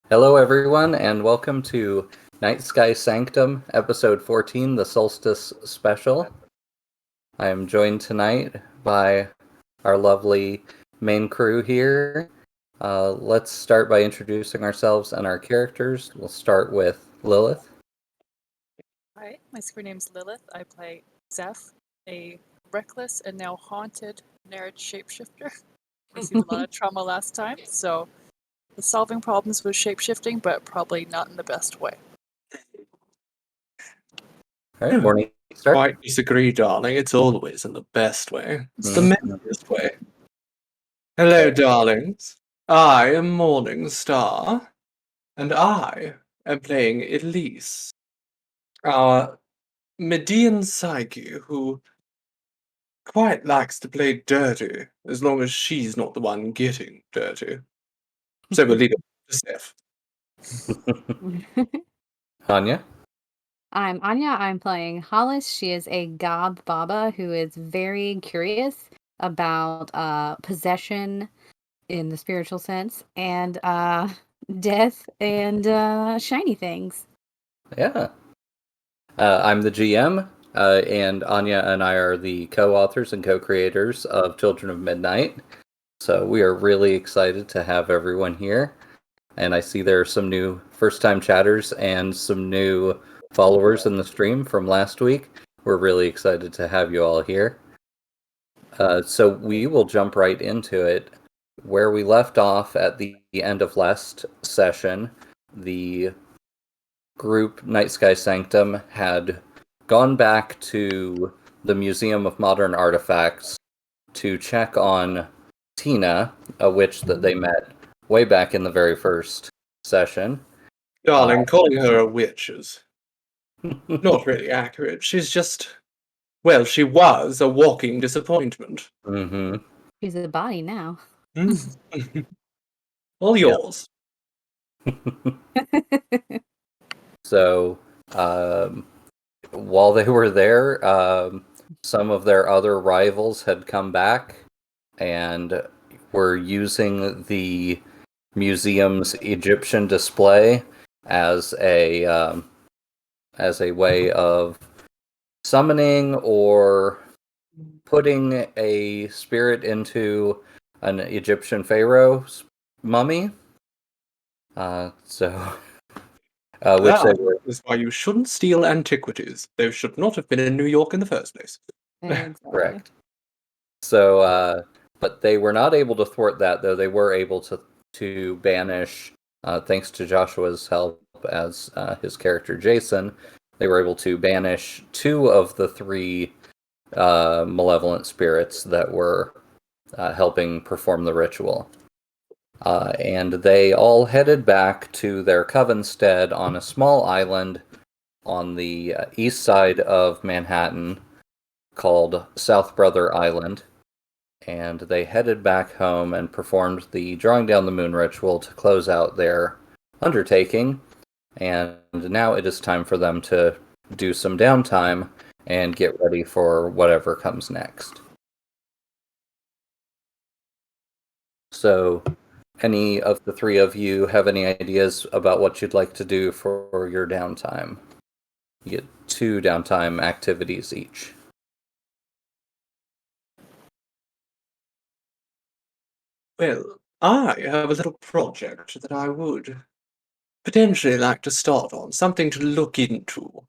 Hello, everyone, and welcome to Nightsky Sanctum, Episode 14, the Solstice Special. I am joined tonight by our lovely main crew here. Let's start by introducing ourselves and our characters. We'll start with Lilith. Hi, my screen name's Lilith. I play Zeph, a reckless and now haunted nerd shapeshifter. Received a lot of trauma last time, so the solving problems with shapeshifting, but probably not in the best way. All right, morning. Start. Quite disagree, darling. It's always in the best way. It's the merriest way. Hello, darlings. I am Morning Star, and I am playing Elise, our Median psyche who quite likes to play dirty, as long as she's not the one getting dirty. So we'll leave it to Seth. Anya. I'm Anya. I'm playing Hollis. She is a Gob Baba who is very curious about possession in the spiritual sense and death and shiny things. Yeah. I'm the GM, and Anya and I are the co-authors and co-creators of Children of Midnight. So we are really excited to have everyone here. And I see there are some new first-time chatters and some new followers in the stream from last week. We're really excited to have you all here. So we will jump right into it. Where we left off at the end of last session, the group Nightsky Sanctum had gone back to the Museum of Modern Artifacts to check on Tina, a witch that they met way back in the very first session. Darling, calling her a witch is not really accurate. She's just, well, she was a walking disappointment. Mm-hmm. She's a body now. All yours. So, while they were there, some of their other rivals had come back and were using the museum's Egyptian display as a way of summoning or putting a spirit into an Egyptian pharaoh's mummy. Which they were. Is why you shouldn't steal antiquities. They should not have been in New York in the first place. Exactly. Correct. So, but they were not able to thwart that, though they were able to banish, thanks to Joshua's help as his character Jason, they were able to banish 2 of the 3 malevolent spirits that were helping perform the ritual. And they all headed back to their covenstead on a small island on the east side of Manhattan called South Brother Island. And they headed back home and performed the Drawing Down the Moon ritual to close out their undertaking. And now it is time for them to do some downtime and get ready for whatever comes next. So, any of the 3 of you have any ideas about what you'd like to do for your downtime? You get 2 downtime activities each. Well, I have a little project that I would potentially like to start on, something to look into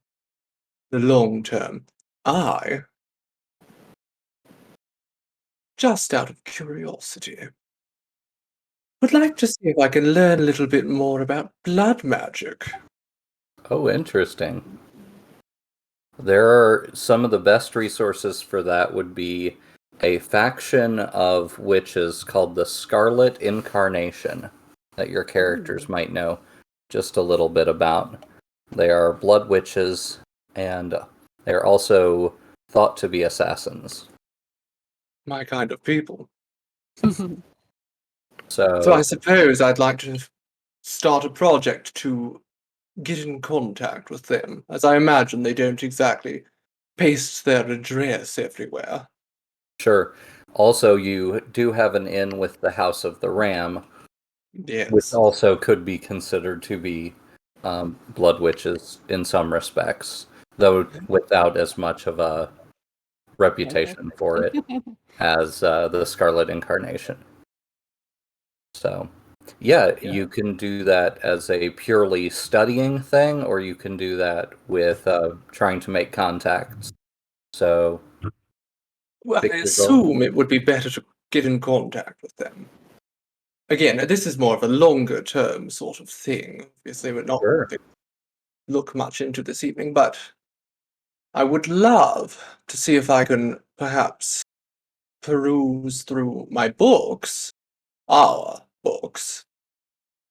the long term. I, just out of curiosity, would like to see if I can learn a little bit more about blood magic. Oh, interesting. There are some of the best resources for that would be a faction of witches called the Scarlet Incarnation that your characters might know just a little bit about. They are blood witches, and they're also thought to be assassins. My kind of people. So I suppose I'd like to start a project to get in contact with them, as I imagine they don't exactly paste their address everywhere. Sure. Also, you do have an in with the House of the Ram, Yes. which also could be considered to be blood witches in some respects, though without as much of a reputation for it as the Scarlet Incarnation. So, yeah, you can do that as a purely studying thing, or you can do that with trying to make contacts. So, Well, pick I your goal. assume it would be better to get in contact with them. Again, this is more of a longer term sort of thing. Obviously, we're not Sure. going to look much into this evening, but I would love to see if I can perhaps peruse through my books, our books,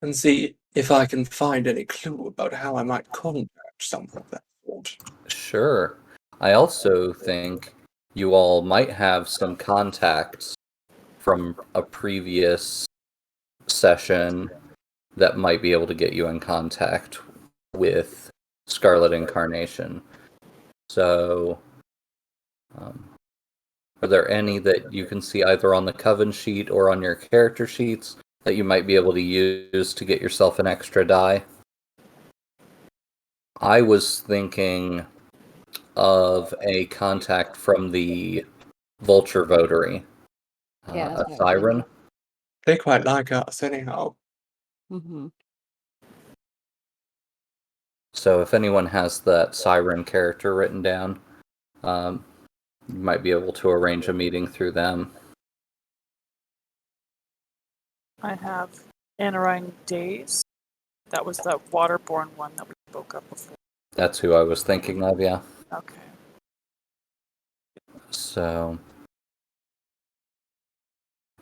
and see if I can find any clue about how I might contact someone of that sort. Sure. I also think you all might have some contacts from a previous session that might be able to get you in contact with Scarlet Incarnation. So, are there any that you can see either on the Coven sheet or on your character sheets that you might be able to use to get yourself an extra die? I was thinking of a contact from the Vulture Votary, Yeah, that's a what I was siren. They quite like us, anyhow. Mm-hmm. So if anyone has that siren character written down, you might be able to arrange a meeting through them. I have Anarine Days. That was that waterborne one that we spoke of before. That's who I was thinking of, yeah. Okay. So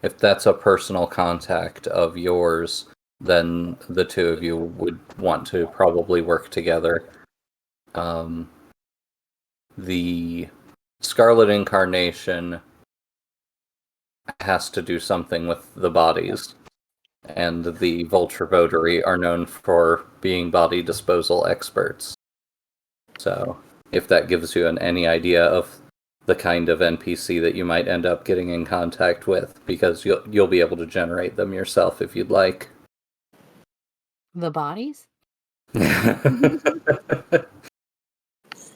if that's a personal contact of yours, then the two of you would want to probably work together. The Scarlet Incarnation has to do something with the bodies, and the Vulture Votary are known for being body disposal experts. So, if that gives you any idea of the kind of NPC that you might end up getting in contact with, because you'll be able to generate them yourself if you'd like. The bodies?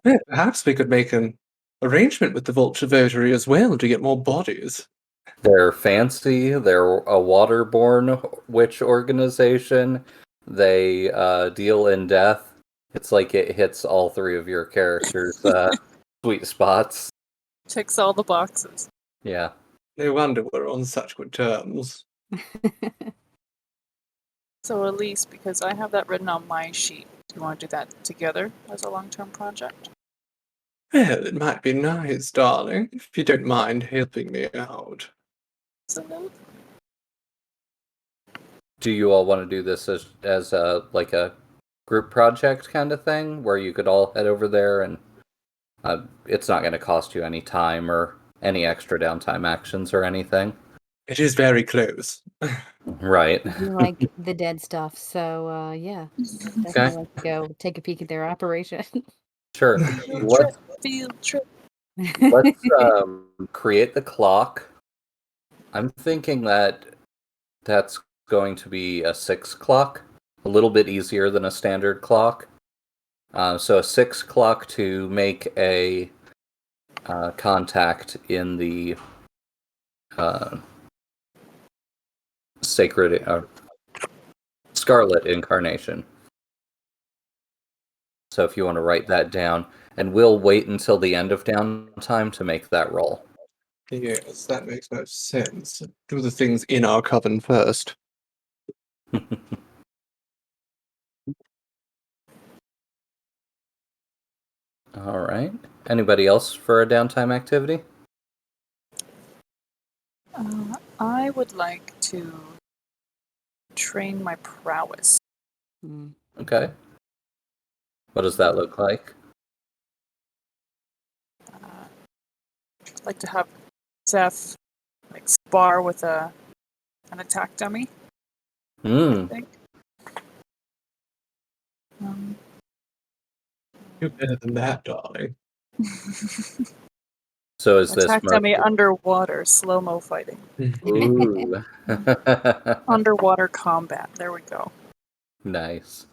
Yeah, perhaps we could make an arrangement with the Vulture Votary as well to get more bodies. They're fancy. They're a waterborne witch organization. They deal in death. It's like it hits all three of your characters' sweet spots. Ticks all the boxes. Yeah. No wonder we're on such good terms. So Elise, because I have that written on my sheet, do you want to do that together as a long-term project? Well, it might be nice, darling, if you don't mind helping me out. Absolutely. Do you all want to do this as a like a group project kind of thing, where you could all head over there and it's not going to cost you any time or any extra downtime actions or anything? It is very close. Right. I do like the dead stuff, so yeah. Definitely like to go take a peek at their operation. Sure. Field trip. Let's create the clock. I'm thinking that that's going to be a 6 clock, a little bit easier than a standard clock. So a 6 clock to make a contact in the sacred Scarlet Incarnation. So if you want to write that down, and we'll wait until the end of downtime to make that roll. Yes, that makes most sense. Do the things in our coven first. All right. Anybody else for a downtime activity? I would like to train my prowess. Mm. Okay. What does that look like? I'd like to have Zeph like spar with an attack dummy. I think. You're better than that, darling. So is this Attack dummy mostly... underwater, slow-mo fighting. Ooh. Underwater combat. There we go. Nice.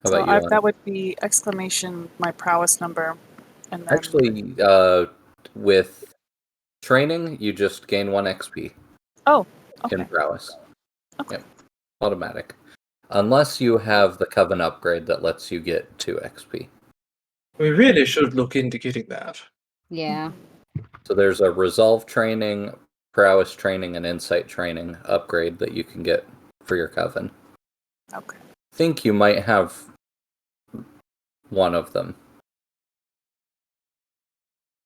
How So about you, that would be exclamation, my prowess number, and then Actually, with training, you just gain 1 XP okay. in prowess. Okay. Yep, automatic. Unless you have the Coven upgrade that lets you get 2 XP. We really should look into getting that. Yeah. So there's a resolve training, prowess training, and insight training upgrade that you can get for your Coven. Okay. I think you might have one of them.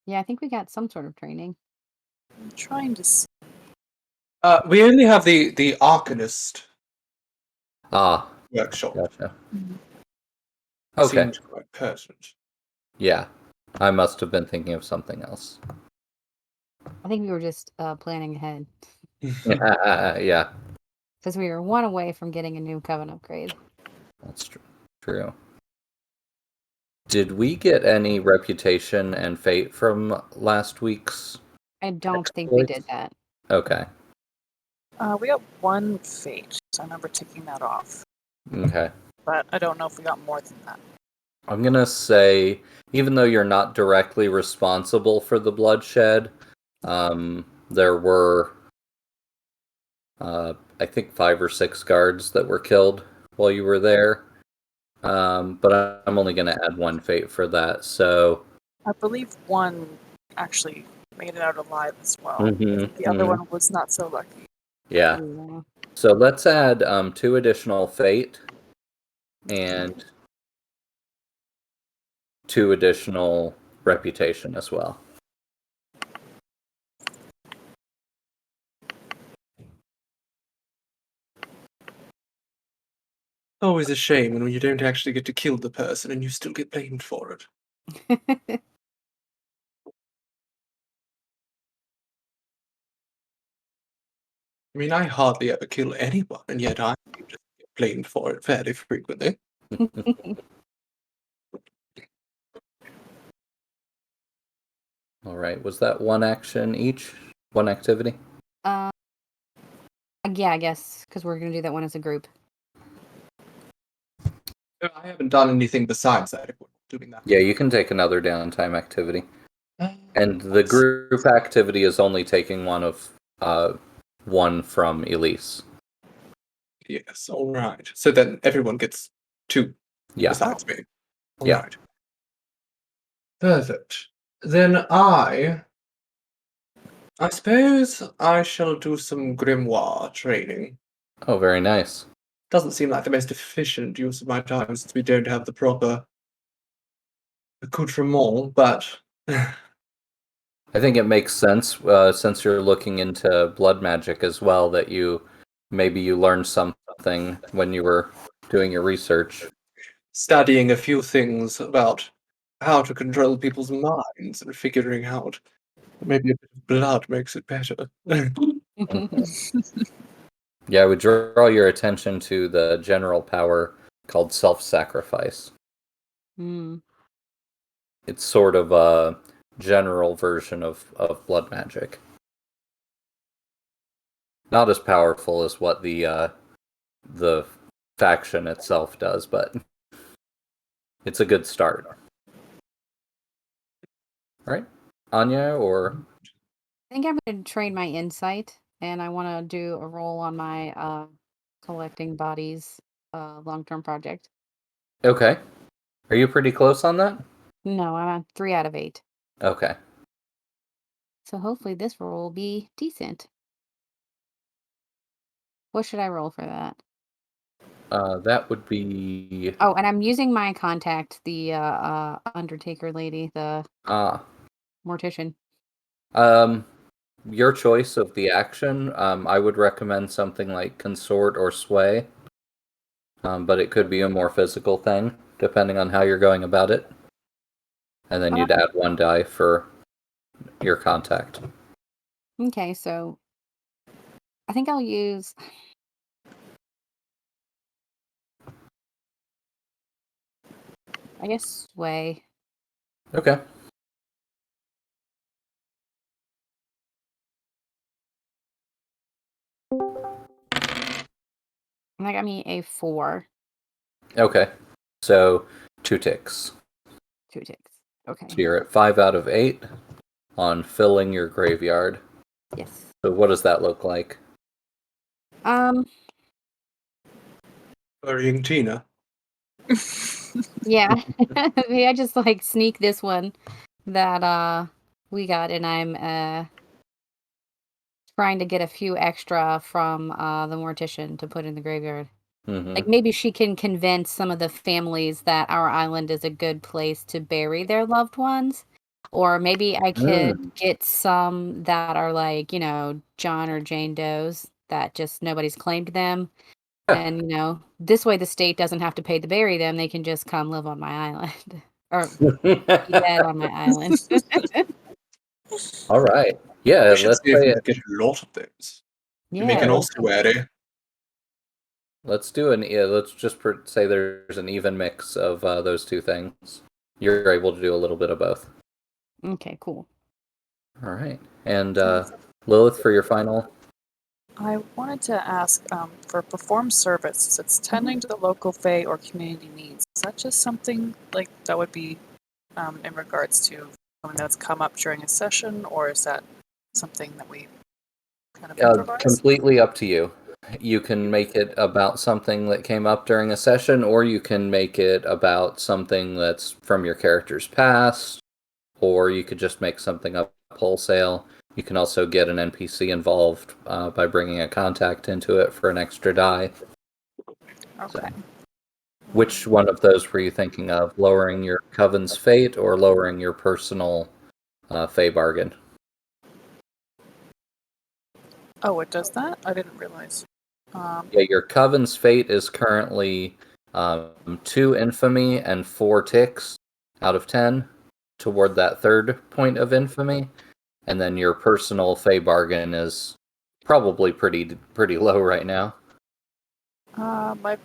Yeah, I think we got some sort of training. I'm trying to see. We only have the Arcanist Ah, workshop. gotcha. Mhm. Okay. Seems quite pertinent. Yeah, I must have been thinking of something else. I think we were just planning ahead Yeah, because we were one away from getting a new Coven upgrade. that's true. Did we get any reputation and fate from last week's? I don't think we did that. Okay. We got 1 fate, so I remember ticking that off. Okay. But I don't know if we got more than that. I'm gonna say, even though you're not directly responsible for the bloodshed, there were, I think 5 or 6 guards that were killed while you were there. But I'm only gonna add 1 fate for that. So. I believe 1 actually made it out alive as well. Mhm, The other one was not so lucky. Yeah. Yeah. So let's add 2 additional fate and 2 additional reputation as well. Always a shame when you don't actually get to kill the person and you still get blamed for it. I mean, I hardly ever kill anyone, and yet I just get blamed for it fairly frequently. All right. Was that 1 action each? 1 activity? Yeah, I guess because we're gonna do that one as a group. I haven't done anything besides that if we're doing that. Yeah, you can take another downtime activity. Uh, And the group activity is only taking one of 1 from Elise. Yes, alright. So then everyone gets 2 Yeah. besides me. Yeah. Alright. Perfect. Then I suppose I shall do some grimoire training. Oh, very nice. Doesn't seem like the most efficient use of my time since we don't have the proper accoutrement, but I think it makes sense since you're looking into blood magic as well that maybe you learned something when you were doing your research. studying a few things about how to control people's minds and figuring out maybe a bit of blood makes it better. Yeah, I would draw your attention to the general power called self-sacrifice. Mm. It's sort of a general version of blood magic. Not as powerful as what the faction itself does, but it's a good start. All right, Anya, or I think I'm gonna train my insight, and I want to do a roll on my collecting bodies long-term project. okay, are you pretty close on that? No, I'm at 3 out of 8. Okay, So hopefully this roll will be decent. What should I roll for that? that would be Oh, and I'm using my contact, the Undertaker lady, the mortician. your choice of the action. I would recommend something like consort or sway, but it could be a more physical thing depending on how you're going about it. And then you'd add 1 die for your contact. Okay, so I think I'll use. I guess sway. Okay. And that got me a 4. Okay. So 2 ticks. 2 ticks. Okay. So you're at 5 out of 8 on filling your graveyard. Yes. So what does that look like? Burying Tina. Yeah. Maybe I just like sneak this one that we got, and I'm trying to get a few extra from the mortician to put in the graveyard. Mm-hmm. Like maybe she can convince some of the families that our island is a good place to bury their loved ones. Or maybe I could get some that are like, John or Jane Doe's that just nobody's claimed them. And, this way the state doesn't have to pay to bury them. They can just come live on my island. Or be dead on my island. All right. Yeah, We should let's see if say we it. can get a lot of those. Yeah. Make an let's- ossuary. Let's do let's just say there's an even mix of those two things. You're able to do a little bit of both. Okay, cool. All right. And Lilith, for your final. I wanted to ask for perform service. It's tending to the local fae or community needs. Is that just something like that would be in regards to something that's come up during a session, or is that something that we kind of improvise? Completely up to you. You can make it about something that came up during a session, or you can make it about something that's from your character's past, or you could just make something up wholesale. You can also get an NPC involved by bringing a contact into it for an extra die. Okay. Which one of those were you thinking of? Lowering your Coven's fate or lowering your personal Fey bargain? Oh, it does that? I didn't realize. Yeah, your Coven's fate is currently 2 infamy and 4 ticks out of 10 toward that third point of infamy, and then your personal Fey bargain is probably pretty low right now. My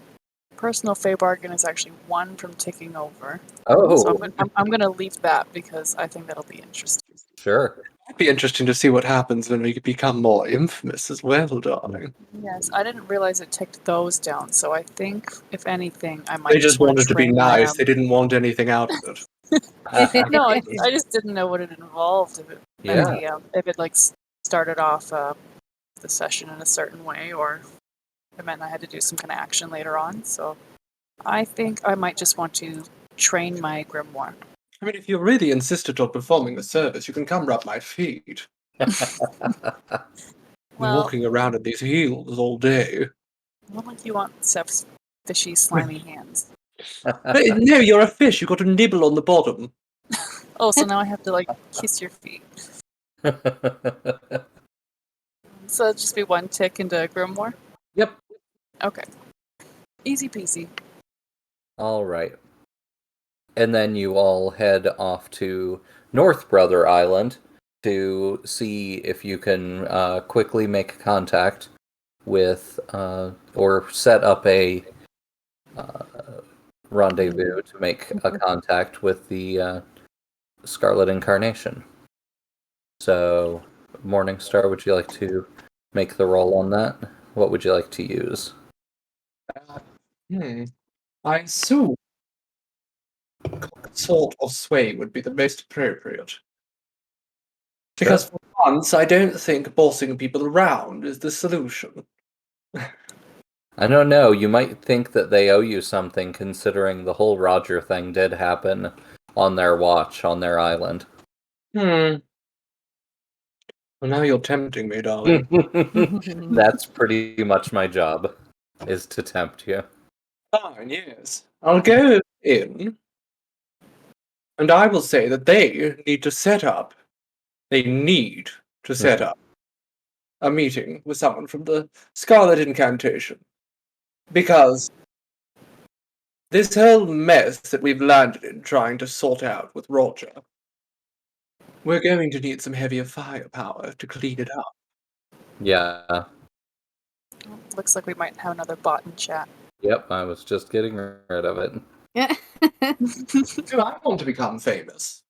personal Fey bargain is actually 1 from ticking over. Oh, So I'm going to leave that because I think that'll be interesting. sure. It'd be interesting to see what happens when we become more infamous as well, darling. Yes, I didn't realize it ticked those down. So I think, if anything, I might They just wanna wanted to be train nice. them. They didn't want anything out of it. No, I just didn't know what it involved. If it Yeah. maybe, if it like started off the session in a certain way, or it meant I had to do some kind of action later on. So I think I might just want to train my grimoire. I mean, if you're really insistent on performing the service, you can come rub my feet. I'm Well, walking around in these heels all day. what like you want Seth's fishy, slimy hands? But no, you're a fish. You've got to nibble on the bottom. Oh, so now I have to like kiss your feet. So it'll just be 1 tick into grimoire. Yep. Okay. Easy peasy. All right. And then you all head off to North Brother Island to see if you can quickly make contact with or set up a rendezvous to make a contact with the Scarlet Incarnation. So, Morningstar, would you like to make the roll on that? What would you like to use? I assume salt or sway would be the most appropriate. Because for once, I don't think bossing people around is the solution. I don't know. You might think that they owe you something, considering the whole Roger thing did happen on their watch, on their island. Well, now you're tempting me, darling. That's pretty much my job, is to tempt you. Fine, yes. I'll go in, and I will say that they need to set up a meeting with someone from the Scarlet Incantation. Because this whole mess that we've landed in trying to sort out with Roger, we're going to need some heavier firepower to clean it up. Yeah. Looks like we might have another bot in chat. Yep, I was just getting rid of it. Do I want to become famous?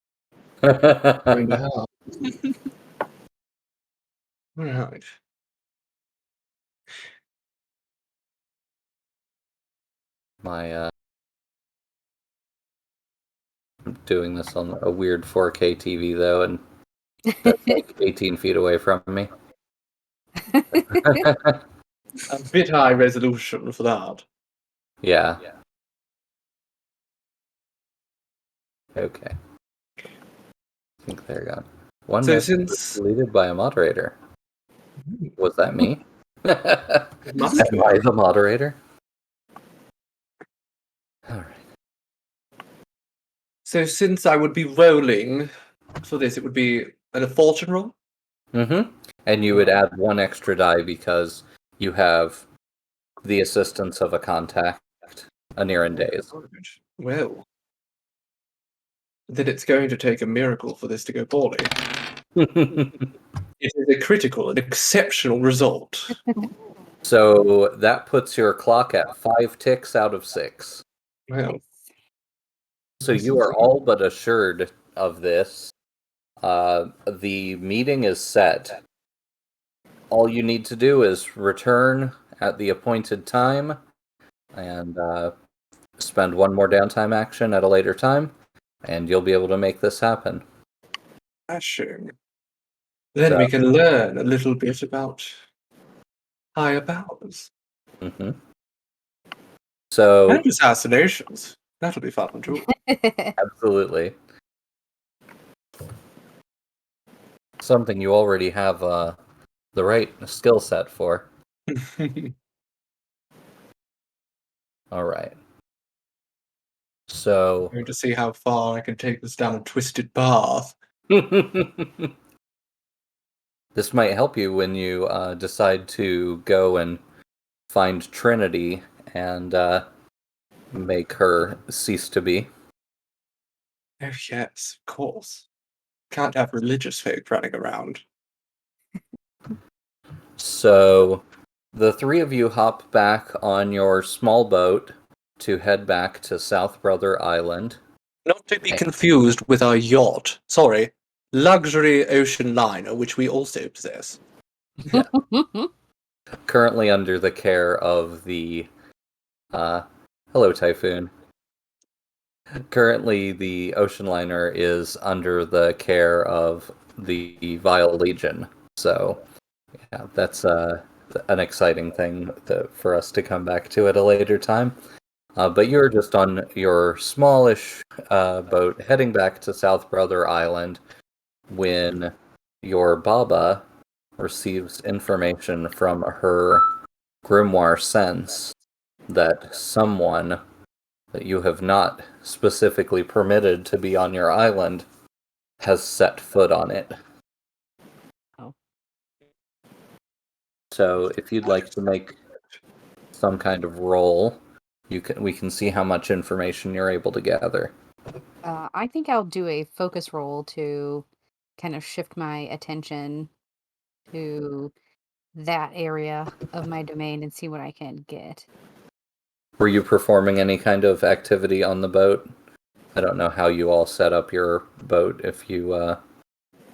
Going to help. Right. My I'm doing this on a weird 4K TV though, and that's like 18 feet away from me. A bit high resolution for that. Yeah. Okay. I think they're gone. One So message was since deleted by a moderator. Was that me? it must Am be. I the moderator? All right. So since I would be rolling for this, it would be a fortune roll? Mm-hmm. And you would add one extra die because you have the assistance of a contact, a near and days. Well, then it's going to take a miracle for this to go poorly. It is a critical and exceptional result. So that puts your clock at 5 ticks out of 6. Well, So you are all but assured of this. The meeting is set. All you need to do is return at the appointed time and spend one more downtime action at a later time, and you'll be able to make this happen. dashing. Then we can learn a little bit about higher powers. Mm-hmm. So, And assassinations. That'll be fun too. absolutely. Something you already have the right skill set for. All right. So, Going to see how far I can take this down a twisted path. this might help you when you decide to go and find Trinity and make her cease to be. Oh yes, of course. Can't have religious folk running around. So, the three of you hop back on your small boat to head back to South Brother Island. Not to be confused with our yacht. Sorry, luxury ocean liner, which we also possess. Currently under the care of the hello Typhoon. Currently the ocean liner is under the care of the Vile Legion. So yeah, that's an exciting thing for us to come back to at a later time. But you're just on your smallish boat heading back to South Brother Island when your Baba receives information from her Grimoire sense that someone that you have not specifically permitted to be on your island has set foot on it. Oh. So if you'd like to make some kind of roll, we can see how much information you're able to gather. I think I'll do a focus roll to kind of shift my attention to that area of my domain and see what I can get. Were you performing any kind of activity on the boat? I don't know how you all set up your boat, if you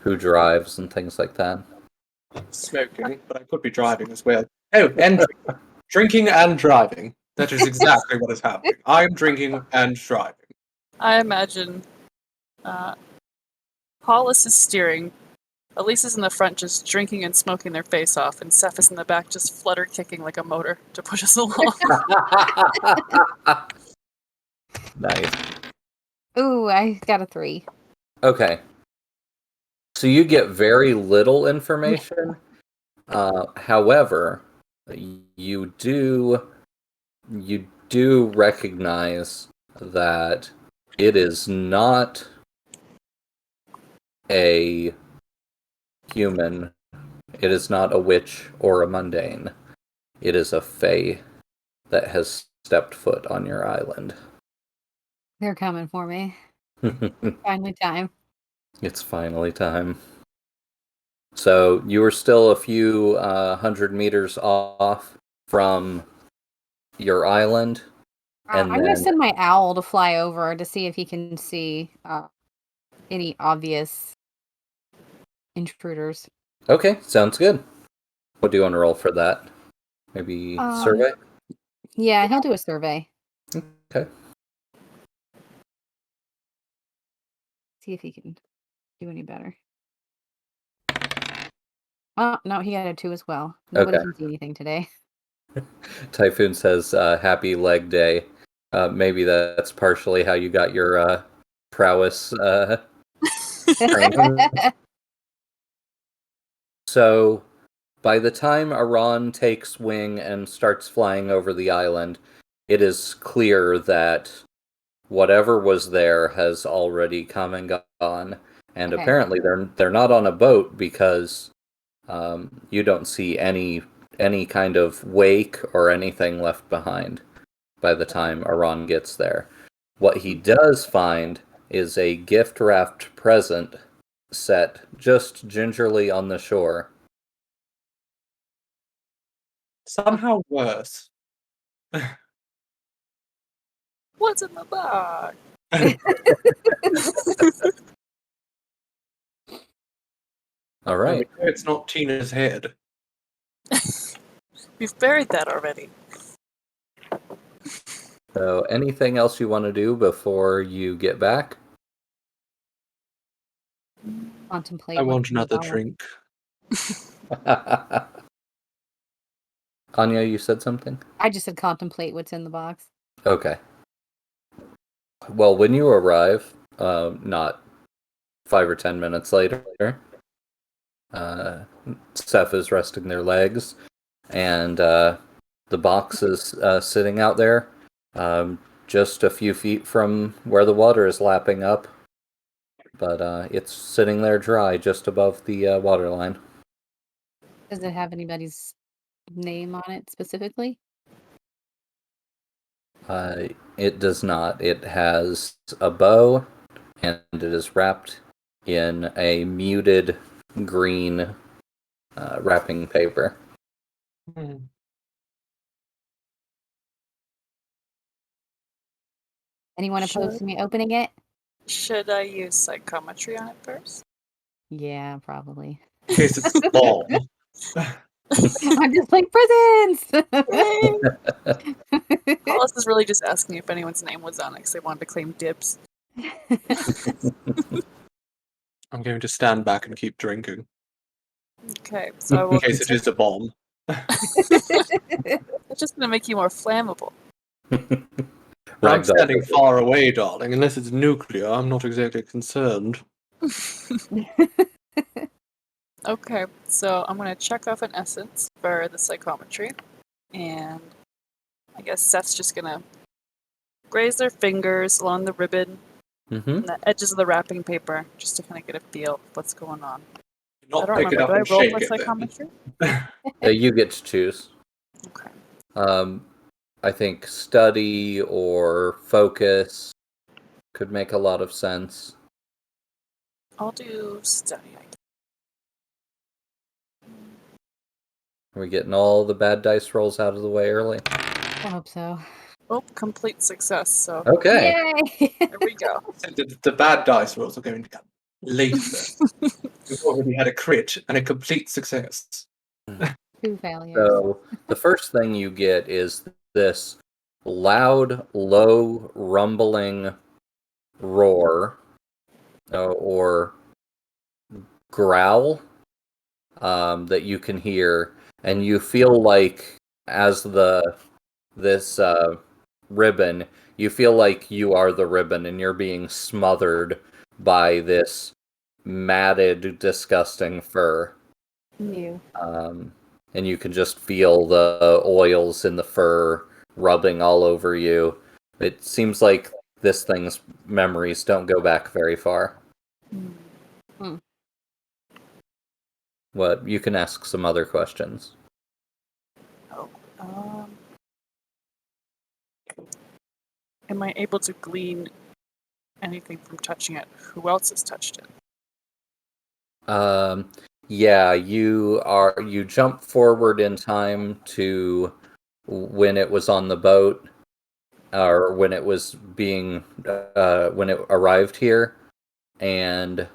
who drives and things like that. Smoking, but I could be driving as well. Oh, and drinking and driving. That is exactly what is happening. I am drinking and driving. I imagine Hollis is steering. Elise is in the front just drinking and smoking their face off, and Seth is in the back just flutter kicking like a motor to push us along. Nice. Ooh, I got a 3. Okay. So you get very little information. However, you do recognize that it is not a human. It is not a witch or a mundane. It is a fae that has stepped foot on your island. They're coming for me. Finally time. It's finally time. So you were still a few 100 meters off from your island. And I'm going to send my owl to fly over to see if he can see any obvious intruders. Okay, sounds good. What do you want to roll for that? Maybe survey? Yeah, he'll do a survey. Okay. Okay. See if he can do any better. Oh, no, he had a 2 as well. Nobody Okay. can see anything today. Typhoon says, happy leg day. Maybe that's partially how you got your prowess training. So, by the time Aran takes wing and starts flying over the island, it is clear that whatever was there has already come and gone. And Okay. apparently they're not on a boat because you don't see any kind of wake or anything left behind by the time Aran gets there. What he does find is a gift-wrapped present set just gingerly on the shore. Somehow worse. What's in the bag? All right. It's not Tina's head. We've buried that already. So, anything else you want to do before you get back? Contemplate. I what's want in the another bottle. drink. Anya, you said something? I just said contemplate what's in the box. Okay. Well, when you arrive, not 5 or 10 minutes later, Seth is resting their legs, and the box is sitting out there, just a few feet from where the water is lapping up, but it's sitting there dry just above the waterline. Does it have anybody's name on it specifically? It does not. It has a bow, and it is wrapped in a muted green wrapping paper. Anyone opposed to me opening it? Should I use psychometry on it first? Yeah, probably. In case it's a bomb. I'm just like prisons. Hollis is really just asking if anyone's name was on it because they wanted to claim dibs. I'm going to stand back and keep drinking. Okay, so I In will. case it is a bomb. It's just going to make you more flammable. I'm Ragdoll standing says far away, darling. Unless it's nuclear, I'm not exactly concerned. Okay, so I'm going to check off an essence for the psychometry. And I guess Seth's just going to graze their fingers along the ribbon and the edges of the wrapping paper just to kind of get a feel of what's going on. I Not don't pick it remember. up Do I and roll shake for it then. psychometry? You get to choose. Okay. I think study or focus could make a lot of sense. I'll do study, I guess. We're getting all the bad dice rolls out of the way early. I hope so. Oh, complete success. So Okay. Yay! there we go. The bad dice rolls are going to come later. We've already had a crit and a complete success. 2 failures. So the first thing you get is this loud, low, rumbling roar or growl that you can hear, and you feel like as this ribbon, you feel like you are the ribbon, and you're being smothered by this matted, disgusting fur. Ew. And you can just feel the oils in the fur rubbing all over you. It seems like this thing's memories don't go back very far. Hmm. What, you can ask some other questions. Oh, am I able to glean anything from touching it? Who else has touched it? Yeah, you jump forward in time to when it was on the boat, or when it was being when it arrived here, and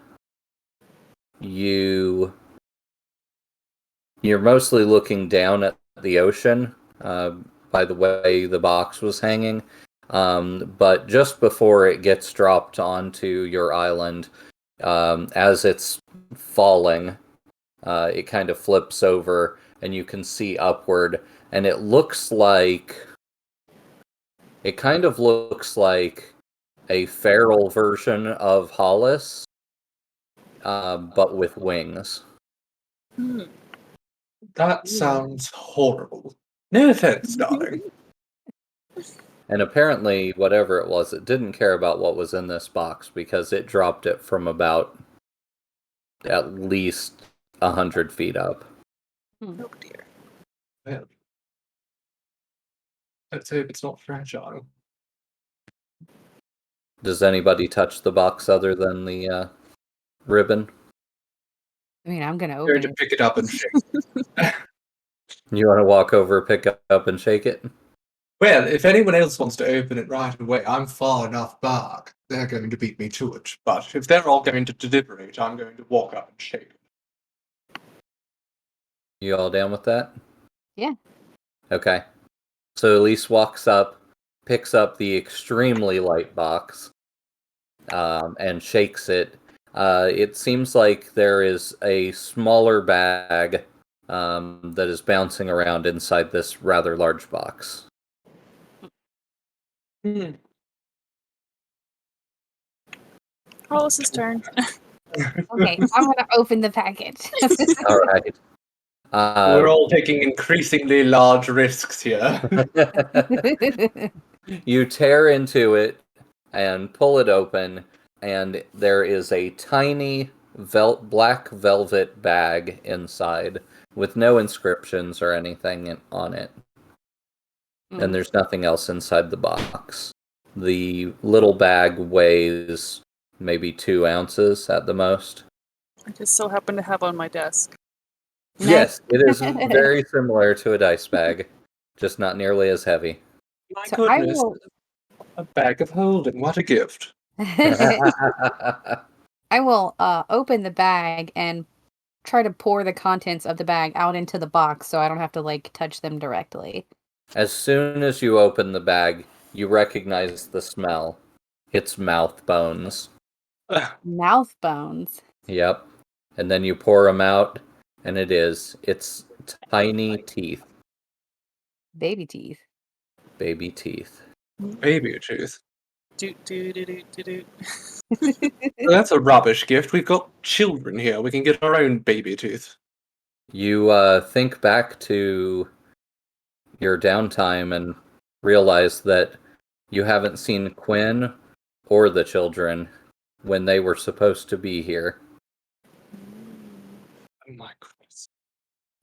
you're mostly looking down at the ocean by the way the box was hanging, But just before it gets dropped onto your island, as it's falling, it kind of flips over, and you can see upward, and it kind of looks like a feral version of Hollis, but with wings. That sounds horrible. No offense, darling. And apparently, whatever it was, it didn't care about what was in this box because it dropped it from about at least 100 feet up. Oh dear. Well, let's hope it's not fragile. Does anybody touch the box other than the ribbon? I mean, I'm gonna I'm open going to it. pick it up and shake. You want to walk over, pick up, and shake it? Well, if anyone else wants to open it right away, I'm far enough back. They're going to beat me to it. But if they're all going to deliberate, I'm going to walk up and shake it. You all down with that? Yeah. Okay. So Elise walks up, picks up the extremely light box, and shakes it. It seems like there is a smaller bag that is bouncing around inside this rather large box. Hollis's turn. Okay, I'm gonna open the package. All right. We're all taking increasingly large risks here. You tear into it and pull it open, and there is a tiny black velvet bag inside with no inscriptions or anything on it. And there's nothing else inside the box. The little bag weighs maybe 2 ounces at the most. I just so happen to have on my desk. Yes, it is very similar to a dice bag, just not nearly as heavy. My So I goodness. will- A bag of holding. What a gift. I will open the bag and try to pour the contents of the bag out into the box so I don't have to like touch them directly. As soon as you open the bag, you recognize the smell. It's mouth bones. Mouth bones. Yep. And then you pour them out, and it's tiny teeth. Baby teeth. Baby teeth. Baby tooth. Doot doot doot doot doot doot. Well, that's a rubbish gift. We've got children here. We can get our own baby tooth. You think back to your downtime and realize that you haven't seen Quinn or the children when they were supposed to be here. Oh my goodness.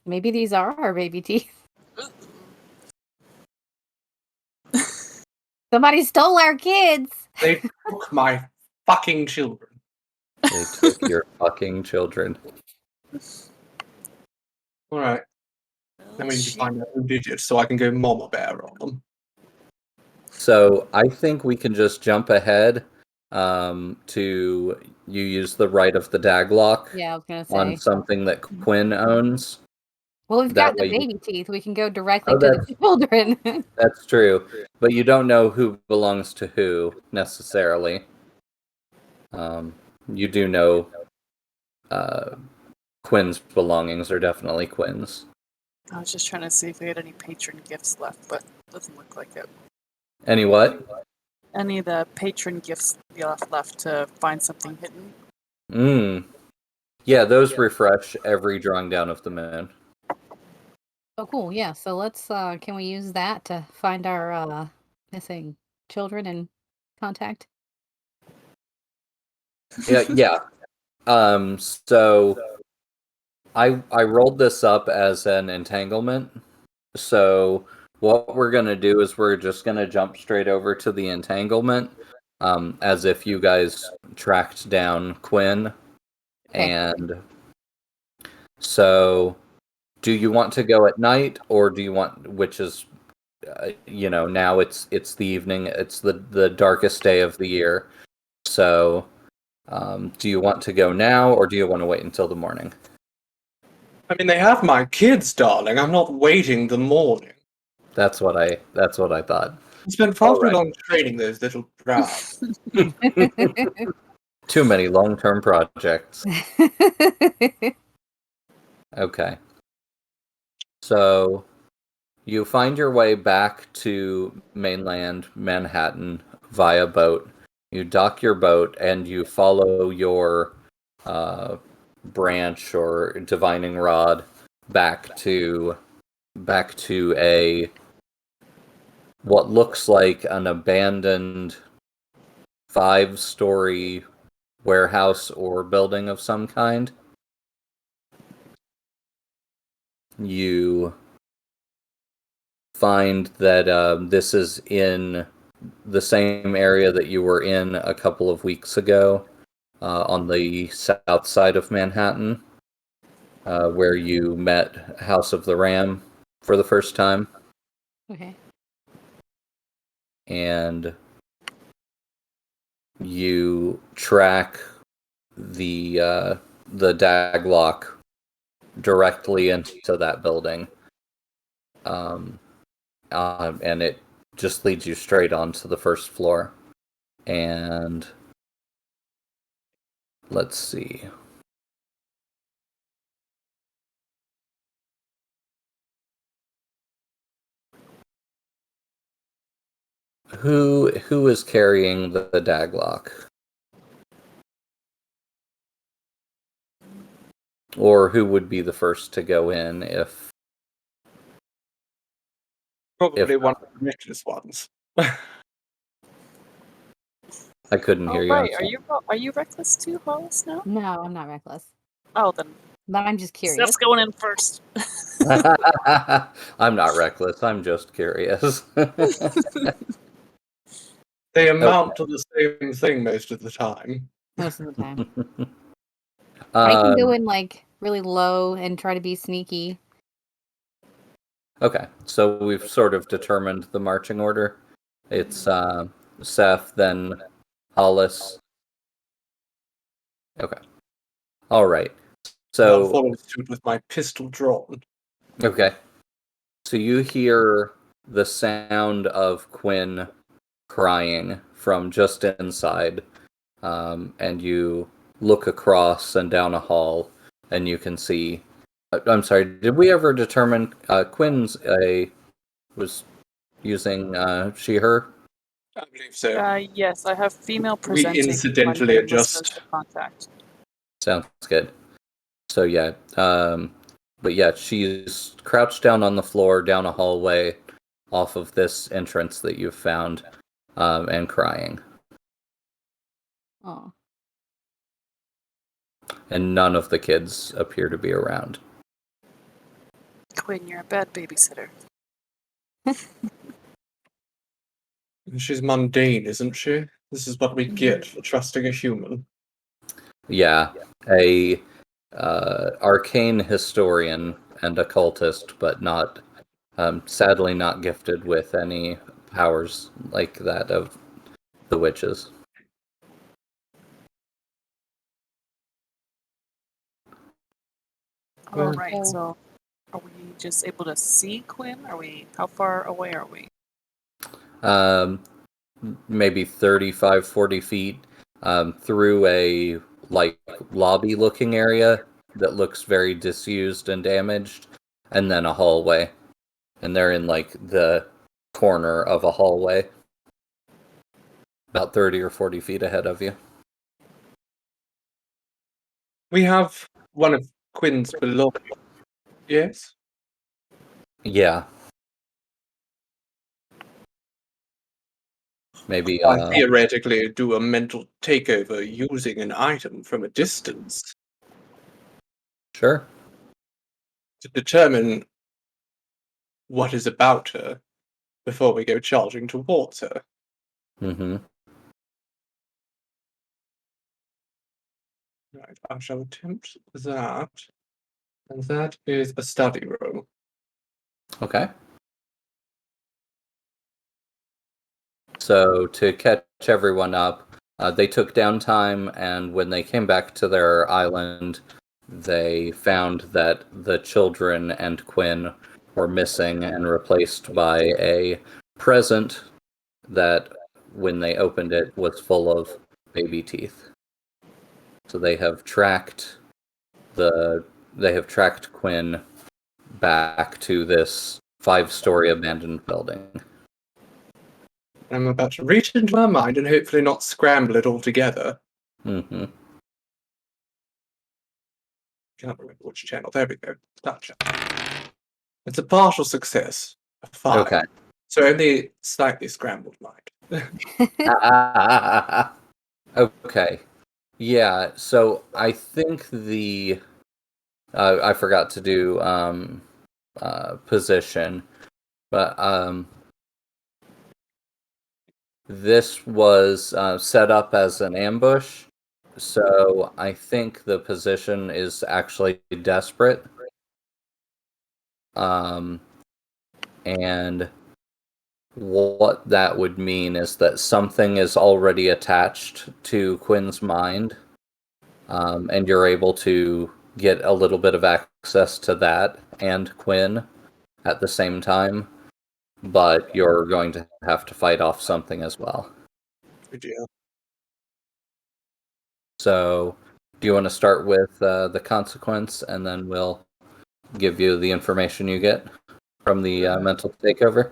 Maybe these are our baby teeth. Somebody stole our kids. They took my fucking children. They took your fucking children. Alright. Then we need to find out who did it so I can go mama bear on them. So I think we can just jump ahead to you use the right of the daglock Yeah, I was gonna on say. something that Quinn owns. Well, we've that got the way you- baby teeth. We can go directly Oh, to the children. That's true, but you don't know who belongs to who necessarily. You do know Quinn's belongings are definitely Quinn's. I was just trying to see if we had any patron gifts left, but doesn't look like it. Any what? Any of the patron gifts we left to find something hidden. Yeah, those refresh every drawing down of the moon. Oh, cool. Yeah. So let's. Can we use that to find our missing children and contact? Yeah. So I rolled this up as an entanglement. So what we're gonna do is we're just gonna jump straight over to the entanglement, as if you guys tracked down Quinn. Okay. And so, do you want to go at night, or do you want, which is, now it's the evening, it's the darkest day of the year. So, do you want to go now, or do you want to wait until the morning? I mean, they have my kids, darling. I'm not waiting the morning. That's what I thought. spent far too Alright. long training those little brats. Too many long-term projects. Okay. So you find your way back to mainland Manhattan via boat. You dock your boat and you follow your branch or divining rod back to a what looks like an abandoned 5-story warehouse or building of some kind. You find that this is in the same area that you were in a couple of weeks ago, on the south side of Manhattan, where you met House of the Ram for the first time. Okay. And you track the Daglock directly into that building. And it just leads you straight onto the first floor. And let's see. Who is carrying the Daglock? Or who would be the first to go in if Probably one of the richest ones. I couldn't hear you? Right. Are you reckless too, Hollis? Now? No, I'm not reckless. Oh, then But I'm just curious. Steph's going in first. I'm not reckless. I'm just curious. They amount to the same thing most of the time. Most of the time. I can Um, go in like really low and try to be sneaky. Okay, so we've sort of determined the marching order. It's Seth, then Hollis. Okay. All right. I'll So follow suit with my pistol drawn. okay. So you hear the sound of Quinn crying from just inside, and you look across and down a hall, and you can see. I'm sorry. Did we ever determine Quinn's was using she/her? I believe so. Yes, I have female We presenting. incidentally my name was adjust. the contact. Sounds good. So yeah, but yeah, she's crouched down on the floor, down a hallway, off of this entrance that you've found, and crying. Oh. And none of the kids appear to be around. Quinn, you're a bad babysitter. She's mundane, isn't she? This is what we get for trusting a human. Yeah, a arcane historian and occultist, but not, sadly, not gifted with any powers like that of the witches. All right. So, are we just able to see Quinn? How far away are we? Maybe 35, 40 feet, through a lobby looking area that looks very disused and damaged, and then a hallway. And they're in the corner of a hallway, about 30 or 40 feet ahead of you. We have one of Quinn's belongings. Yes? Yeah. Maybe I theoretically do a mental takeover using an item from a distance sure. to determine what is about her before we go charging towards her. Mm-hmm. Right, I shall attempt that. And that is a study roll. Okay. So to catch everyone up, they took downtime, and when they came back to their island, they found that the children and Quinn were missing and replaced by a present that when they opened it was full of baby teeth. So they have tracked Quinn back to this 5-story abandoned building. I'm about to reach into my mind and hopefully not scramble it all together. Mm-hmm. Can't remember which channel. There we go. That channel. It's a partial success. A 5. Okay. So only slightly scrambled mind. Okay. Yeah, so I think I forgot to do position, but this was set up as an ambush, so I think the position is actually desperate. And what that would mean is that something is already attached to Quinn's mind, and you're able to get a little bit of access to that and Quinn at the same time, but you're going to have to fight off something as well. Good deal. So, do you want to start with the consequence, and then we'll give you the information you get from the mental takeover?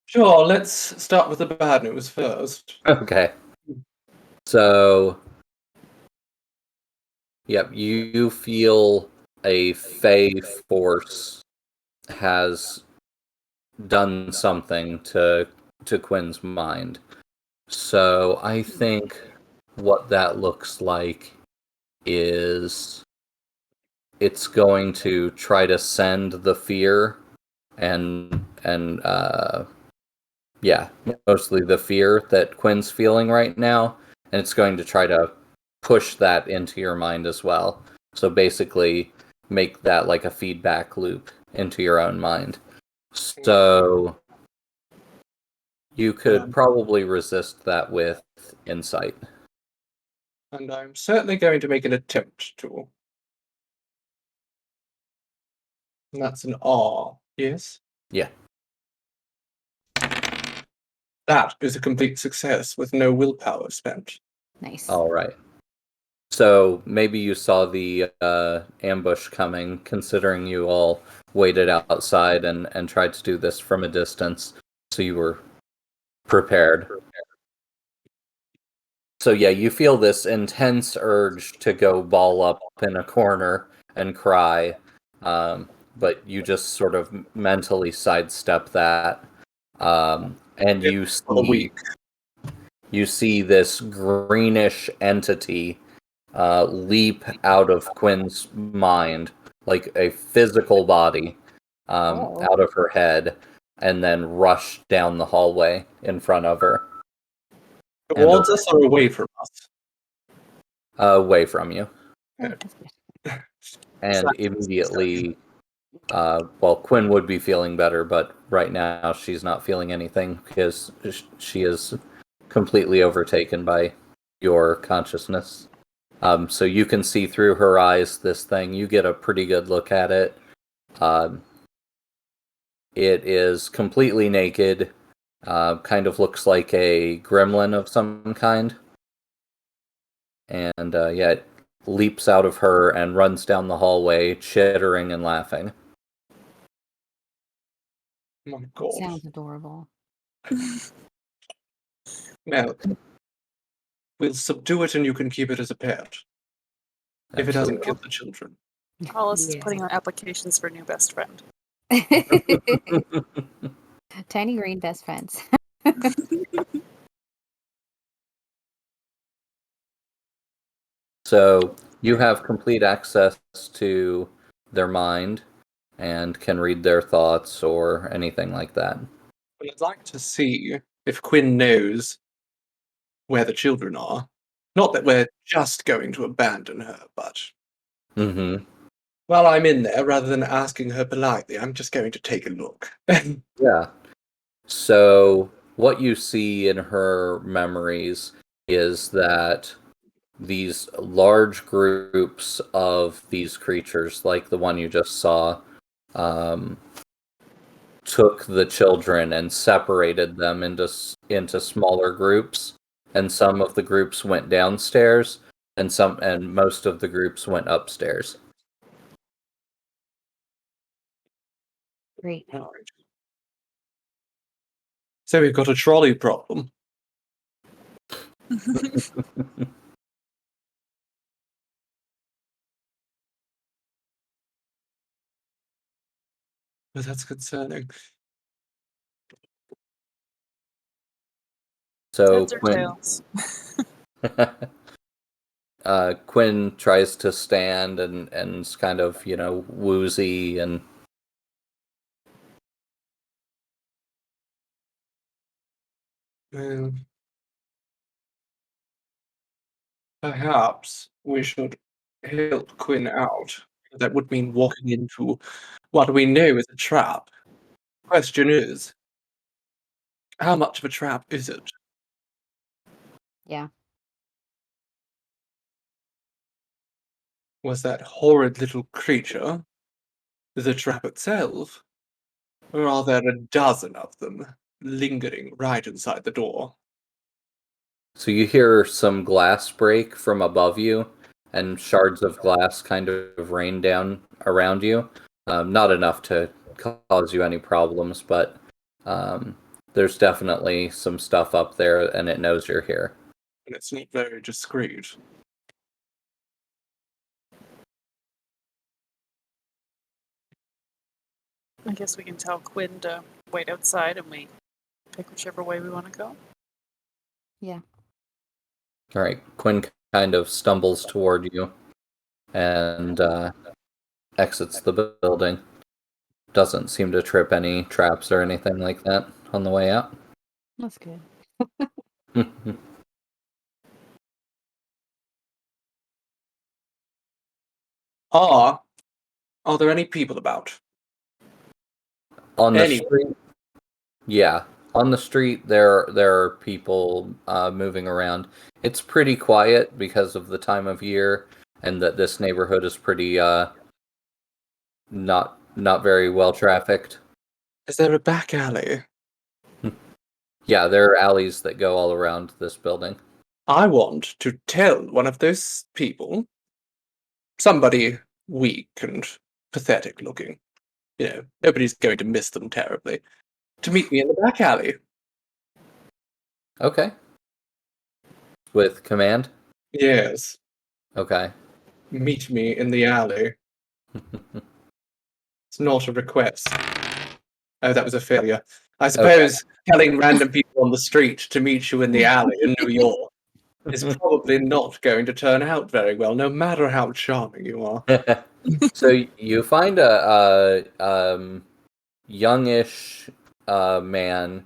Sure, let's start with the bad news first. Okay. So, yep, you feel a Fey force has done something to Quinn's mind. So I think what that looks like is it's going to try to send the fear and mostly the fear that Quinn's feeling right now, and it's going to try to push that into your mind as well. So basically make that like a feedback loop into your own mind. So you could probably resist that with insight. And I'm certainly going to make an attempt to. And that's an R, yes? Yeah. That is a complete success with no willpower spent. Nice. All right. So maybe you saw the ambush coming, considering you all waited outside and tried to do this from a distance, so you were prepared. So yeah, you feel this intense urge to go ball up in a corner and cry, but you just sort of mentally sidestep that, and you see this greenish entity leap out of Quinn's mind, like a physical body, out of her head, and then rush down the hallway in front of her. Towards us or away from us? Away from you. Oh, that's good. And immediately, Quinn would be feeling better, but right now she's not feeling anything because she is completely overtaken by your consciousness. So you can see through her eyes this thing. You get a pretty good look at it. It is completely naked. Kind of looks like a gremlin of some kind. And it leaps out of her and runs down the hallway, chittering and laughing. Oh my God. Sounds adorable. Now, we'll subdue it and you can keep it as a pet. If it doesn't kill the children. Hollis is putting on applications for new best friend. Tiny green best friends. So you have complete access to their mind and can read their thoughts or anything like that. But I'd like to see if Quinn knows where the children are. Not that we're just going to abandon her, but while I'm in there, rather than asking her politely, I'm just going to take a look. Yeah. So what you see in her memories is that these large groups of these creatures, like the one you just saw, took the children and separated them into smaller groups, and some of the groups went downstairs, and most of the groups went upstairs. Great. All right. So we've got a trolley problem. But that's concerning. So Heads or tails? Quinn tries to stand and is kind of, woozy and Perhaps we should help Quinn out. That would mean walking into what we know is a trap. Question is, how much of a trap is it? Yeah. Was that horrid little creature the trap itself? Or are there a dozen of them lingering right inside the door? so you hear some glass break from above you, and shards of glass kind of rain down around you. Not enough to cause you any problems, but there's definitely some stuff up there, and it knows you're here. And it's not very discreet. I guess we can tell Quinn to wait outside and we pick whichever way we want to go. Yeah. All right, Quinn kind of stumbles toward you and exits the building. Doesn't seem to trip any traps or anything like that on the way out. That's good. Are there any people about? On the Any- street, yeah. On the street, there are people moving around. It's pretty quiet because of the time of year, and that this neighborhood is pretty not very well trafficked. Is there a back alley? Yeah, there are alleys that go all around this building. I want to tell one of those people, somebody weak and pathetic looking, nobody's going to miss them terribly, to meet me in the back alley. Okay. With command? Yes, Okay. meet me in the alley. It's not a request. Oh, that was a failure. I suppose telling random people on the street to meet you in the alley in New York is probably not going to turn out very well, no matter how charming you are. So you find a youngish man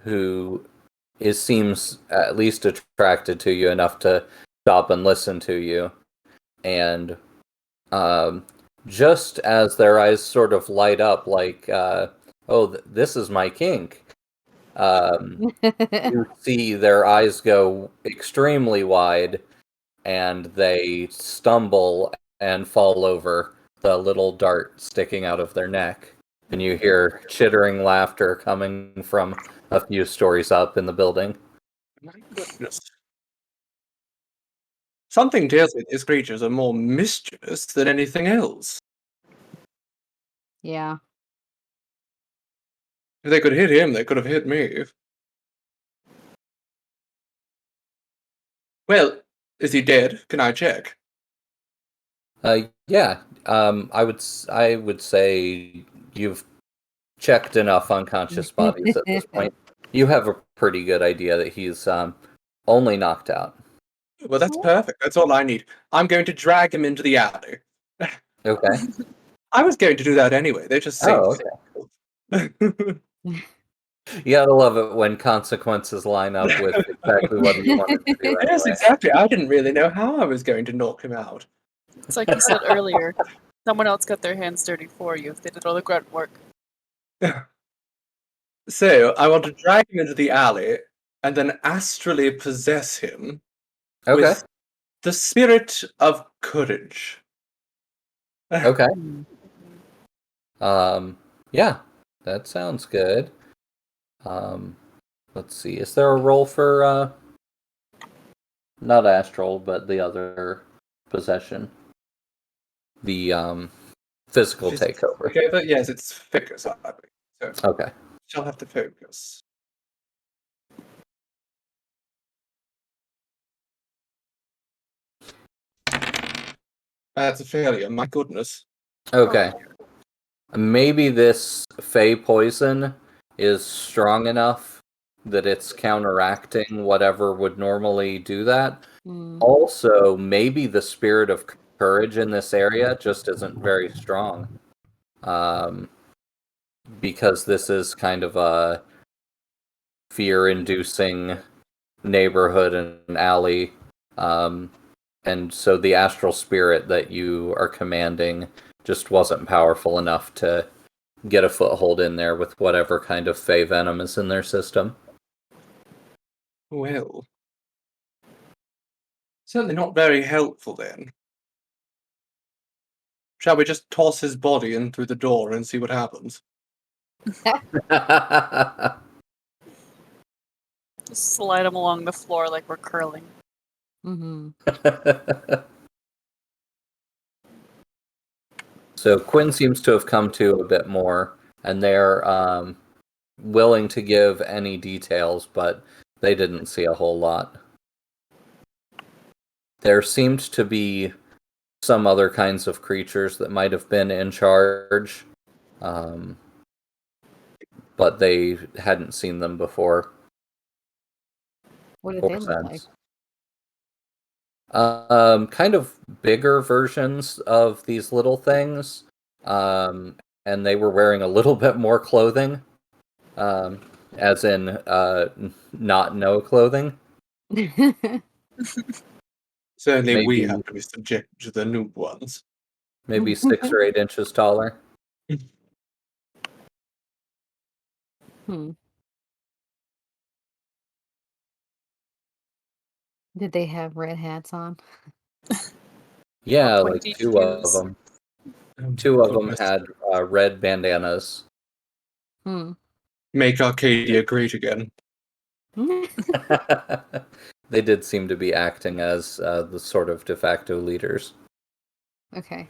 who seems at least attracted to you enough to stop and listen to you, and just as their eyes sort of light up, like, this is my kink. You see their eyes go extremely wide, and they stumble and fall over, the little dart sticking out of their neck. And you hear chittering laughter coming from a few stories up in the building. My goodness. Something tells me these creatures are more mischievous than anything else. Yeah. If they could hit him, they could have hit me. Well, is he dead? Can I check? Yeah. I would say you've checked enough unconscious bodies at this point. You have a pretty good idea that he's only knocked out. Well, that's perfect. That's all I need. I'm going to drag him into the alley. Okay. I was going to do that anyway. They just seem okay. You gotta love it when consequences line up with exactly what you wanted to do. Yes, Anyway. exactly. I didn't really know how I was going to knock him out. It's like you said earlier, someone else got their hands dirty for you. They did all the grunt work. So, I want to drag him into the alley and then astrally possess him with the spirit of courage. Okay. Yeah, that sounds good. Let's see. Is there a role for not astral, but the other possession? The physical takeover. Okay, but yes, it's focus, I think. So Okay. she'll have to focus. That's a failure, my goodness. Okay. Maybe this Fey poison is strong enough that it's counteracting whatever would normally do that. Also, maybe the spirit of courage in this area just isn't very strong. Because this is kind of a fear-inducing neighborhood and alley. And so the astral spirit that you are commanding just wasn't powerful enough to get a foothold in there with whatever kind of Fey venom is in their system. Well, certainly not very helpful then. Shall we just toss his body in through the door and see what happens? Just slide him along the floor like we're curling. So Quinn seems to have come to a bit more, and they're willing to give any details, but they didn't see a whole lot. There seemed to be some other kinds of creatures that might have been in charge, but they hadn't seen them before. What did they look like? Kind of bigger versions of these little things, and they were wearing a little bit more clothing, as in not no clothing. Certainly we have to be subject to the noob ones. Maybe 6 or 8 inches taller. Did they have red hats on? Yeah, like 2 of them. 2 of them had red bandanas. Make Arcadia great again. They did seem to be acting as the sort of de facto leaders. Okay.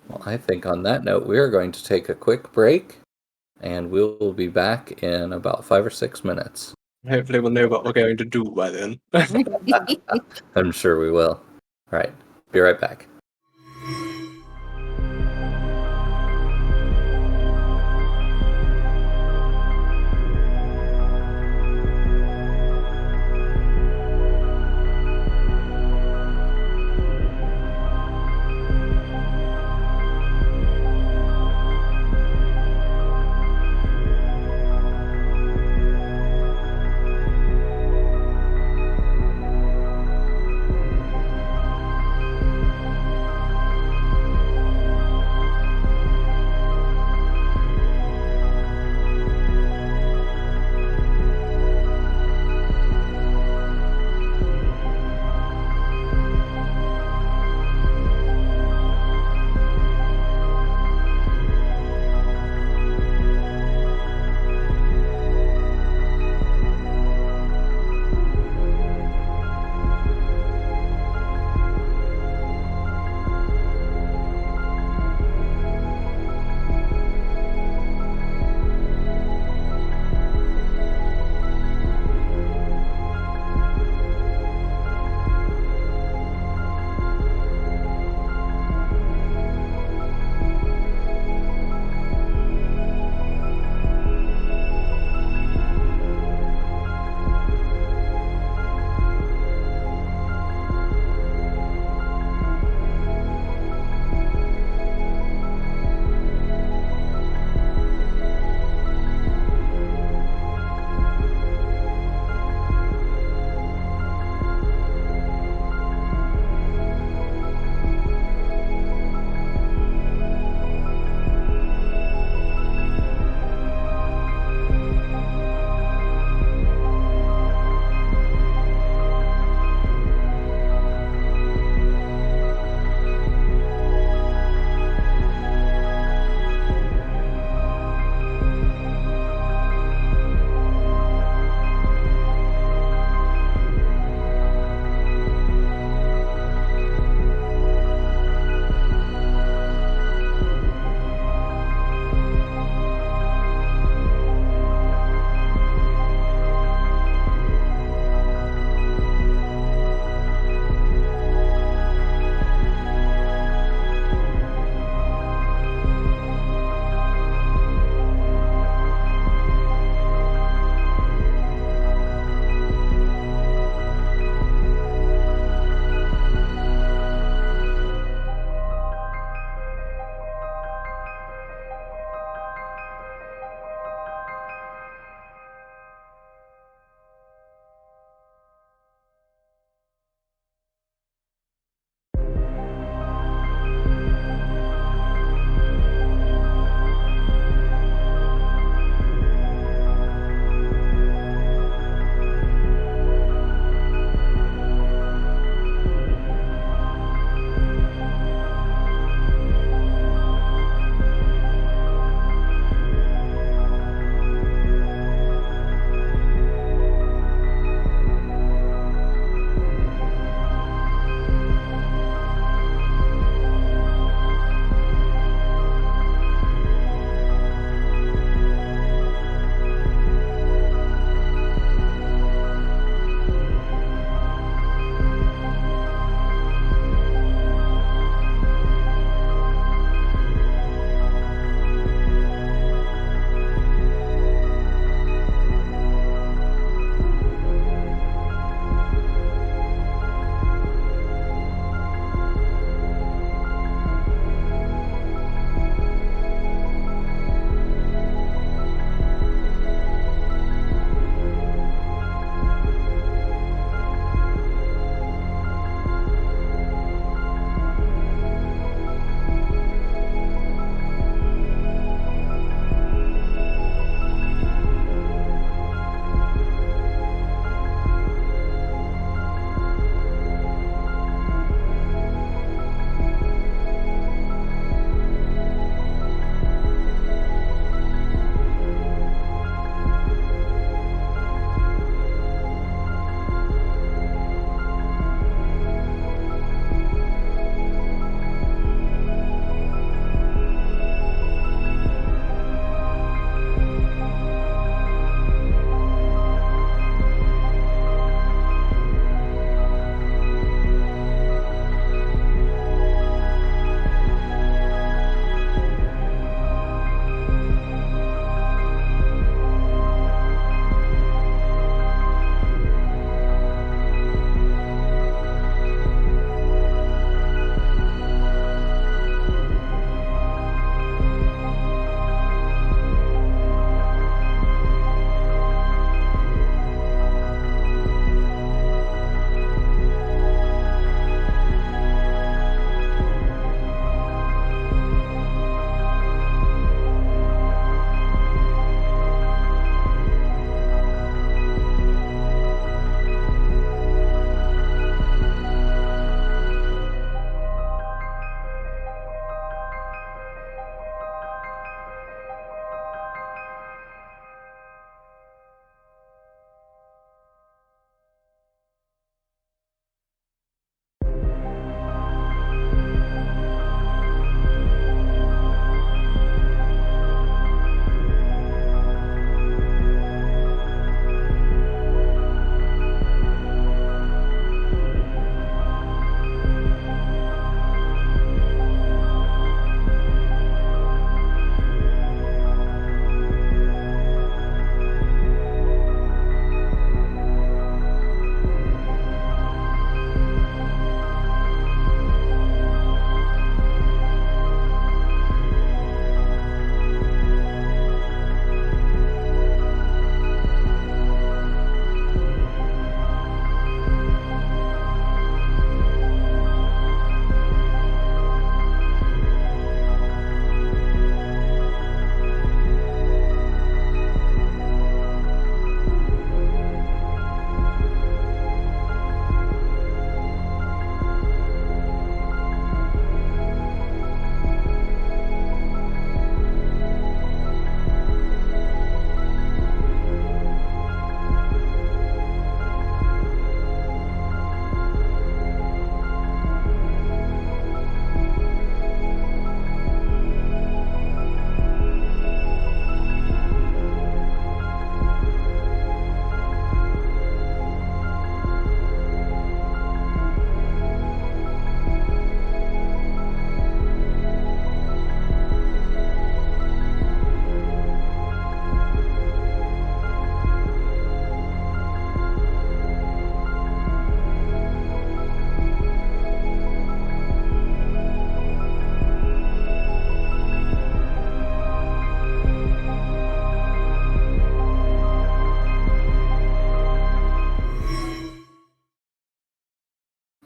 Well, I think on that note, we are going to take a quick break, and we'll be back in about 5 or 6 minutes. Hopefully we'll know what we're going to do by then. I'm sure we will. All right, be right back.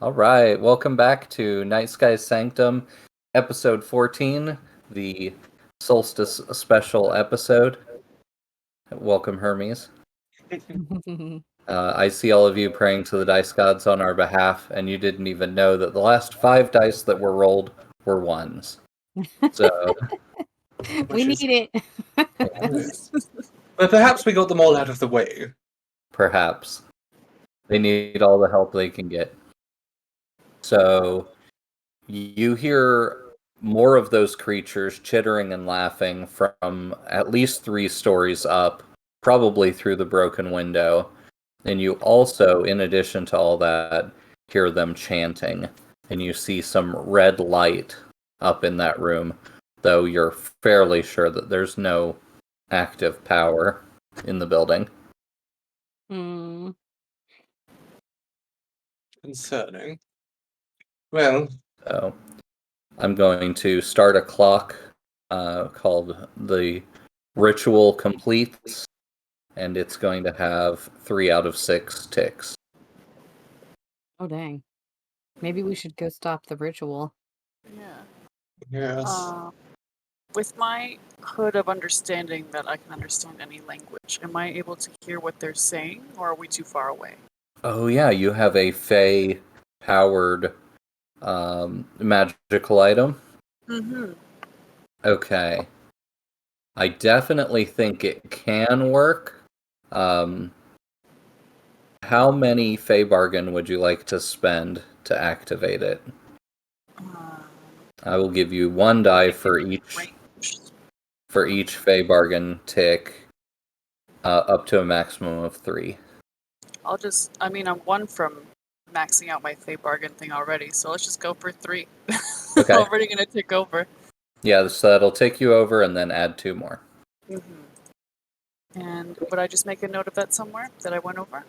All right, welcome back to Nightsky Sanctum, episode 14, the solstice special episode. Welcome, Hermes. I see all of you praying to the dice gods on our behalf, and you didn't even know that the last 5 dice that were rolled were ones. So We need it. But perhaps we got them all out of the way. perhaps they need all the help they can get. So you hear more of those creatures chittering and laughing from at least 3 stories up, probably through the broken window. And you also, in addition to all that, hear them chanting. And you see some red light up in that room, though you're fairly sure that there's no active power in the building. Hmm. Concerning. Well, So I'm going to start a clock called the Ritual Completes, and it's going to have 3 out of 6 ticks. Oh, dang. Maybe we should go stop the ritual. Yeah. yes. With my hood of understanding that I can understand any language, am I able to hear what they're saying, or are we too far away? Oh yeah, you have a Fey powered magical item. Mm-hmm. Okay. I definitely think it can work. How many Fey bargain would you like to spend to activate it? I will give you 1 die for each Fey bargain tick, up to a maximum of 3. I'm 1 from maxing out my Fey bargain thing already, so let's just go for 3. Okay. Already gonna take over. Yeah, so that'll take you over and then add 2 more. Mm-hmm. And would I just make a note of that somewhere, that I went over?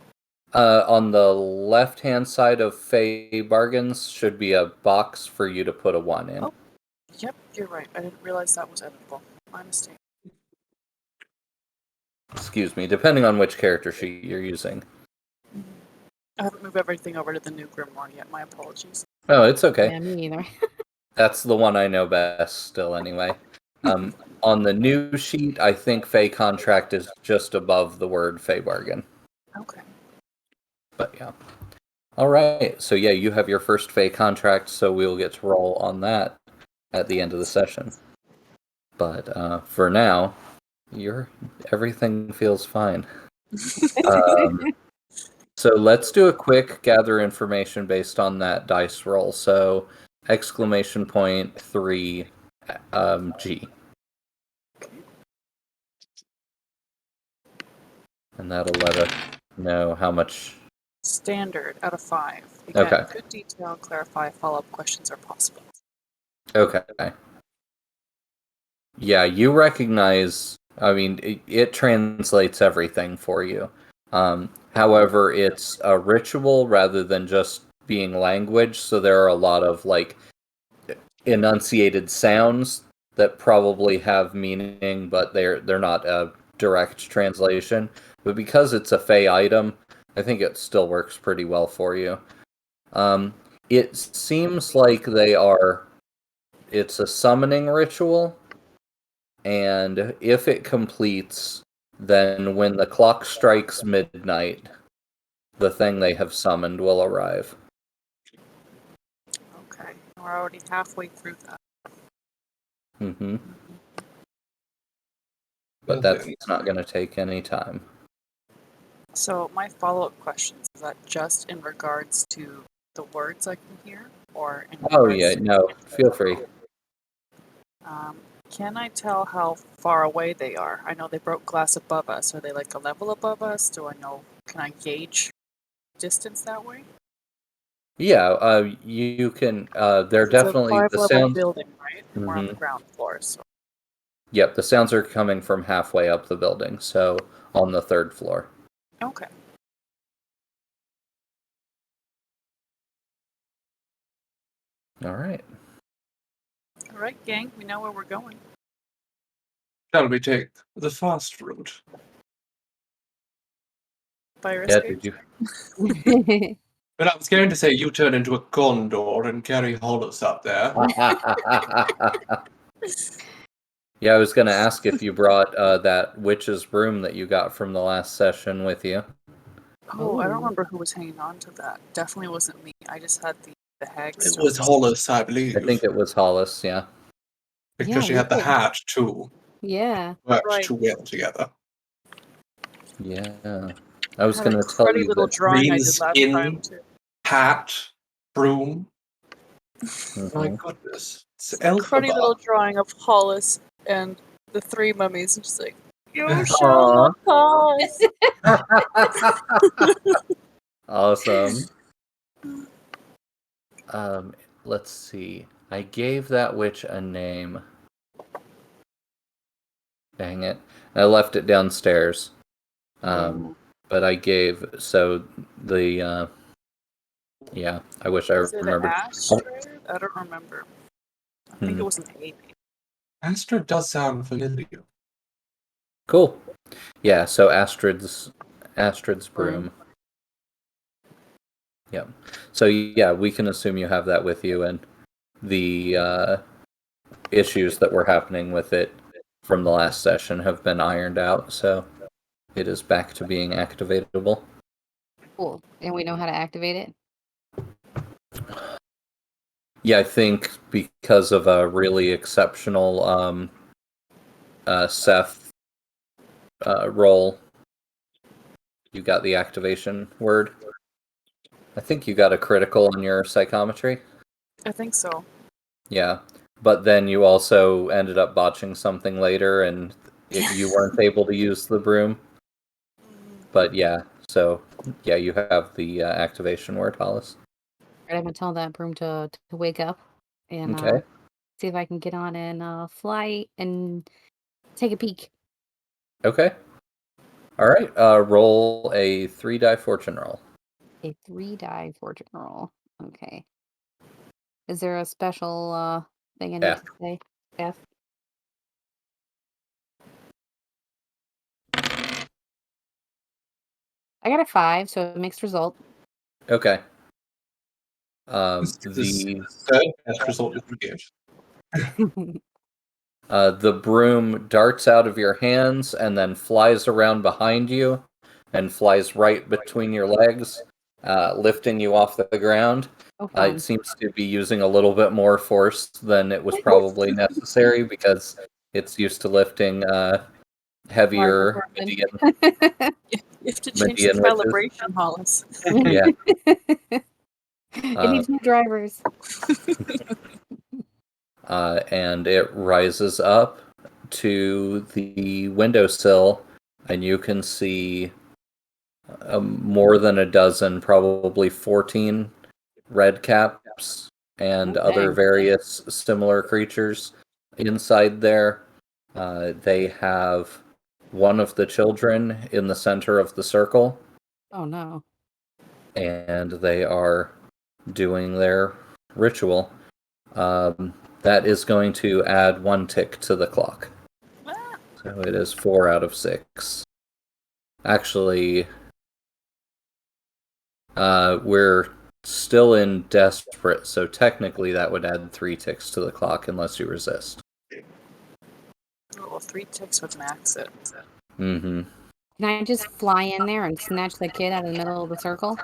On the left-hand side of Fey bargains should be a box for you to put a 1 in. Oh. Yep, you're right. I didn't realize that was editable. My mistake. Excuse me, depending on which character sheet you're using. I haven't moved everything over to the new Grimoire yet. My apologies. Oh, it's okay. Yeah, me either. That's the one I know best still anyway. On the new sheet, I think Fey contract is just above the word Fey bargain. Okay. But yeah. All right. So yeah, you have your first Fey contract, so we'll get to roll on that at the end of the session. But for now, everything feels fine. So let's do a quick gather information based on that dice roll. So exclamation point 3 G. And that'll let us know how much. Standard out of 5. Again, Okay. good detail, clarify, follow-up questions are possible. Okay. Yeah, you recognize, it translates everything for you. However, it's a ritual rather than just being language, so there are a lot of enunciated sounds that probably have meaning, but they're not a direct translation. But because it's a Fey item, I think it still works pretty well for you. It seems like it's a summoning ritual, and if it completes, then when the clock strikes midnight, the thing they have summoned will arrive. Okay. We're already halfway through that. Mm-hmm. But that's not going to take any time. So my follow-up questions, is that just in regards to the words I can hear? Or in Oh, regards yeah, no, feel free. Can I tell how far away they are? I know they broke glass above us. Are they like a level above us? Can I gauge distance that way? Yeah, you can. They're It's a definitely the 5-level sounds. building, right? And we're on Mhm. the ground floor, so Yep, the sounds are coming from halfway up the building, so on the 3rd floor. okay. All right. All right, gang, we know where we're going. Shall we take the fast route? Fire Yeah, escape. did you? But I was going to say you turn into a condor and carry Hollis up there. Yeah, I was going to ask if you brought that witch's broom that you got from the last session with you. Oh, I don't Ooh. remember who was hanging on to that. Definitely wasn't me. I just had the hag It stuff. was Hollis, I believe. I think it was Hollis, yeah. Because Yeah, she we had the did. hat, too. Yeah. Worked Right. too well together. Yeah. I was Had going a to tell cruddy you little that. drawing I green did last skin. time too. Hat, broom. My Mhm. goodness. It's Cruddy little Elphaba. drawing of Hollis and the three mummies, and just like, you Aw. Sherlock Holmes. Awesome. Let's see. I gave that witch a name. Dang it. I left it downstairs. But I gave, so the, yeah, I wish I Was it an remembered. Astrid? I don't remember. I think it was an A. Astra does sound familiar. Cool. Yeah, so Astrid's broom. Yep. So yeah, we can assume you have that with you, and the issues that were happening with it from the last session have been ironed out, so it is back to being activatable. Cool. And we know how to activate it? Yeah, I think because of a really exceptional Seth roll, you got the activation word. I think you got a critical on your psychometry. I think so. Yeah, but then you also ended up botching something later, and you weren't able to use the broom. But yeah, so yeah, you have the activation word, Hollis. I'm gonna tell that broom to wake up and Okay. see if I can get on and fly and take a peek. Okay. All right. Roll a 3-die fortune roll. A 3-die fortune roll. Okay. Is there a special thing I need F. to say? F. I got a 5, so a mixed result. Okay. This is the third best result you can give. The broom darts out of your hands and then flies around behind you and flies right between your legs, lifting you off the ground. Oh, fun. It seems to be using a little bit more force than it was probably necessary because it's used to lifting heavier Median You have to change the Median witches. calibration, Hollis. Yeah. It needs new drivers. And it rises up to the windowsill, and you can see more than a dozen, probably 14 red caps and Oh, other dang. various similar creatures inside there. They have one of the children in the center of the circle, Oh no. and they are doing their ritual. That is going to add 1 tick to the clock. So it is 4 out of 6. Actually, we're still in desperate, so technically that would add 3 ticks to the clock unless you resist. Well, 3 ticks would max it. Mm-hmm. Can I just fly in there and snatch the kid out of the middle of the circle?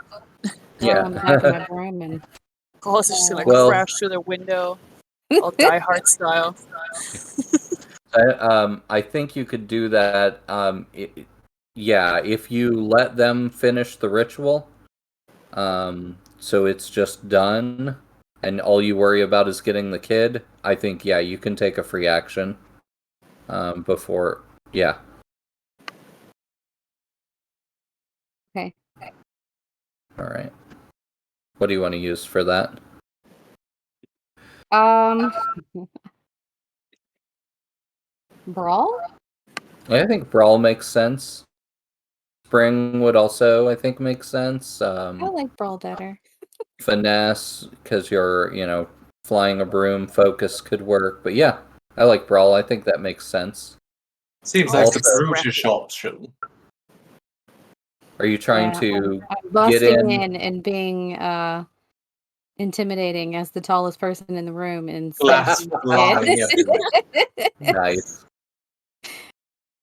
Yeah. Throw him back in my broom and Hollis is just gonna Well- crash through the window, all Die Hard style. I think you could do that. Yeah, if you let them finish the ritual, so it's just done, and all you worry about is getting the kid. I think you can take a free action before. Yeah. Okay. All right. What do you want to use for that? Brawl? I think brawl makes sense. Spring would also, I think, make sense. I like brawl better. Finesse, because you're, flying a broom. Focus could work, but yeah, I like brawl. I think that makes sense. Seems Oh, like Also- the brutish option. Are you trying Yeah, to I'm get busting in? in and being intimidating as the tallest person in the room and Glass stabbing flying kids. everywhere. Nice.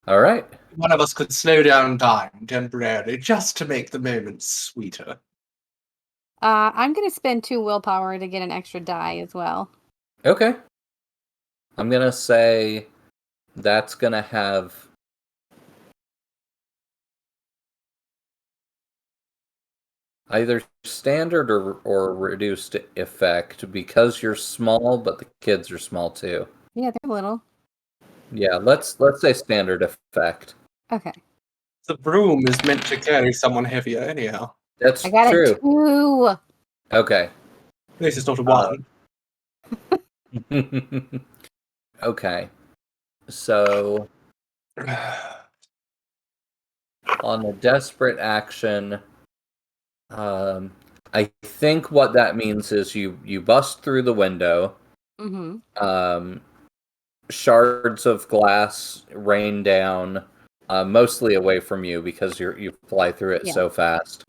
All right. One of us could slow down time temporarily just to make the moment sweeter. I'm gonna spend 2 willpower to get an extra die as well. Okay. I'm gonna say that's gonna have either standard or reduced effect because you're small, but the kids are small too. Yeah, they're little. Yeah, let's say standard effect. Okay. The broom is meant to carry someone heavier anyhow. That's I got a true. 2. Okay. At least it's not a 1. Okay. So on a desperate action, I think what that means is you bust through the window. Mm-hmm. Shards of glass rain down, mostly away from you because you fly through it Yeah. so fast.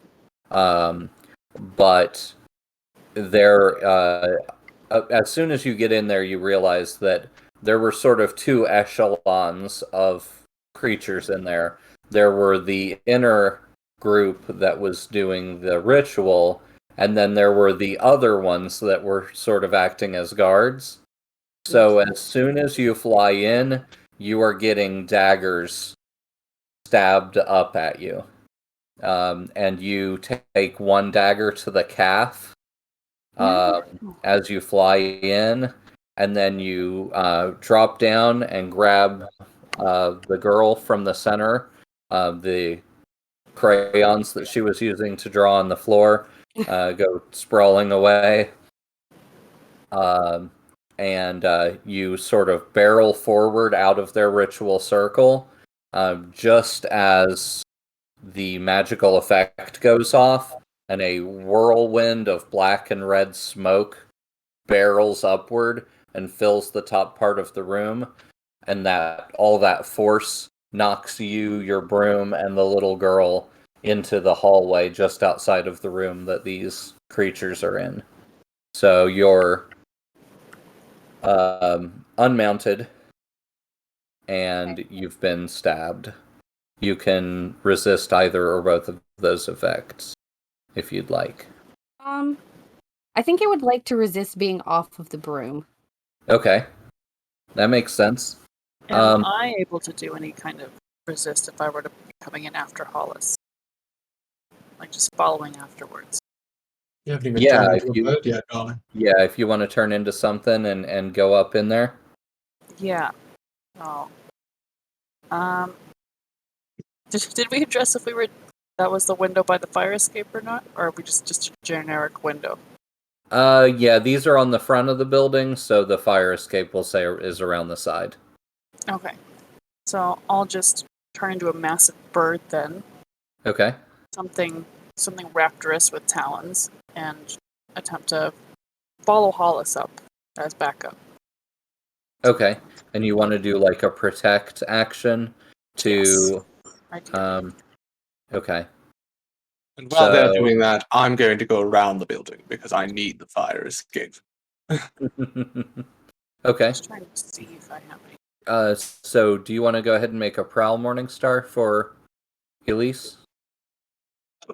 But there, as soon as you get in there, you realize that there were sort of 2 echelons of creatures in there. There were the inner group that was doing the ritual, and then there were the other ones that were sort of acting as guards. So as soon as you fly in, you are getting daggers stabbed up at you. And you take 1 dagger to the calf as you fly in, and then you drop down and grab the girl from the center, the crayons that she was using to draw on the floor, go sprawling away. And you sort of barrel forward out of their ritual circle just as the magical effect goes off, and a whirlwind of black and red smoke barrels upward and fills the top part of the room, and that all that force knocks you, your broom, and the little girl into the hallway just outside of the room that these creatures are in. So you're unmounted, and you've been stabbed. You can resist either or both of those effects if you'd like. I think I would like to resist being off of the broom. Okay, that makes sense. Am I able to do any kind of resist if I were to be coming in after Hollis? Like just following afterwards? You haven't even Yeah, turned if into a you bird yet, darling. yeah, if you want to turn into something and go up in there. Yeah. Oh. Did we address if that was the window by the fire escape or not? Or are we just a generic window? Yeah, these are on the front of the building, so the fire escape we'll say is around the side. Okay. So I'll just turn into a massive bird then. Okay. Something raptorous with talons, and attempt to follow Hollis up as backup. Okay. And you want to do like a protect action to Yes, I do. Okay. And while they're So- doing that, I'm going to go around the building because I need the fire escape. Okay. Just trying to see if I have any. So do you want to go ahead and make a prowl Morningstar for Elise?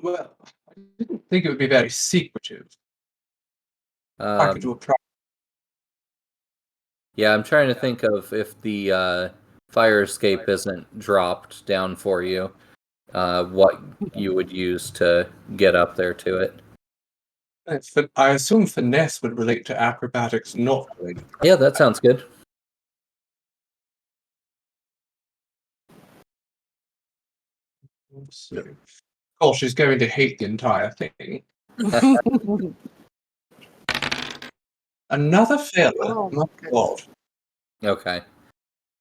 Well, I didn't think it would be very secretive. I could do a Yeah, I'm trying to think of if the fire escape isn't dropped down for you, what you would use to get up there to it. I assume finesse would relate to acrobatics, not related. Yeah, that sounds good. So, of course, she's going to hate the entire thing. Another failure. Oh, My God. Okay.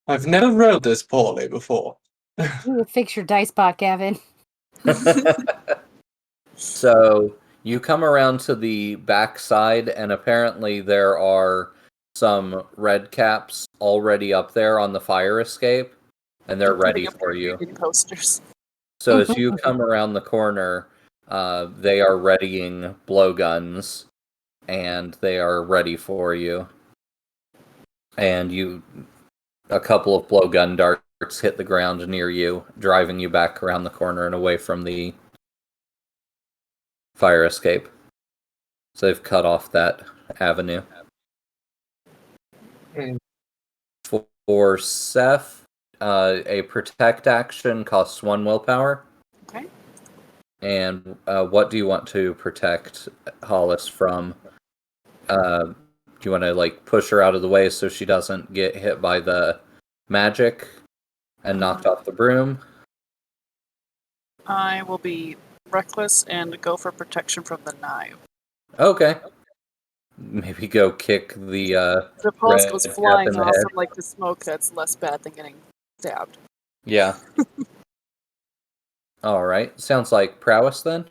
I've never rolled this poorly before. You would fix your dice pot, Gavin. So you come around to the back side, and apparently there are some red caps already up there on the fire escape, and they're ready for you. Posters. So as you come around the corner, they are readying blowguns, and they are ready for you. And a couple of blowgun darts hit the ground near you, driving you back around the corner and away from the fire escape. So they've cut off that avenue. Mm. For Seth, a protect action costs 1 willpower. Okay. And what do you want to protect Hollis from? Do you want to like push her out of the way so she doesn't get hit by the magic and knocked off the broom? I will be reckless and go for protection from the knife. Okay. Maybe go kick the If Hollis red goes cap flying in the off head. from like the smoke, that's less bad than getting stabbed. Yeah. All right. Sounds like prowess then.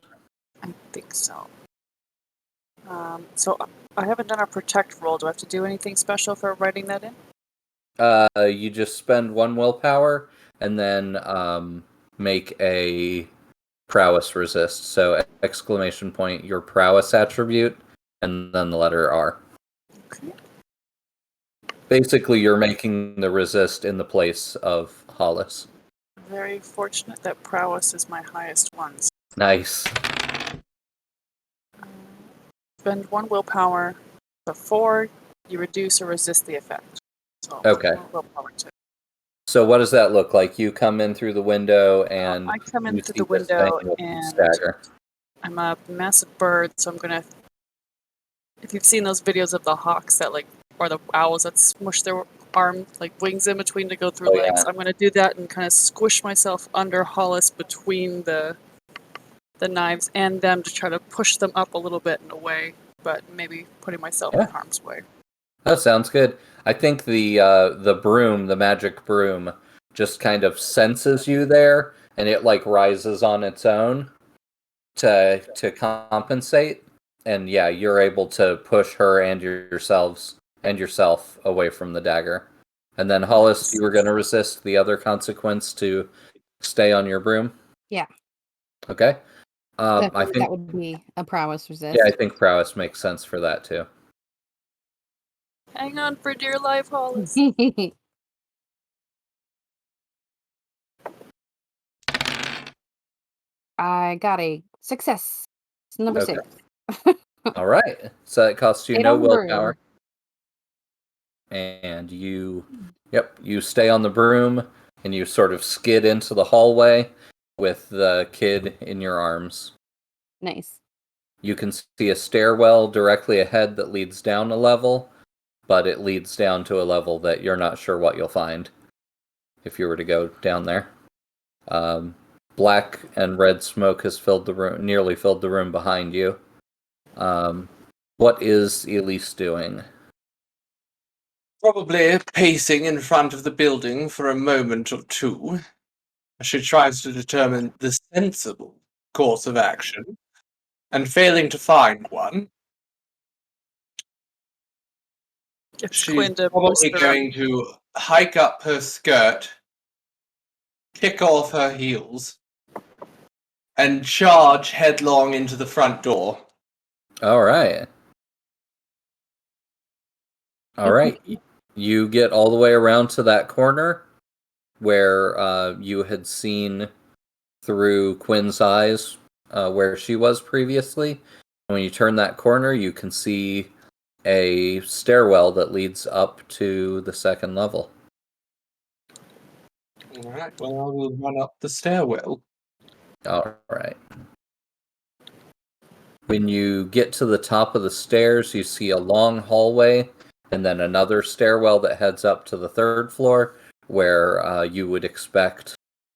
I think so. So I haven't done a protect roll. Do I have to do anything special for writing that in? You just spend 1 willpower and then make a prowess resist. So exclamation point your prowess attribute and then the letter R. Okay. Basically, you're making the resist in the place of Hollis. Very fortunate that prowess is my highest one. Nice. Spend 1 willpower. Before you reduce or resist the effect. So Okay. 1 willpower too. So what does that look like? You come in through the window and I come in you through see the this window thing with and stagger. I'm a massive bird, so I'm gonna. If you've seen those videos of the hawks that or the owls that smush their arm wings in between to go through legs, Yeah. I'm gonna do that and kind of squish myself under Hollis between the knives and them to try to push them up a little bit and away, but maybe putting myself in harm's way. That sounds good. I think the broom, the magic broom, just kind of senses you there, and it rises on its own to compensate. And yeah, you're able to push her and yourself away from the dagger. And then Hollis, you were going to resist the other consequence to stay on your broom. Yeah. Okay. I think that would be a prowess resist. Yeah, I think prowess makes sense for that too. Hang on for dear life, Hollis. I got a success. It's number Okay. 6. All right. So it costs you 8 no on the broom. willpower. And you stay on the broom and you sort of skid into the hallway with the kid in your arms. Nice. You can see a stairwell directly ahead that leads down a level, but it leads down to a level that you're not sure what you'll find if you were to go down there. Black and red smoke has nearly filled the room behind you. What is Elise doing? Probably pacing in front of the building for a moment or two. She tries to determine the sensible course of action, and failing to find one, Gets she's Quinn to probably bolster going to hike up her skirt, kick off her heels, and charge headlong into the front door. All right. You get all the way around to that corner where you had seen through Quinn's eyes where she was previously. And when you turn that corner, you can see a stairwell that leads up to the second level. All right, well, I will run up the stairwell. All right. When you get to the top of the stairs, you see a long hallway and then another stairwell that heads up to the third floor where you would expect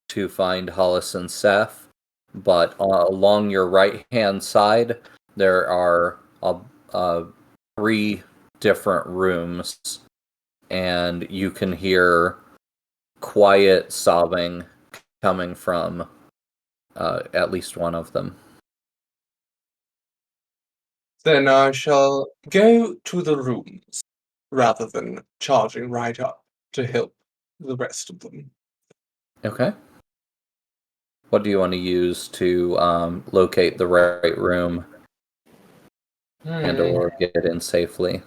to find Hollis and Seth. But along your right-hand side, there are 3 different rooms, and you can hear quiet sobbing coming from at least one of them. Then I shall go to the rooms, rather than charging right up to help the rest of them. Okay. What do you want to use to locate the right room and or get in safely?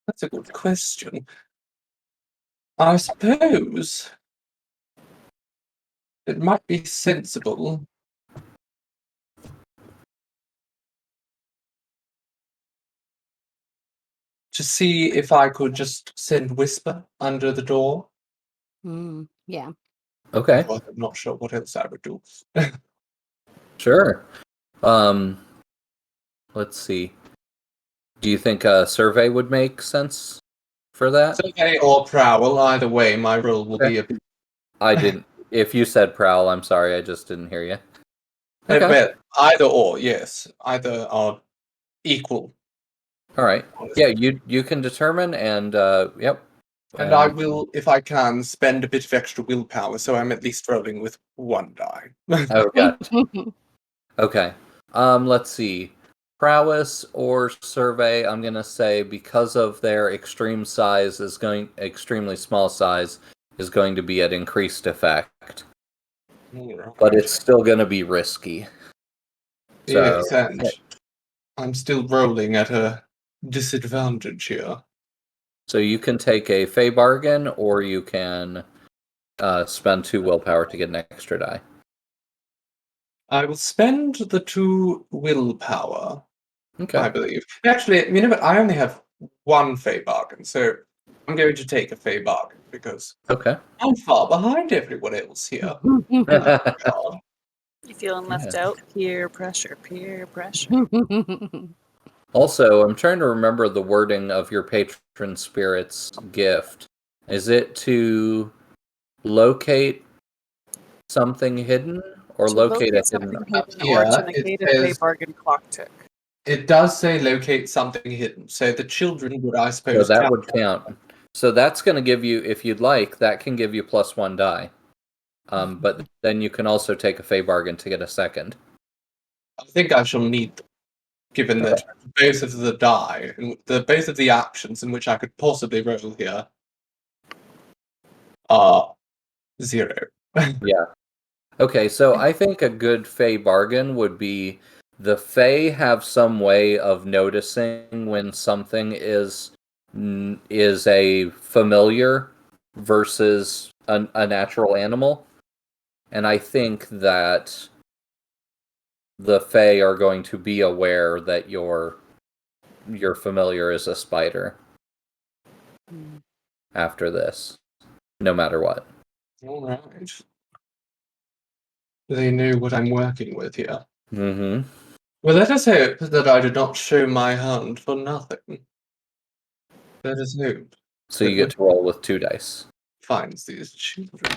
That's a good question. I suppose it might be sensible to see if I could just send Whisper under the door. Yeah. Okay. Well, I'm not sure what else I would do. Sure. Let's see. Do you think a survey would make sense for that? Survey or prowl, either way, my role will be a bit. I didn't. If you said prowl, I'm sorry, I just didn't hear you. Okay. Well, either or, yes. Either are equal. All right. Yeah, you can determine, and yep. And I will, if I can, spend a bit of extra willpower, so I'm at least rolling with one die. Oh, gotcha. Okay. Let's see. Prowess or survey, I'm gonna say because of their extremely small size is going to be at increased effect. But it's still gonna be risky. Yes, and I'm still rolling at a disadvantage here. So you can take a Fey bargain, or you can spend 2 willpower to get an extra die. I will spend the 2 willpower, Okay. I believe. Actually, you know what? I only have 1 Fey bargain, so I'm going to take a Fey bargain because Okay. I'm far behind everyone else here. God. You feeling left out? Peer pressure, peer pressure. Also, I'm trying to remember the wording of your patron spirit's gift. Is it to locate something hidden or To locate a hidden? something hidden or Yeah, to it negate a Fey says- bargain clock tick. It does say locate something hidden, so the children would, I So suppose, that would count. So that's going to give you, if you'd like, that can give you +1 die. But then you can also take a Fey bargain to get a second. I think I shall need them, given that both of the die, both of the actions in which I could possibly roll here are 0. Yeah. Okay, so I think a good Fey bargain would be the Fey have some way of noticing when something is a familiar versus a natural animal. And I think that the Fey are going to be aware that your familiar is a spider after this, no matter what. All right. They know what I'm working with here. Mm-hmm. Well, let us hope that I did not show my hand for nothing. Let us hope. So you get to roll with 2 dice. Finds these children.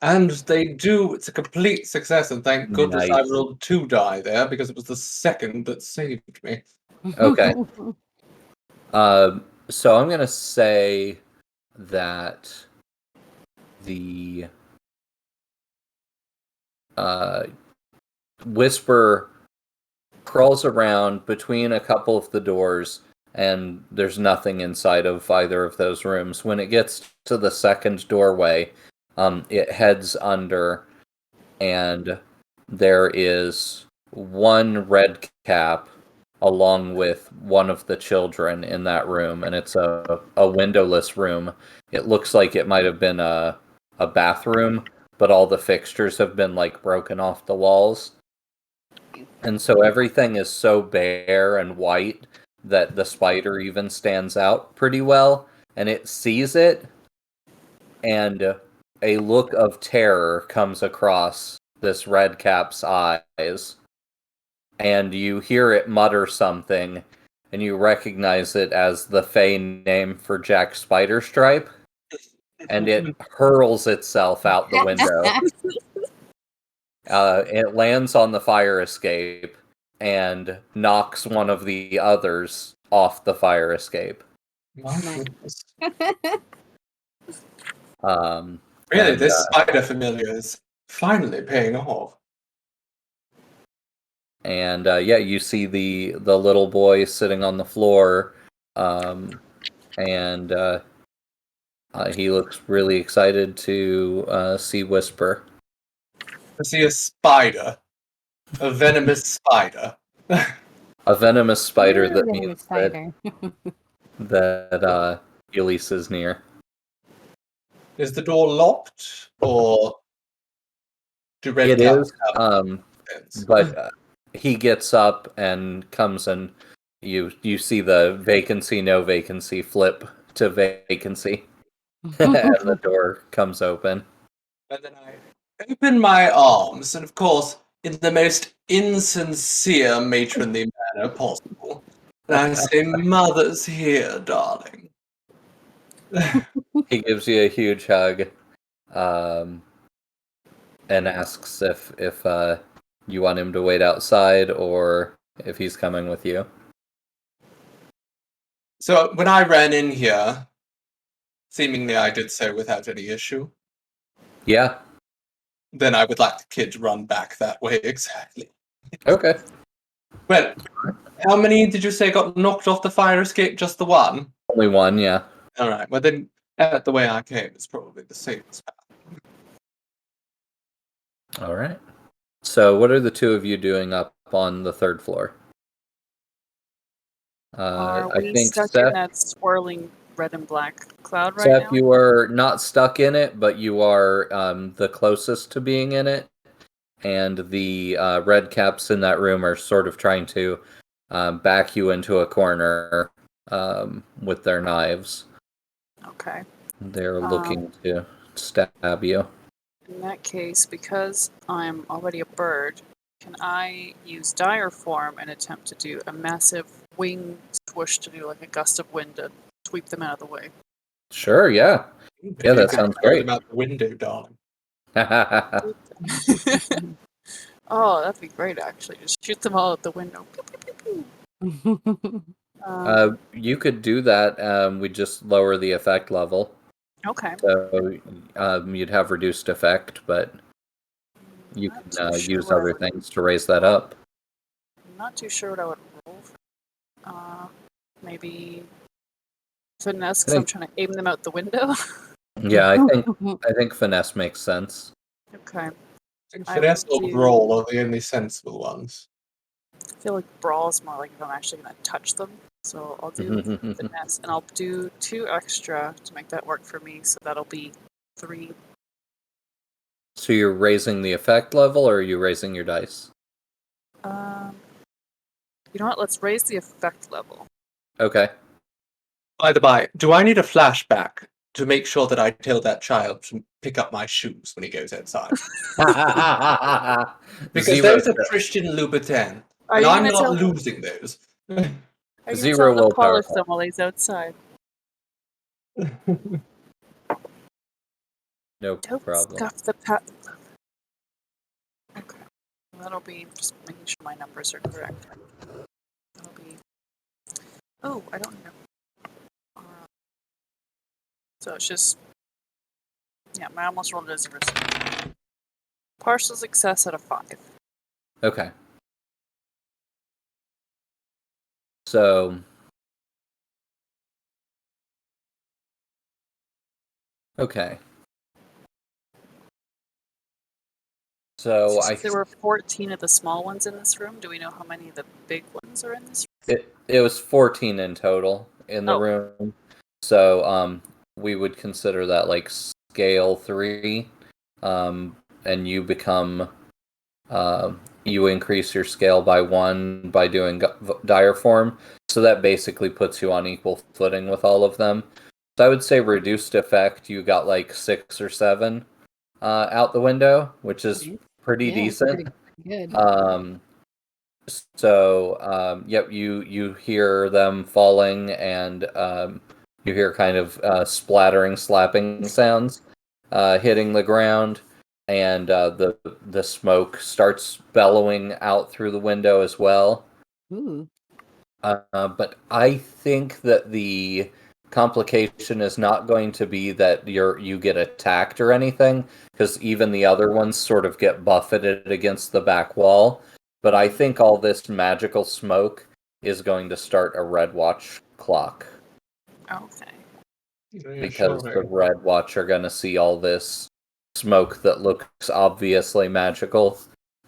And they do. It's a complete success, and thank goodness I Nice. rolled 2 die there because it was the second that saved me. Okay. So I'm gonna say that the Whisper crawls around between a couple of the doors, and there's nothing inside of either of those rooms. When it gets to the second doorway, it heads under, and there is one red cap along with one of the children in that room, and it's a windowless room. It looks like it might have been a bathroom, but all the fixtures have been like broken off the walls. And so everything is so bare and white that the spider even stands out pretty well, and it sees it, and a look of terror comes across this red cap's eyes, and you hear it mutter something, and you recognize it as the Fey name for Jack Spiderstripe, and it hurls itself out the window. It lands on the fire escape and knocks one of the others off the fire escape. My goodness. Really, And, this spider familiar is finally paying off. And yeah, you see the little boy sitting on the floor, and He looks really excited to see Whisper. I see a spider. A venomous spider. A venomous spider Ooh, that venomous means spider. that Elise is near. Is the door locked, or do red It caps is, have fence? but he gets up and comes and you see the vacancy, no vacancy flip to vacancy. And the door comes open. And then I open my arms, and of course, in the most insincere matronly manner possible, and I say, "Mother's here, darling." He gives you a huge hug, um, and asks if you want him to wait outside or if he's coming with you. So when I ran in here, seemingly I did so without any issue. Yeah. Then I would like the kid to run back that way exactly. Okay. Well, how many did you say got knocked off the fire escape? Just the one? Only one, yeah. All right. Well, then, the way I came is probably the safest path. All right. So, what are the two of you doing up on the third floor? Are I we think stuck Seth. in that swirling red and black cloud right Seth, now? you are not stuck in it, but you are the closest to being in it. And the red caps in that room are sort of trying to back you into a corner with their knives. Okay. They're looking to stab you. In that case, because I'm already a bird, can I use dire form and attempt to do a massive wing swoosh to do like a gust of wind to sweep them out of the way? Sure, yeah. If Yeah, you that could sounds throw great. them out the window, darling. Oh, that'd be great, actually. Just shoot them all out the window. Pew, pew, pew, pew. You could do that. We just lower the effect level. Okay. So you'd have reduced effect, but you Not can too sure use what I other would- things to raise that up. I'm not too sure what I would roll. Maybe finesse, because I'm trying to aim them out the window. Yeah, I think finesse makes sense. Okay. I think I finesse will or do- brawl are the only sensible ones. I feel like brawl is more like if I'm actually going to touch them. So I'll do finesse, and I'll do 2 extra to make that work for me. So that'll be 3. So you're raising the effect level, or are you raising your dice? You know what? Let's raise the effect level. Okay. By the by, do I need a flashback to make sure that I tell that child to pick up my shoes when he goes outside? Because Zero, those are Christian Louboutin, Are and you I'm gonna not tell him? losing those. Are you gonna Zero tell him to willpower. polish them while he's outside? No Don't problem. scuff the patent. Okay. That'll be just making sure my numbers are correct. That'll be. Oh, I don't know. So it's just. Yeah, I almost rolled it as a risk. Partial success at a 5. Okay. So okay. So Since there were 14 of the small ones in this room, do we know how many of the big ones are in this room? it was 14 in total in the room. So we would consider that like scale 3. And you become you increase your scale by 1 by doing dire form. So that basically puts you on equal footing with all of them. So I would say reduced effect, you got like 6 or 7 out the window, which is pretty decent. Pretty good. Yep, you hear them falling, and you hear kind of splattering, slapping sounds hitting the ground, and the smoke starts bellowing out through the window as well. Ooh. But I think that the complication is not going to be that you get attacked or anything, because even the other ones sort of get buffeted against the back wall. But I think all this magical smoke is going to start a red watch clock. Okay. because the Reassuring. Red Watch are going to see all this smoke that looks obviously magical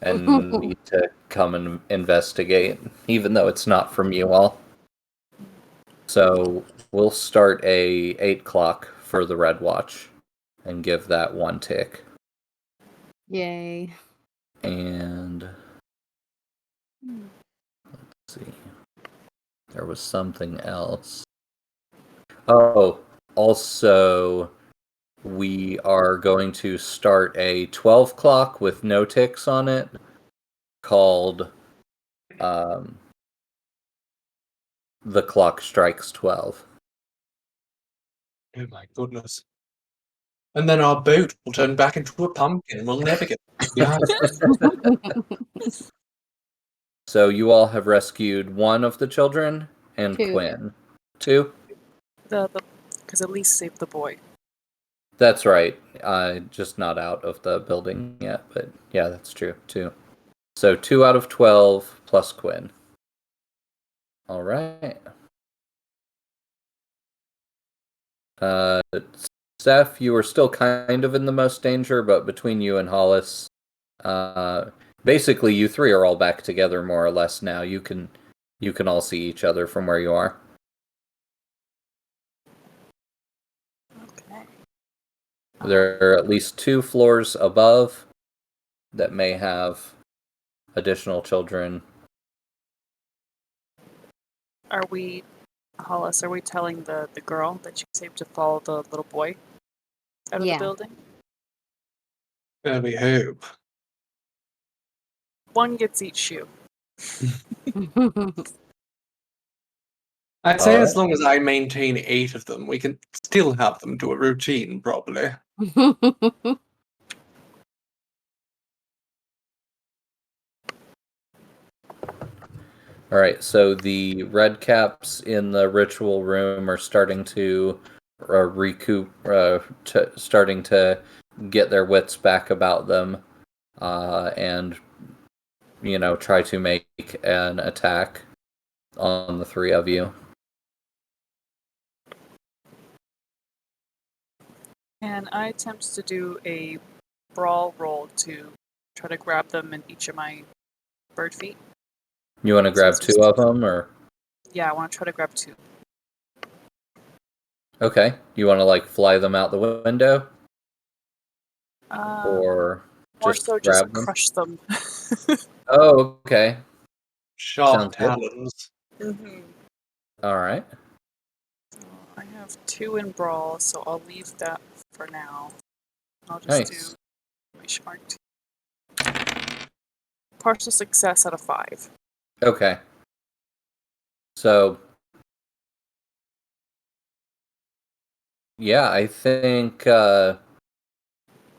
and need to come and investigate, even though it's not from you all. So we'll start a 8 clock for the Red Watch and give that 1 tick. Yay. And let's see. There was something else. Oh, also, we are going to start a 12 clock with no ticks on it called The Clock Strikes 12. Oh my goodness. And then our boat will turn back into a pumpkin and we'll never get behind. So you all have rescued one of the children and 2. Quinn. 2? Because Elise saved the boy. That's right. Just not out of the building yet, but yeah, that's true. 2. So 2 out of 12 plus Quinn. All right. Steph, you were still kind of in the most danger, but between you and Hollis, basically you 3 are all back together more or less now. You can all see each other from where you are. Okay. There are at least 2 floors above that may have additional children. Hollis, are we telling the girl that you saved to follow the little boy out of the building? Well, we hope. 1 gets each shoe. I'd say Alright. as long as I maintain 8 of them, we can still have them do a routine properly. All right, so the red caps in the ritual room are starting to recoup, starting to get their wits back about them, and try to make an attack on the 3 of you. And I attempt to do a brawl roll to try to grab them in each of my bird feet. You want to grab 2 of them, or? Yeah, I want to try to grab 2. Okay, you want to fly them out the window, or More just so grab just them? crush them. Oh, okay. Sharp Sounds good. talons. All right. I have 2 in brawl, so I'll leave that for now. I'll just Nice. do wish mark 2. Partial success out of 5. Okay. So, yeah, I think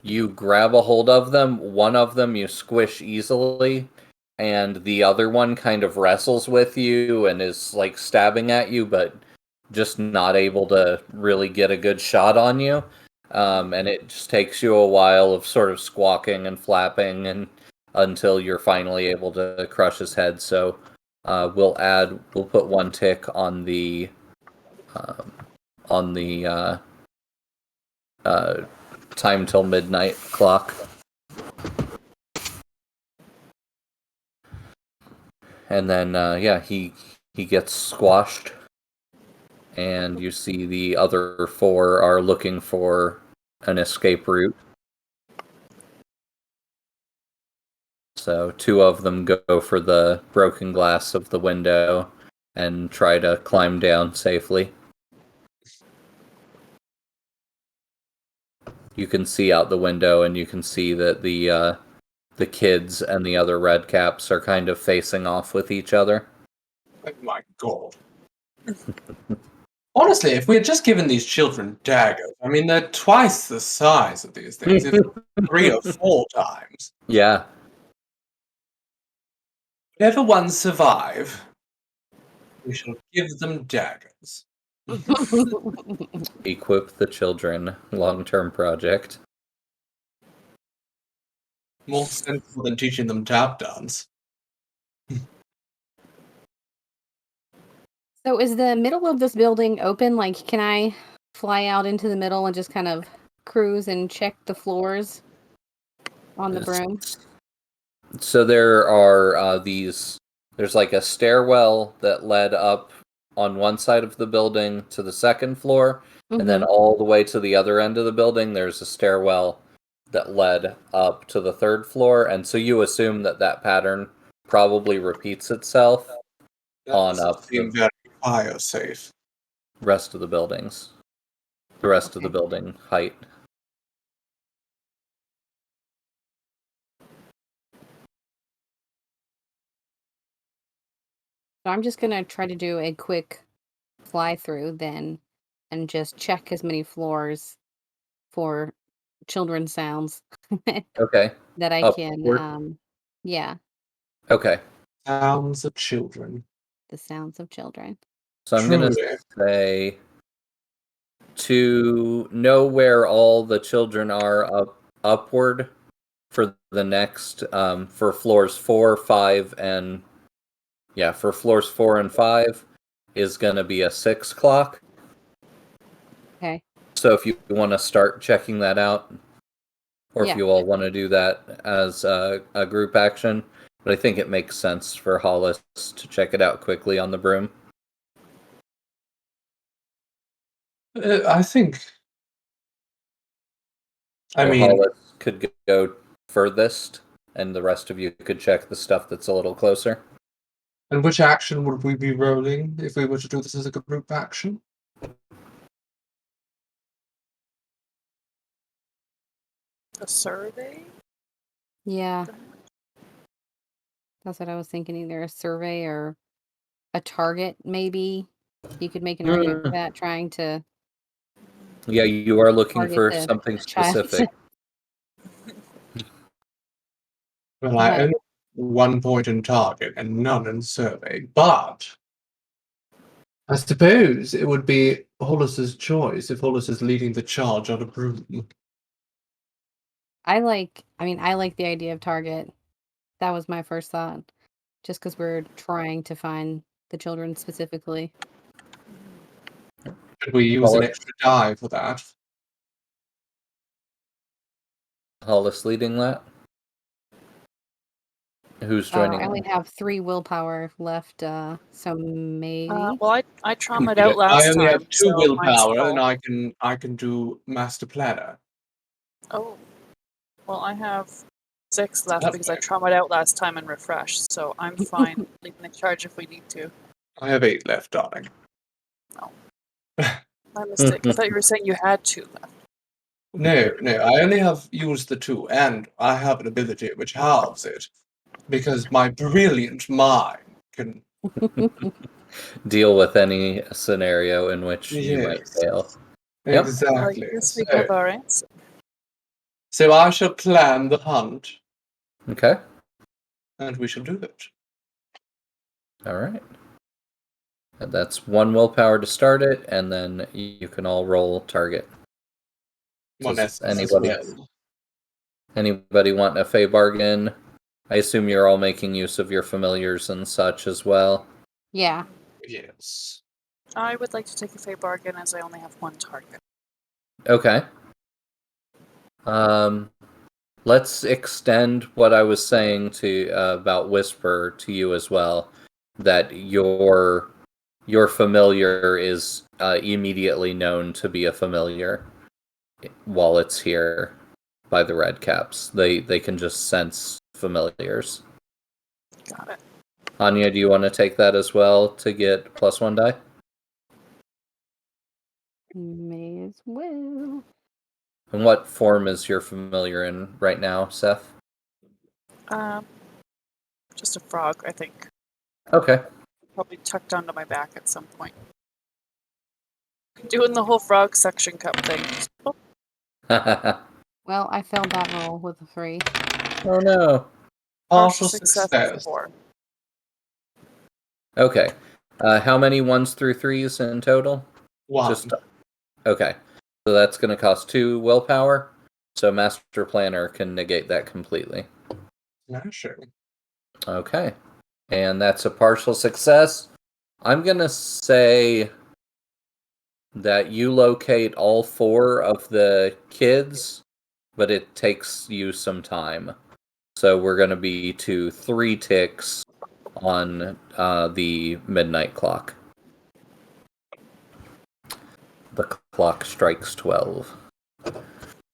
you grab a hold of them. One of them you squish easily, and the other one kind of wrestles with you and is stabbing at you, but just not able to really get a good shot on you. And it just takes you a while of sort of squawking and flapping and until you're finally able to crush his head. So we'll put 1 tick on the time till midnight clock. And then he gets squashed, and you see the other 4 are looking for an escape route. So 2 of them go for the broken glass of the window and try to climb down safely. You can see out the window, and you can see that the kids and the other red caps are kind of facing off with each other. Oh my god. Honestly, if we had just given these children daggers, I mean, they're twice the size of these things, if 3 or 4 times. Yeah. Whatever ones survive, we shall give them daggers. Equip the children long-term project. More sensible than teaching them tap dance. So is the middle of this building open? Can I fly out into the middle and just kind of cruise and check the floors on the broom. So there are there's like a stairwell that led up on one side of the building to the second floor, and then all the way to the other end of the building, there's a stairwell that led up to the third floor. And so you assume that pattern probably repeats itself on up the very fire safe. rest of the buildings. The rest of the building height. So I'm just gonna try to do a quick fly through then and just check as many floors for children's sounds Okay. that I can yeah. Okay. Sounds of children. The sounds of children. So I'm gonna say to know where all the children are upward for the next for floors 4, 5, and for floors 4 and 5 is gonna be a 6 clock. Okay. So if you want to start checking that out, or if you all want to do that as a group action, but I think it makes sense for Hollis to check it out quickly on the broom. I think. I mean, Hollis could go furthest, and the rest of you could check the stuff that's a little closer. And which action would we be rolling if we were to do this as a group action? A survey? Yeah. That's what I was thinking, either a survey or a target, maybe. You could make an argument for that, trying to... Yeah, you are looking target for the something child. specific. Well, I only have 1 point in target and none in survey, but I suppose it would be Hollis's choice if Hollis is leading the charge on a broom. I like the idea of target. That was my first thought. Just because we're trying to find the children specifically. Should we use an extra die for that? Hollis leading that? Who's joining? I only have 3 willpower left, so maybe. Well, I traumaed out last time. I only have 2 so willpower, and I can do Master Planner. Oh, well, I have 6 left because I traumaed out last time and refreshed, so I'm fine leading the charge if we need to. I have 8 left, darling. Oh. My mistake. I thought you were saying you had 2 left. No, I only have used the 2, and I have an ability which halves it, because my brilliant mind can deal with any scenario in which you might fail. Exactly. Yes, we have our answer. So I shall plan the hunt. Okay. And we shall do it. All right. And that's 1 willpower to start it, and then you can all roll target. Anybody want a Fey bargain? I assume you're all making use of your familiars and such as well. Yeah. Yes. I would like to take a Fey bargain as I only have 1 target. Okay. Let's extend what I was saying to about Whisper to you as well. That your familiar is immediately known to be a familiar while it's here by the red caps. They can just sense familiars. Got it. Anya, do you want to take that as well to get +1 die? May as well. And what form is your familiar in right now, Seth? Just a frog, I think. Okay. Probably tucked onto my back at some point. Doing the whole frog suction cup thing. Oh. Well, I failed that roll with a 3. Oh no. Partial success. 4. Okay. How many 1s through 3s in total? 1. Okay. So that's going to cost 2 willpower. So Master Planner can negate that completely. Sure. Okay. And that's a partial success. I'm going to say that you locate all 4 of the kids, but it takes you some time. So we're going to be to 3 ticks on the midnight clock. The clock strikes 12.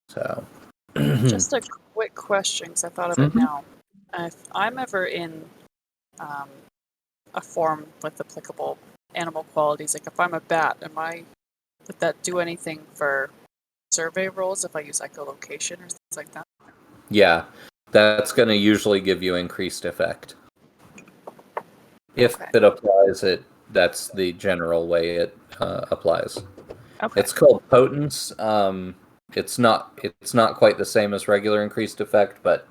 So, Just a quick question, because I thought of it now. If I'm ever in a form with applicable animal qualities, like if I'm a bat, would that do anything for survey rolls if I use echolocation or things like that? yeah, that's going to usually give you increased effect. If it applies, that's the general way it applies. Okay. It's called potence. It's not quite the same as regular increased effect, but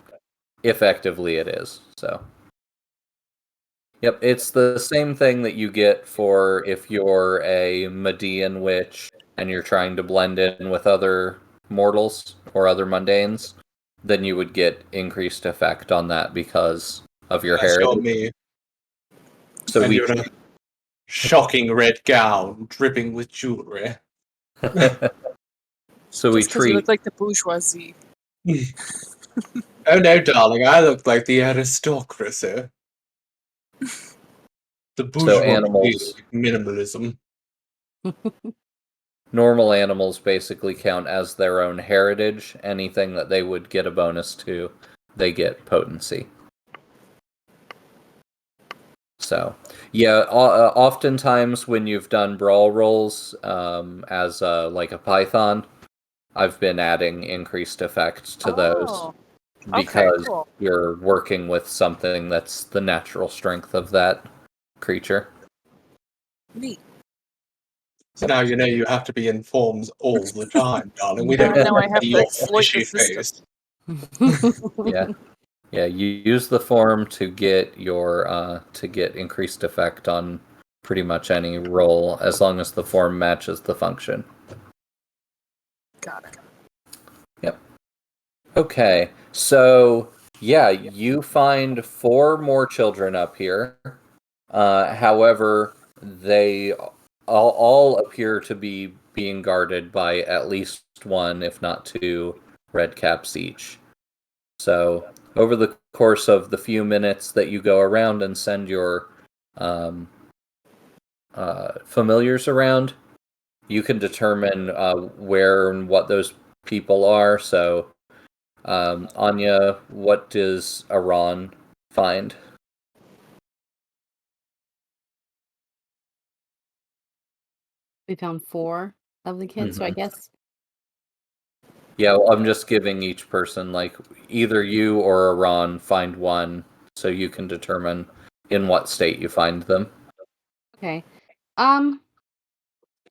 effectively it is. So, yep, it's the same thing that you get for if you're a Median witch and you're trying to blend in with other mortals or other mundanes. Then you would get increased effect on that because of your That's heritage. not me. So And we you're in a shocking red gown, dripping with jewelry. so we Just because you treat. look like the bourgeoisie. Oh no, darling, I look like the aristocracy. The bourgeoisie animals. minimalism. Normal animals basically count as their own heritage. Anything that they would get a bonus to, they get potency. So, yeah, oftentimes when you've done brawl rolls as like a python, I've been adding increased effect to those because cool. you're working with something that's the natural strength of that creature. Neat. So now you know you have to be in forms all the time, darling. We Yeah, don't now I have see to your exploit the fishy system. face. Yeah, you use the form to get your to get increased effect on pretty much any roll as long as the form matches the function. Got it. Yep. Okay, so yeah, you find 4 more children up here. However, they all appear to be being guarded by at least 1, if not 2, red caps each. So, over the course of the few minutes that you go around and send your familiars around, you can determine where and what those people are. So, Anya, what does Iran find? We found 4 of the kids, so I guess. Yeah, well, I'm just giving each person, like, either you or Iran find 1, so you can determine in what state you find them. Okay.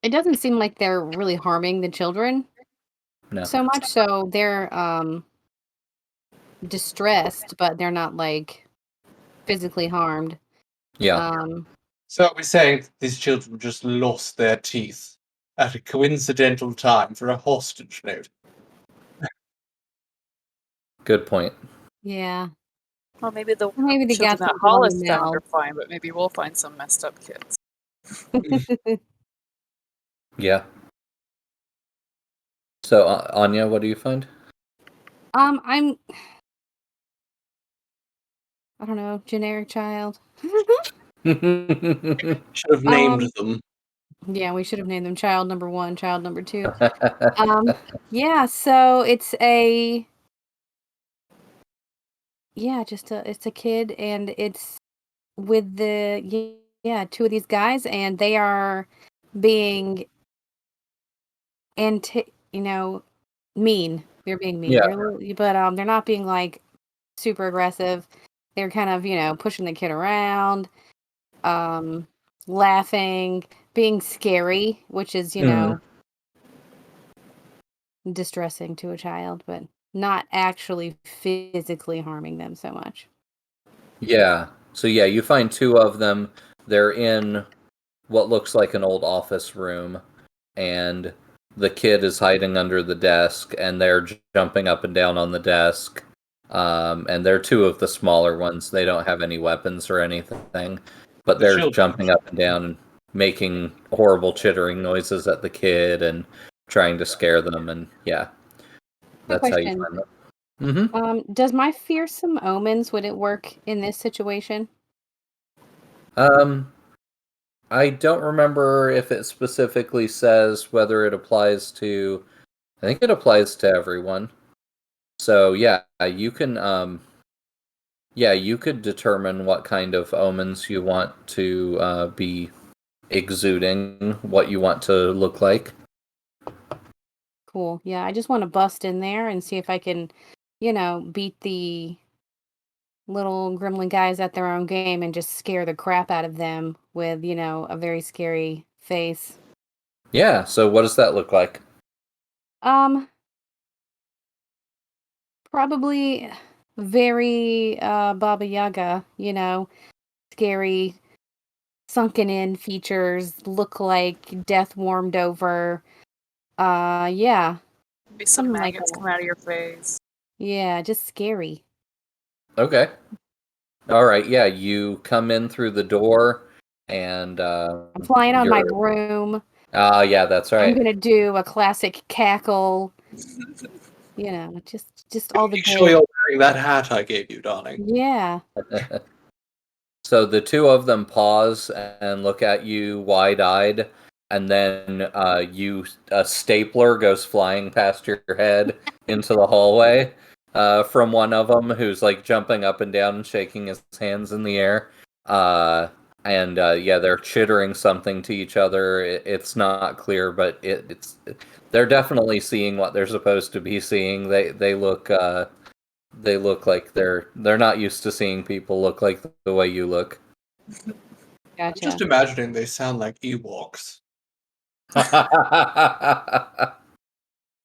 It doesn't seem like they're really harming the children so much, so they're distressed, but they're not like physically harmed. Yeah. So we're saying these children just lost their teeth at a coincidental time for a hostage note. Good point. Yeah. Well, maybe the Maybe they children got that something on Hollis the found mail. are fine, but maybe we'll find some messed up kids. Yeah. So, Anya, what do you find? I don't know, generic child. Should have named them. Yeah, we should have named them child number 1, child number 2. Yeah, so it's it's a kid, and it's with 2 of these guys, and they are being mean. They're being mean. Yeah. But they're not being like super aggressive. They're kind of, pushing the kid around, laughing, being scary, which is, distressing to a child, but not actually physically harming them so much. Yeah. So yeah, you find 2 of them. They're in what looks like an old office room, and the kid is hiding under the desk, and they're jumping up and down on the desk. And they're 2 of the smaller ones. They don't have any weapons or anything, but they're jumping up and down and making horrible chittering noises at the kid and trying to scare them, and yeah, that's how you question. find them. Does my fearsome omens, would it work in this situation? I don't remember if it specifically says whether it applies to. I think it applies to everyone. So yeah, you can you could determine what kind of omens you want to be exuding, what you want to look like. Cool. Yeah, I just want to bust in there and see if I can, beat the little gremlin guys at their own game and just scare the crap out of them with, a very scary face. Yeah, so what does that look like? Probably very Baba Yaga, scary sunken in features, look like death warmed over. Yeah, Maybe some something like maggots that. come out of your face. Yeah, just scary. Okay. All right, yeah, you come in through the door and I'm flying on my broom. yeah, that's I'm right. gonna do a classic cackle. Just all the Make sure you're wearing that hat I gave you, darling. Yeah. So the two of them pause and look at you wide-eyed, and then a stapler goes flying past your head into the hallway from one of them, who's like jumping up and down and shaking his hands in the air. Yeah, they're chittering something to each other. It's not clear, but they're definitely seeing what they're supposed to be seeing. They look like they're not used to seeing people look like the way you look. Gotcha. I'm just imagining they sound like Ewoks.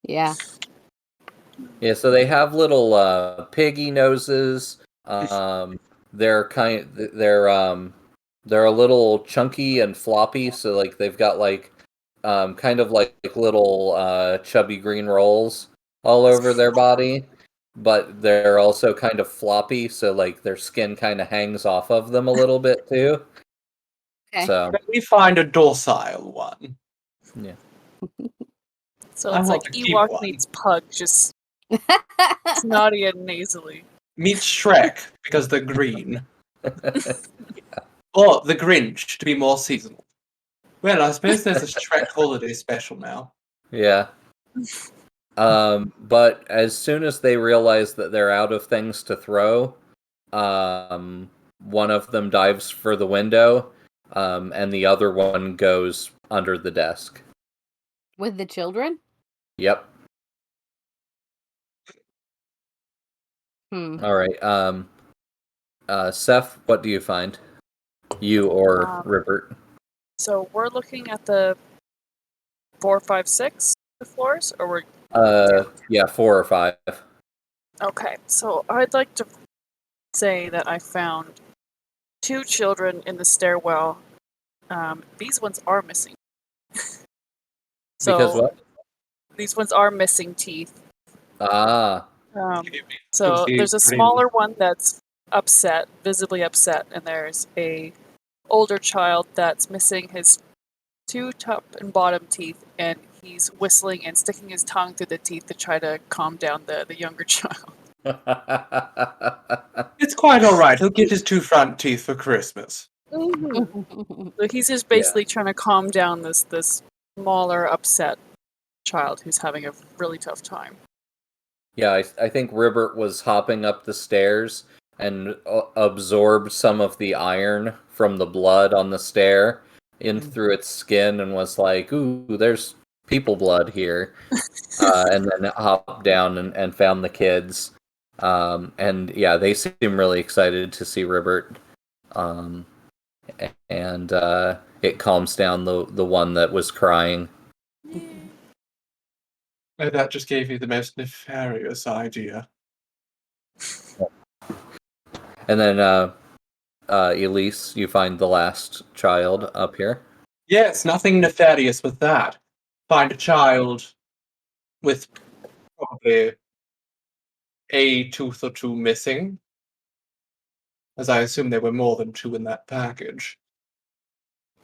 Yeah. Yeah, so they have little piggy noses. They're they're a little chunky and floppy, so like they've got like kind of like little chubby green rolls all over their body, but they're also kind of floppy, so like their skin kind of hangs off of them a little bit too. Okay. So Let me find a docile one. yeah. So I it's want like to keep Ewok one. meets Pug, just snotty and nasally. Meet Shrek, because they're green. Or the Grinch, to be more seasonal. Well, I suppose there's a Shrek holiday special now. Yeah. But as soon as they realize that they're out of things to throw, one of them dives for the window, and the other one goes under the desk. With the children? Yep. All right. Seth, what do you find? You or Rupert? So we're looking at the 4, 5, 6 floors, or we're Yeah, 4 or 5. okay. So I'd like to say that I found 2 children in the stairwell. These ones are missing. Because what? These ones are missing teeth. Ah. So there's a smaller one that's upset, visibly upset, and there's a older child that's missing his 2 top and bottom teeth, and he's whistling and sticking his tongue through the teeth to try to calm down the younger child. It's quite alright, he'll get his 2 front teeth for Christmas. So he's just basically trying to calm down this smaller, upset child who's having a really tough time. Yeah, I think Rupert was hopping up the stairs and absorbed some of the iron from the blood on the stair in through its skin and was like, ooh, there's people blood here. And then hopped down and found the kids. And yeah, they seem really excited to see Rupert. And it calms down the one that was crying. Oh, that just gave you the most nefarious idea. And then Elise, you find the last child up here. Yes, nothing nefarious with that. Find a child with probably a tooth or 2 missing, as I assume there were more than 2 in that package.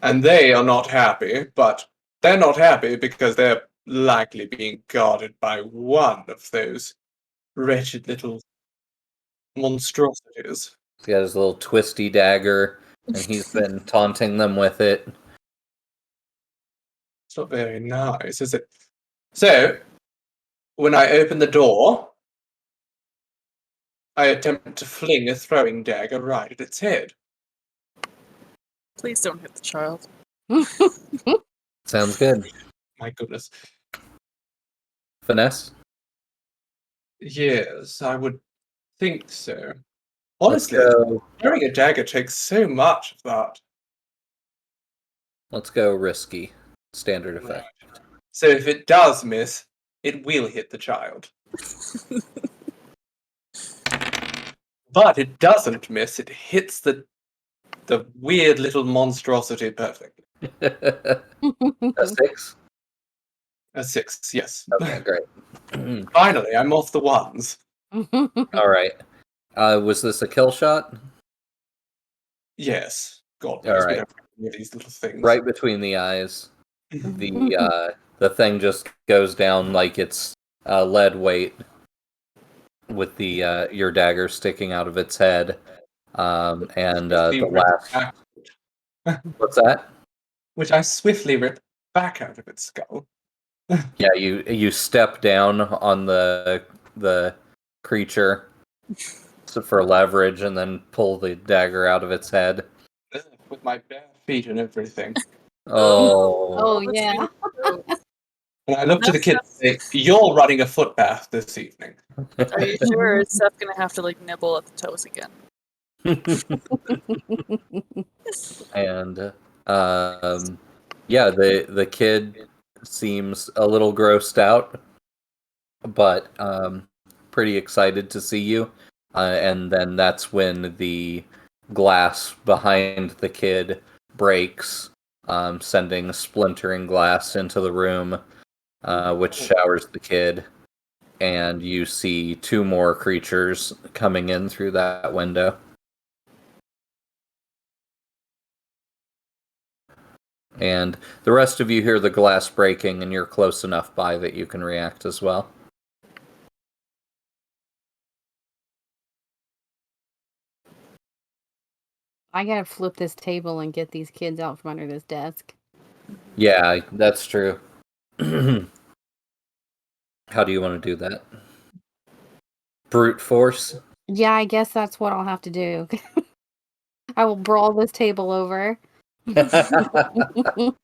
And they are not happy, but they're not happy because they're likely being guarded by one of those wretched little monstrosities. He's got his little twisty dagger, and he's been taunting them with it. It's not very nice, is it? So, when I open the door, I attempt to fling a throwing dagger right at its head. Please don't hit the child. Sounds good. My goodness. Finesse? Yes, I would think so. Let's Honestly, go, throwing a dagger takes so much of that. let's go risky. Standard effect. So if it does miss, it will hit the child. But it doesn't miss, it hits the weird little monstrosity perfectly. A 6? A 6, yes. Okay, great. Finally, I'm off the ones. All right. Was this a kill shot? Yes. God All knows we right. don't have any of these little things. Right between the eyes. The thing just goes down like it's lead weight, with the your dagger sticking out of its head, and the last. What's that? Which I swiftly rip back out of its skull. Yeah, you step down on the creature for leverage, and then pull the dagger out of its head. With my bare feet and everything. Oh. Oh, that's yeah. really cute. And I look to the kid and say, "You're running a footbath this evening." Are you sure? Or is Seth gonna have to like nibble at the toes again? And yeah, the kid seems a little grossed out, but pretty excited to see you. And then that's when the glass behind the kid breaks, sending splintering glass into the room, which showers the kid. And you see 2 more creatures coming in through that window. And the rest of you hear the glass breaking, and you're close enough by that you can react as well. I gotta flip this table and get these kids out from under this desk. Yeah, that's true. How do you want to do that? Brute force? Yeah, I guess that's what I'll have to do. I will brawl this table over. Unless you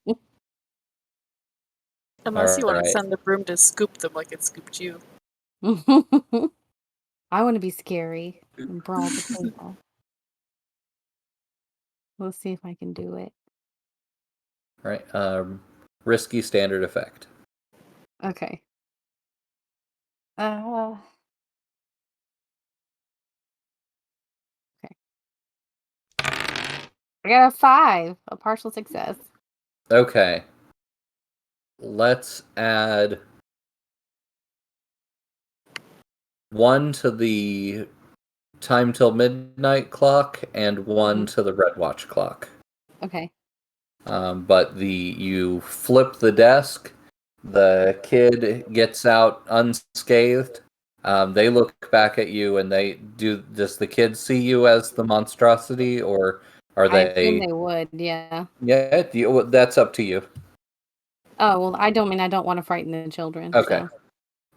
want to Alright. send the broom to scoop them like it scooped you. I want to be scary and brawl the table. Let's see if I can do it. Right. Risky standard effect. Okay. Okay. I got a 5, a partial success. Okay. Let's add 1 to the time till midnight clock and 1 to the red watch clock. Okay. But you flip the desk, the kid gets out unscathed. They look back at you, and does the kid see you as the monstrosity, or are I assume they would, yeah. Yeah, that's up to you. Oh, well, I don't want to frighten the children. Okay. So.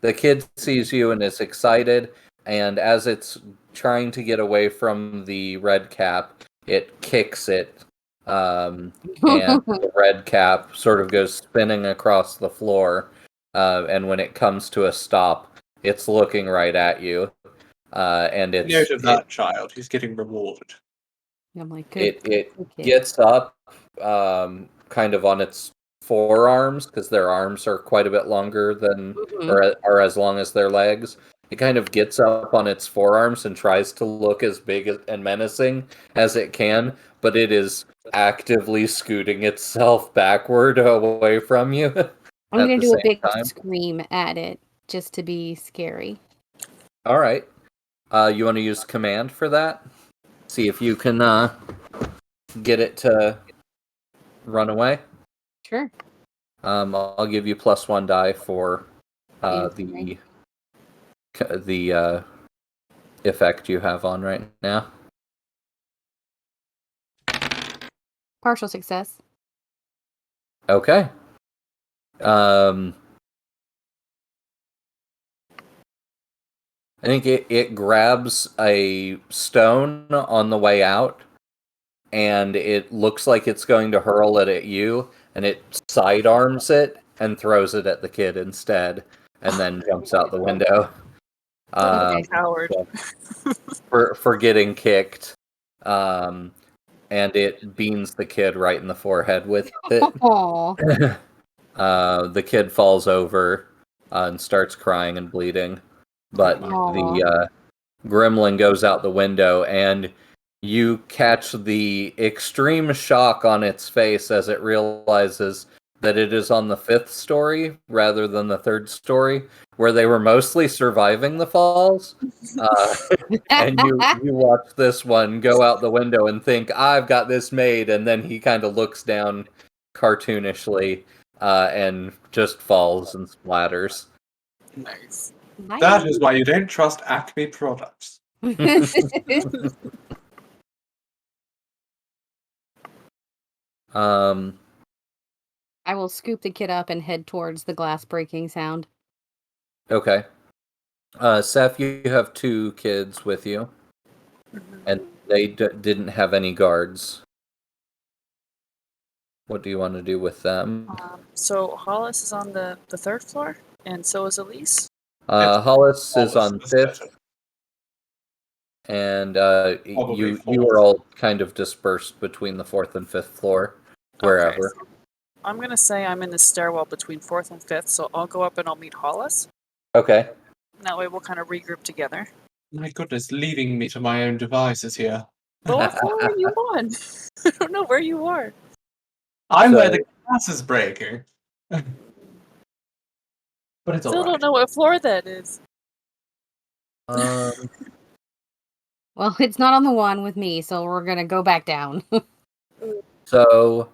The kid sees you and is excited, and as it's trying to get away from the red cap, it kicks it, and the red cap sort of goes spinning across the floor, and when it comes to a stop, it's looking right at you, and Note of that child, he's getting rewarded. I'm like, it good gets up, kind of on its forearms, because their arms are quite a bit longer than, or as long as their legs. It kind of gets up on its forearms and tries to look as big and menacing as it can, but it is actively scooting itself backward away from you. I'm going to do a big scream at it just to be scary. All right. You want to use command for that? See if you can get it to run away? Sure. I'll give you +1 die for Beautifully. the effect you have on right now. Partial success. Okay. I think it grabs a stone on the way out, and it looks like it's going to hurl it at you, and it sidearms it and throws it at the kid instead, and then jumps out the window. Coward. For getting kicked, and it beans the kid right in the forehead with it. Aww. The kid falls over and starts crying and bleeding, but the gremlin goes out the window, and you catch the extreme shock on its face as it realizes that it is on the 5th story rather than the 3rd story, where they were mostly surviving the falls. And you watch this one go out the window and think, I've got this made, and then he kind of looks down cartoonishly and just falls and splatters. Nice. That is why you don't trust Acme products. I will scoop the kid up and head towards the glass breaking sound. Okay. Seth, you have 2 kids with you, and they didn't have any guards. What do you want to do with them? So Hollis is on the 3rd floor, and so is Elise. Hollis is on 5th, and you are all kind of dispersed between the 4th and 5th floor, wherever. Okay, so I'm gonna say I'm in the stairwell between 4th and 5th, so I'll go up and I'll meet Hollis. Okay. That way we'll kind of regroup together. My goodness, leaving me to my own devices here. What floor are you on? I don't know where you are. I'm So- where the glass is breaking. But it's Still alright. don't know what floor that is. Um, Well, it's not on the one with me, so we're gonna go back down. so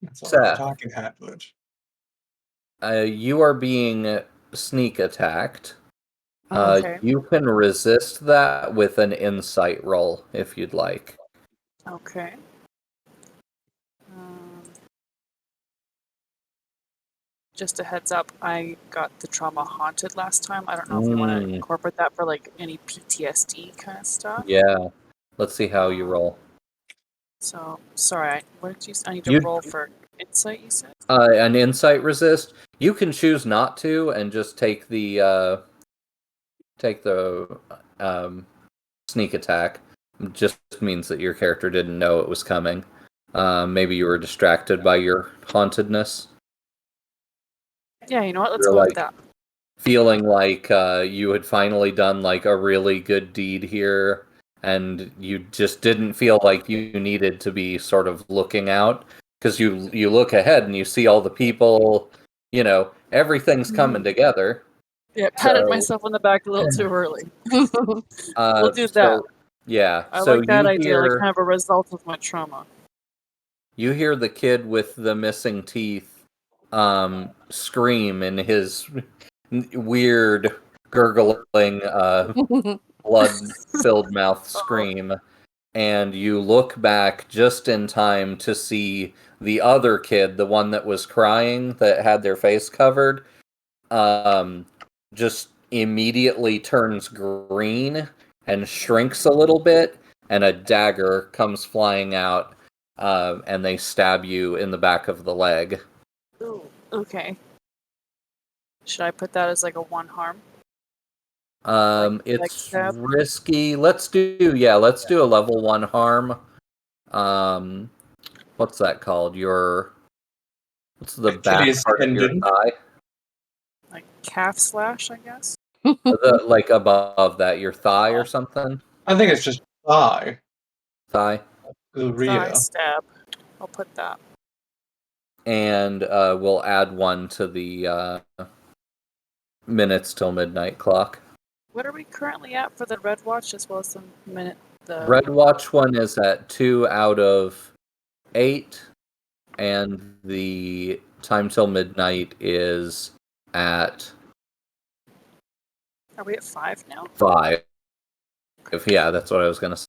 It's alright, Seth. I can handle it. You are being sneak attacked. Okay. You can resist that with an insight roll if you'd like. Okay. Just a heads up, I got the trauma haunted last time. I don't know if you want to incorporate that for like any PTSD kind of stuff. Yeah. Let's see how you roll. So, sorry, what did you say? I need to roll for insight, you said? An insight resist. You can choose not to and just take the sneak attack. It just means that your character didn't know it was coming. Maybe you were distracted by your hauntedness. Yeah, you know what? Let's You're go like with that. feeling like you had finally done like a really good deed here, and you just didn't feel like you needed to be sort of looking out, because you look ahead and you see all the people, everything's coming together. Yeah, patted myself on the back a little too early. We'll do that. Yeah. I so like that you idea, like hear, kind of a result of my trauma. you hear the kid with the missing teeth scream in his weird gurgling blood-filled mouth scream, and you look back just in time to see the other kid, the one that was crying, that had their face covered, just immediately turns green and shrinks a little bit, and a dagger comes flying out, and they stab you in the back of the leg. Ooh, okay. Should I put that as like a 1 harm? It's stab? risky. Let's do a level 1 harm. What's that called? What's the back Achilles part of your tendon. thigh? Like calf slash, I guess? Like above that, your thigh or something? I think it's just thigh. Thigh. The Thigh rear. stab. I'll put that. And we'll add 1 to the minutes till midnight clock. What are we currently at for the red watch as well as the Red watch one is at 2 out of 8. and the time till midnight is at Are we at 5 now? 5. Yeah, that's what I was gonna say.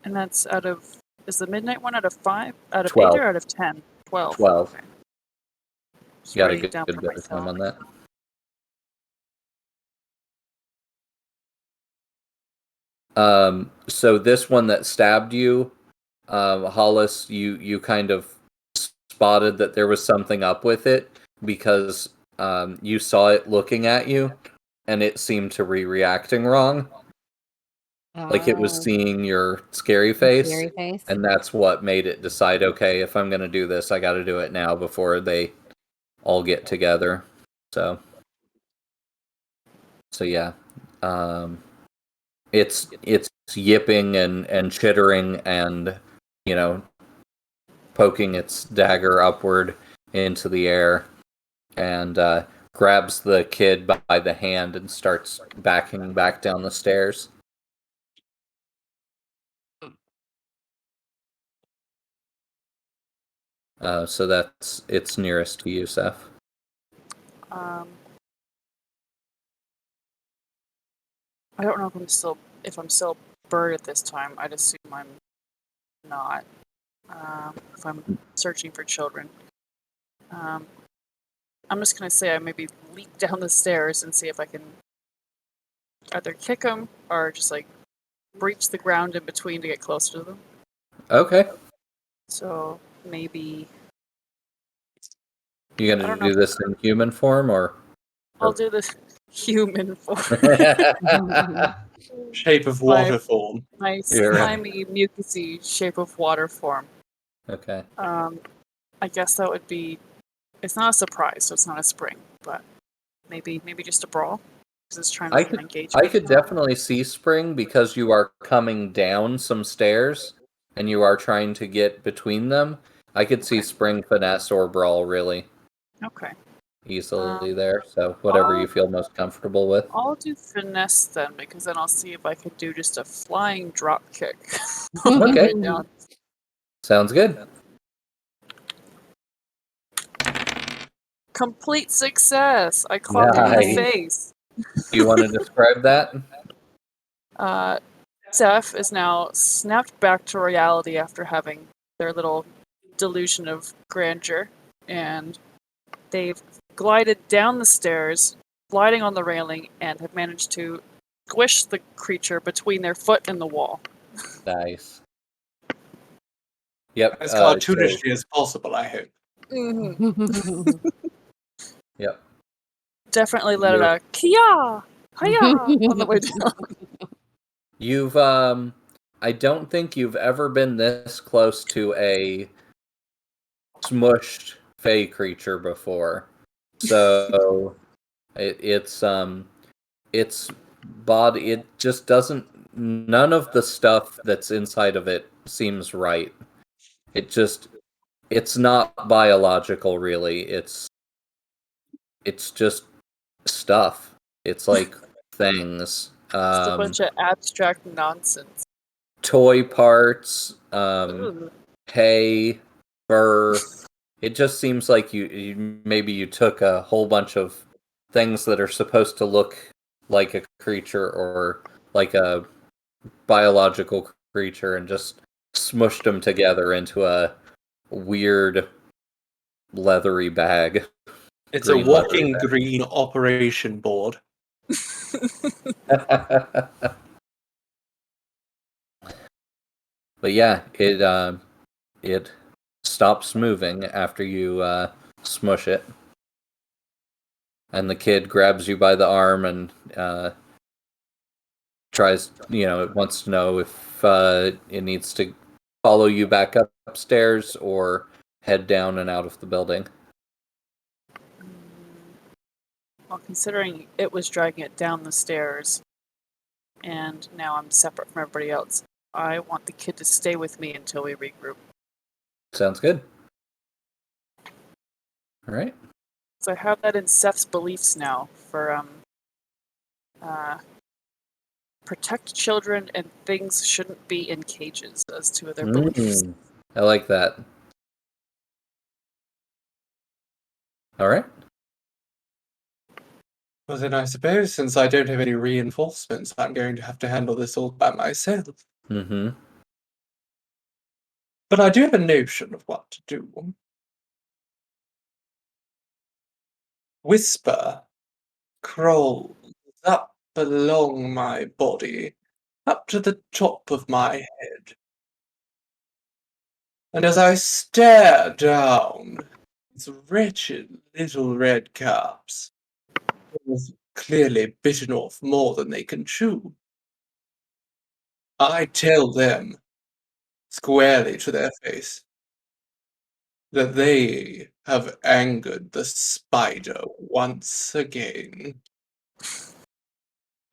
And that's out of... Is the midnight one out of 5? Out of 12. 8 or out of 10? 12. 12. Okay. Just Got a writing it down good for bit of time myself. on that. So this one that stabbed you, Hollis, you kind of spotted that there was something up with it because you saw it looking at you, and it seemed to be reacting wrong. Like it was seeing your scary face, Scary face. and that's what made it decide, okay, if I'm gonna do this, I gotta do it now before they all get together. So yeah. It's yipping and chittering and, you know, poking its dagger upward into the air, and grabs the kid by the hand and starts backing back down the stairs. So that's it's nearest to you, Seth. I don't know if I'm still bird at this time. I'd assume I'm not. If I'm searching for children, I'm just gonna say I maybe leap down the stairs and see if I can either kick them or just like breach the ground in between to get closer to them. Okay. So maybe You I gonna don't do know. this in human form or? I'll do the human form. Shape of water form. My You're right. slimy, mucusy shape of water form. Okay. I guess that would be. It's not a surprise, so it's not a spring, but maybe just a brawl because it's trying to engage. I could definitely see spring because you are coming down some stairs and you are trying to get between them. I could see spring, finesse, or brawl really Okay. easily there. So whatever you feel most comfortable with. I'll do finesse then, because then I'll see if I can do just a flying drop kick. on the Okay. way down. Sounds good. Complete success! I clocked him in the Nice. face. Do you want to describe that? Zeph is now snapped back to reality after having their little delusion of grandeur, and they've glided down the stairs, gliding on the railing, and have managed to squish the creature between their foot and the wall. Nice. Yep. As cartoonishly as possible, I hope. Mm-hmm. Yep. Definitely let it out. Kia! Hiya! On the way down. You've I don't think you've ever been this close to a smushed fey creature before. So it's body, it just doesn't, none of the stuff that's inside of it seems right. It's not biological really. It's just stuff. It's like things. Just a bunch of abstract nonsense. Toy parts, Ooh. hay, fur. It just seems like you took a whole bunch of things that are supposed to look like a creature or like a biological creature and just smushed them together into a weird leathery bag. It's Green a walking leather green operation board. bag. But yeah, it stops moving after you smush it. And the kid grabs you by the arm and tries, it wants to know if it needs to follow you back upstairs or head down and out of the building. Well, considering it was dragging it down the stairs, and now I'm separate from everybody else, I want the kid to stay with me until we regroup. Sounds good. All right. So I have that in Seth's beliefs now for protect children and things shouldn't be in cages as two of their beliefs. I like that. All right. Well, then I suppose since I don't have any reinforcements, I'm going to have to handle this all by myself. Mm-hmm. But I do have a notion of what to do. Whisper crawls up along my body, up to the top of my head. And as I stare down, these wretched little red caps have clearly bitten off more than they can chew. I tell them, squarely to their face, that they have angered the spider once again.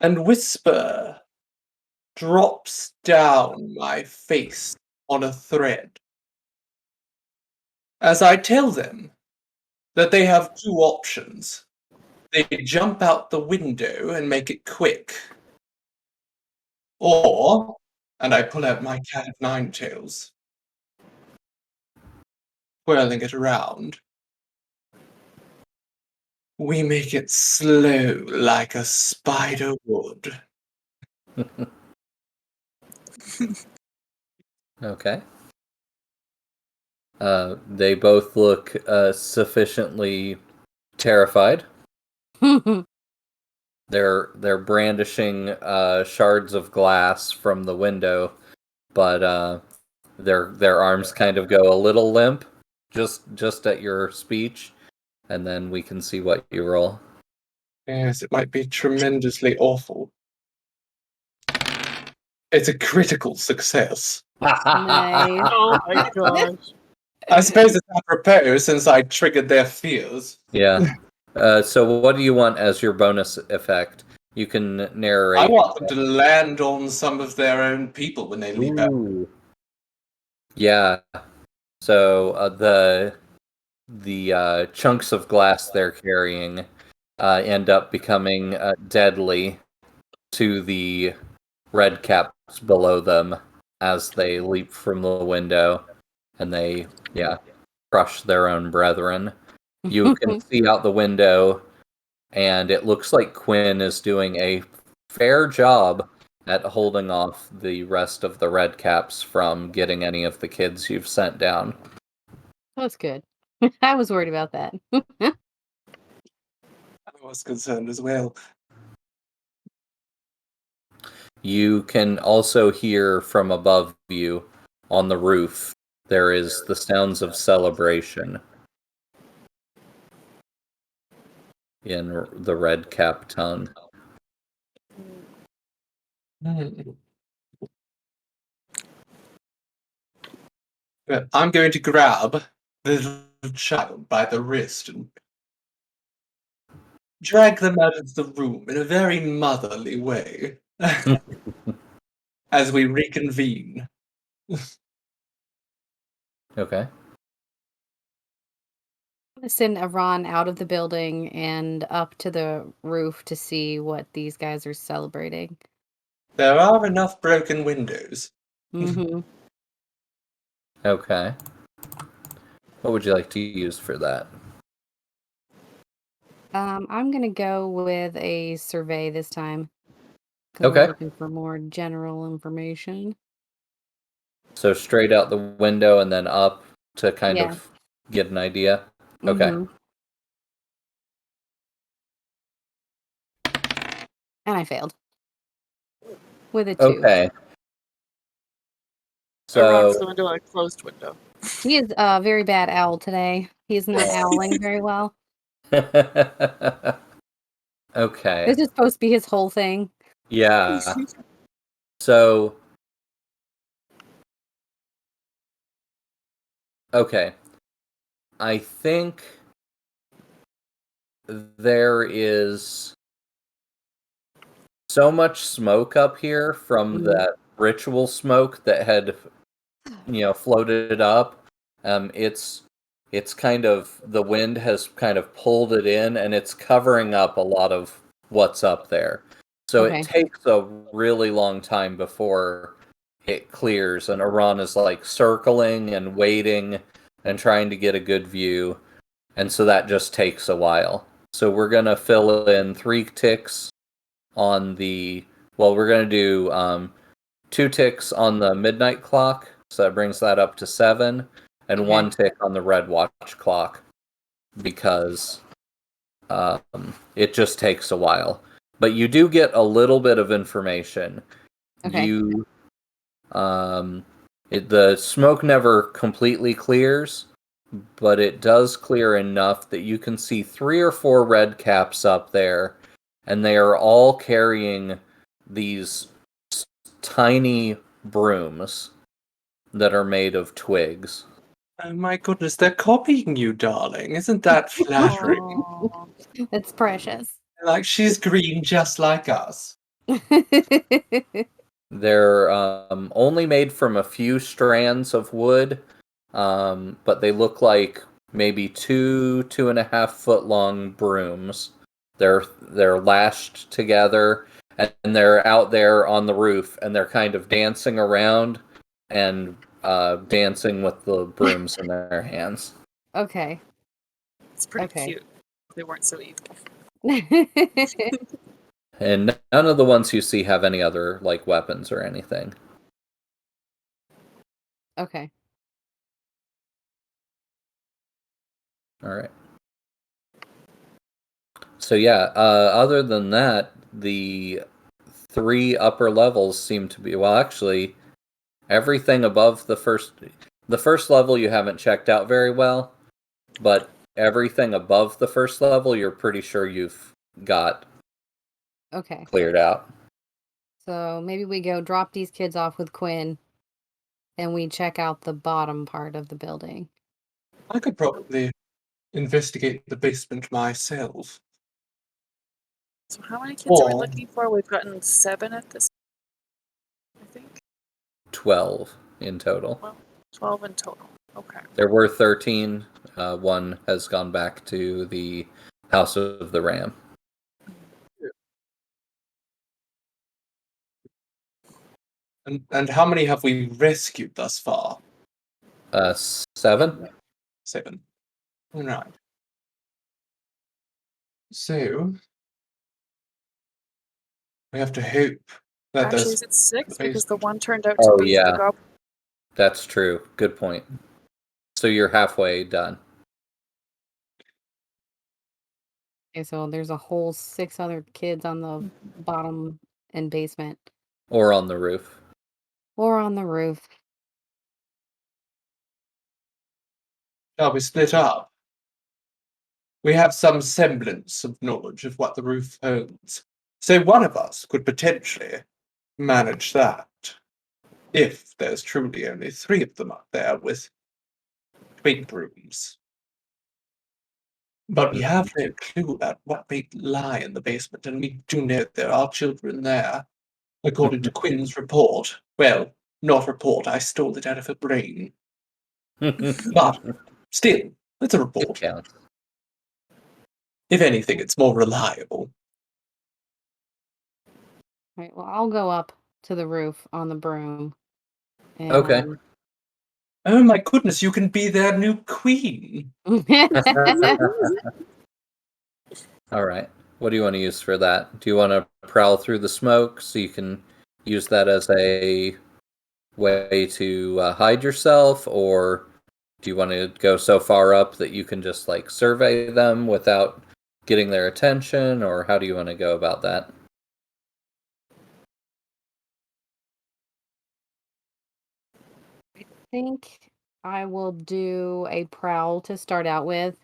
And Whisper drops down my face on a thread. As I tell them that they have two options. They jump out the window and make it quick. Or, and I pull out my cat of nine tails, whirling it around, we make it slow like a spider would. Okay. They both look sufficiently terrified. They're brandishing shards of glass from the window, but their arms kind of go a little limp, just at your speech, and then we can see what you roll. Yes, it might be tremendously awful. It's a critical success. Nice. Oh my gosh. I suppose it's apropos since I triggered their fears. Yeah. So what do you want as your bonus effect? You can narrate. I want them to land on some of their own people when they leap out. Ooh. Yeah. So the chunks of glass they're carrying end up becoming deadly to the red caps below them as they leap from the window, and they crush their own brethren. You can see out the window, and it looks like Quinn is doing a fair job at holding off the rest of the red caps from getting any of the kids you've sent down. That's good. I was worried about that. I was concerned as well. You can also hear from above you on the roof, there is the sounds of celebration in the red cap tongue. But I'm going to grab the little child by the wrist and drag them out of the room in a very motherly way as we reconvene. Okay. I'm gonna send Iran out of the building and up to the roof to see what these guys are celebrating. There are enough broken windows. Mm-hmm. Okay. What would you like to use for that? I'm gonna go with a survey this time. 'Cause Okay. I'm looking for more general information. So straight out the window and then up to kind Yeah. of get an idea? Okay. Mhm. And I failed. With a 2. Okay. Around So the window, a closed window. He is a very bad owl today. He is not owling very well. okay. This is supposed to be his whole thing. Yeah. So okay. I think there is so much smoke up here from that ritual smoke that had floated up. It's kind of, the wind has kind of pulled it in, and it's covering up a lot of what's up there. So Okay. it takes a really long time before it clears, and Iran is like circling and waiting and trying to get a good view, and so that just takes a while. So we're gonna fill in 3 ticks on the. Well, we're gonna do 2 ticks on the midnight clock, so that brings that up to 7, and Okay. 1 tick on the red watch clock because it just takes a while. But you do get a little bit of information. Okay. You, the smoke never completely clears, but it does clear enough that you can see 3 or 4 red caps up there, and they are all carrying these tiny brooms that are made of twigs. Oh my goodness, they're copying you, darling. Isn't that flattering? Aw. That's precious. Like she's green just like us. They're only made from a few strands of wood, but they look like maybe 2.5 foot long brooms. They're lashed together, and they're out there on the roof, and they're kind of dancing around and dancing with the brooms in their hands. Okay. It's pretty Okay. cute. If they weren't so evil. And none of the ones you see have any other like weapons or anything. Okay. All right. So yeah, other than that, the 3 upper levels seem to be, well, actually, everything above the first level you haven't checked out very well, but everything above the first level you're pretty sure you've got Okay. cleared out. So maybe we go drop these kids off with Quinn and we check out the bottom part of the building. I could probably investigate the basement myself. So how many kids are we Or- looking for? We've gotten 7 at this, I think. 12 in total. 12 in total. Okay. There were 13. One has gone back to the House of the Ram. And how many have we rescued thus far? 7? 7. All right. So we have to hope that Actually, there's is it 6? the Because the basement. one turned out to Oh, be yeah. the goblin. That's true. Good point. So you're halfway done. Okay, so there's a whole 6 other kids on the bottom and basement. Or on the roof. Or on the roof. Shall we split up? We have some semblance of knowledge of what the roof holds. So one of us could potentially manage that. If there's truly only 3 of them up there with twig brooms. But we have no clue about what may lie in the basement, and we do know there are children there. According to Quinn's report. Well, not report, I stole it out of her brain. But still, it's a It report. counts. If anything, it's more reliable. Right, well, I'll go up to the roof on the broom. And, Okay. Oh my goodness, you can be their new queen. All right. What do you want to use for that? Do you want to prowl through the smoke so you can use that as a way to hide yourself, or do you want to go so far up that you can just like survey them without getting their attention, or how do you want to go about that? I think I will do a prowl to start out with.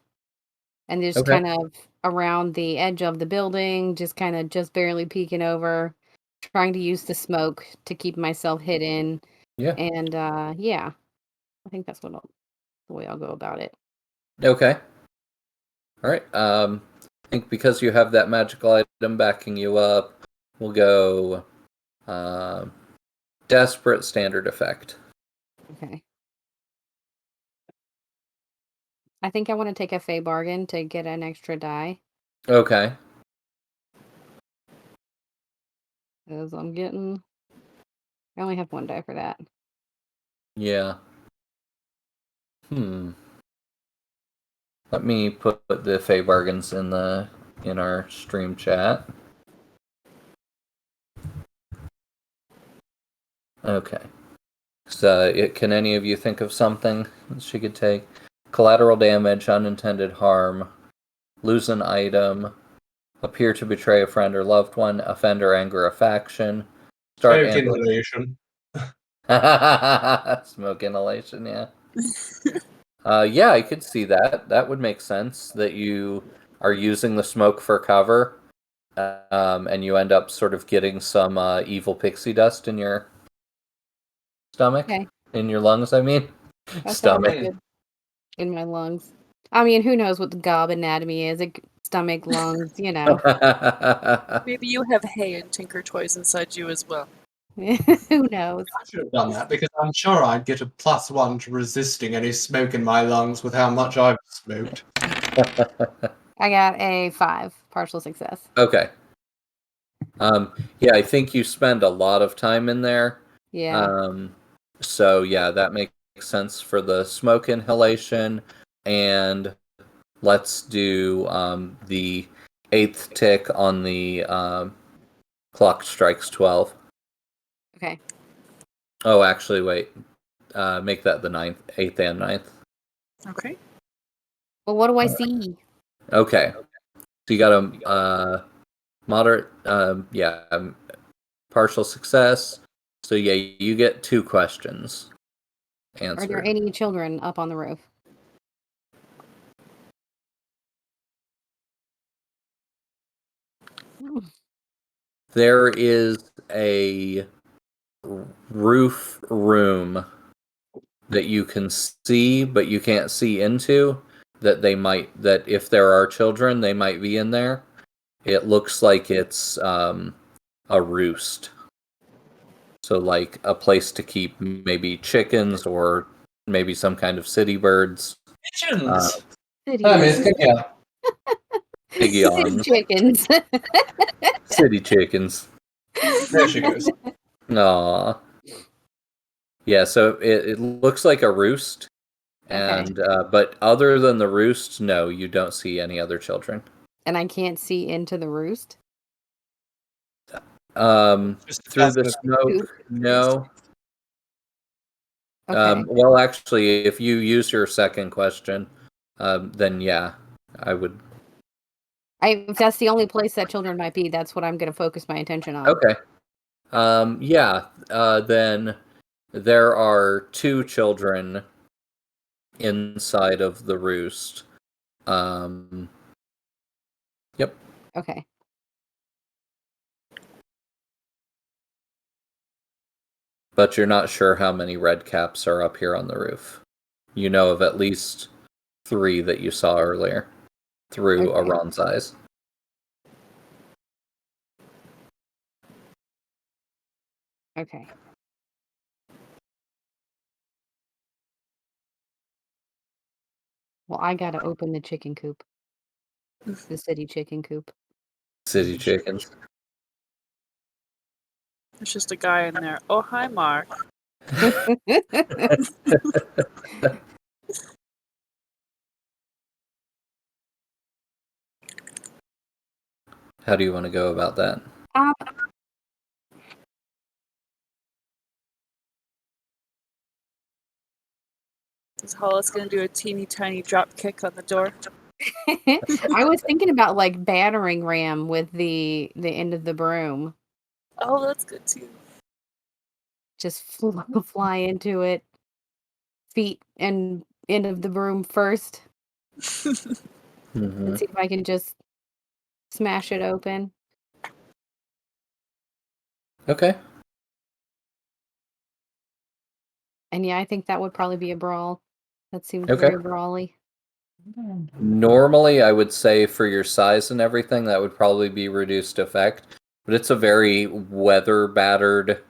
And just Okay. kind of around the edge of the building, just kind of just barely peeking over, trying to use the smoke to keep myself hidden. Yeah. And yeah, I think that's the way I'll go about it. Okay. All right. I think because you have that magical item backing you up, we'll go desperate standard effect. Okay. I think I want to take a Fey bargain to get an extra die. Okay. Because I'm getting... I only have 1 die for that. Yeah. Let me put the Fey Bargains in our stream chat. Okay. So, can any of you think of something she could take? Collateral damage, unintended harm, lose an item, appear to betray a friend or loved one, offend or anger a faction, start Smoke inhalation. Smoke inhalation, yeah. Yeah, I could see that. That would make sense, that you are using the smoke for cover, and you end up sort of getting some evil pixie dust in your stomach. Okay. In your lungs, I mean. That Stomach. sounds good. In my lungs. I mean, who knows what the gob anatomy is? Stomach, lungs, you know. Maybe you have hay and Tinker Toys inside you as well. Who knows? I should have done that because I'm sure I'd get a +1 to resisting any smoke in my lungs with how much I've smoked. I got a 5, partial success. Okay. Yeah, I think you spend a lot of time in there. Yeah. So yeah, that makes sense for the smoke inhalation, and let's do the 8th tick on the clock strikes 12. Okay. Oh, actually, wait. Make that the 8th and 9th. Okay. Well, what do I see? Okay. So you got a moderate, partial success. So yeah, you get 2 questions answered. Are there any children up on the roof? There is a roof room that you can see, but you can't see into, that if there are children, they might be in there. It looks like it's a roost. So like a place to keep maybe chickens or maybe some kind of city birds. Pigeons! City Pigeons. chickens. City chickens. There she goes. Aww. Yeah, so it looks like a roost, and but other than the roost, no, you don't see any other children. And I can't see into the roost? Through the smoke, no. Okay. Well, actually, if you use your second question, then yeah, I would. If that's the only place that children might be, that's what I'm going to focus my attention on. Okay. Then there are 2 children inside of the roost. Yep. Okay. But you're not sure how many red caps are up here on the roof. You know of at least 3 that you saw earlier through Aron's eyes. Okay. Well, I gotta open the chicken coop. The city chicken coop. City chickens. There's just a guy in there. Oh, hi, Mark. How do you want to go about that? Is Hollis going to do a teeny tiny drop kick on the door? I was thinking about like battering ram with the end of the broom. Oh, that's good too. Just fly into it. Feet and end of the broom first. And see if I can just smash it open. Okay. And yeah, I think that would probably be a brawl. That seems very brawly. Normally, I would say for your size and everything, that would probably be reduced effect. But it's a very weather-battered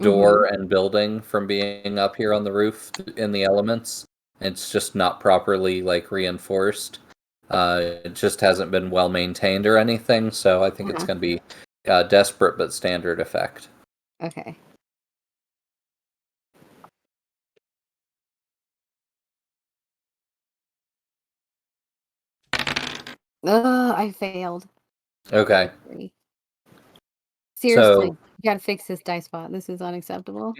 door and building from being up here on the roof in the elements. It's just not properly reinforced. It just hasn't been well maintained or anything, so I think it's going to be desperate but standard effect. Okay. I failed. Okay. Seriously, So you gotta fix this dice bot. This is unacceptable.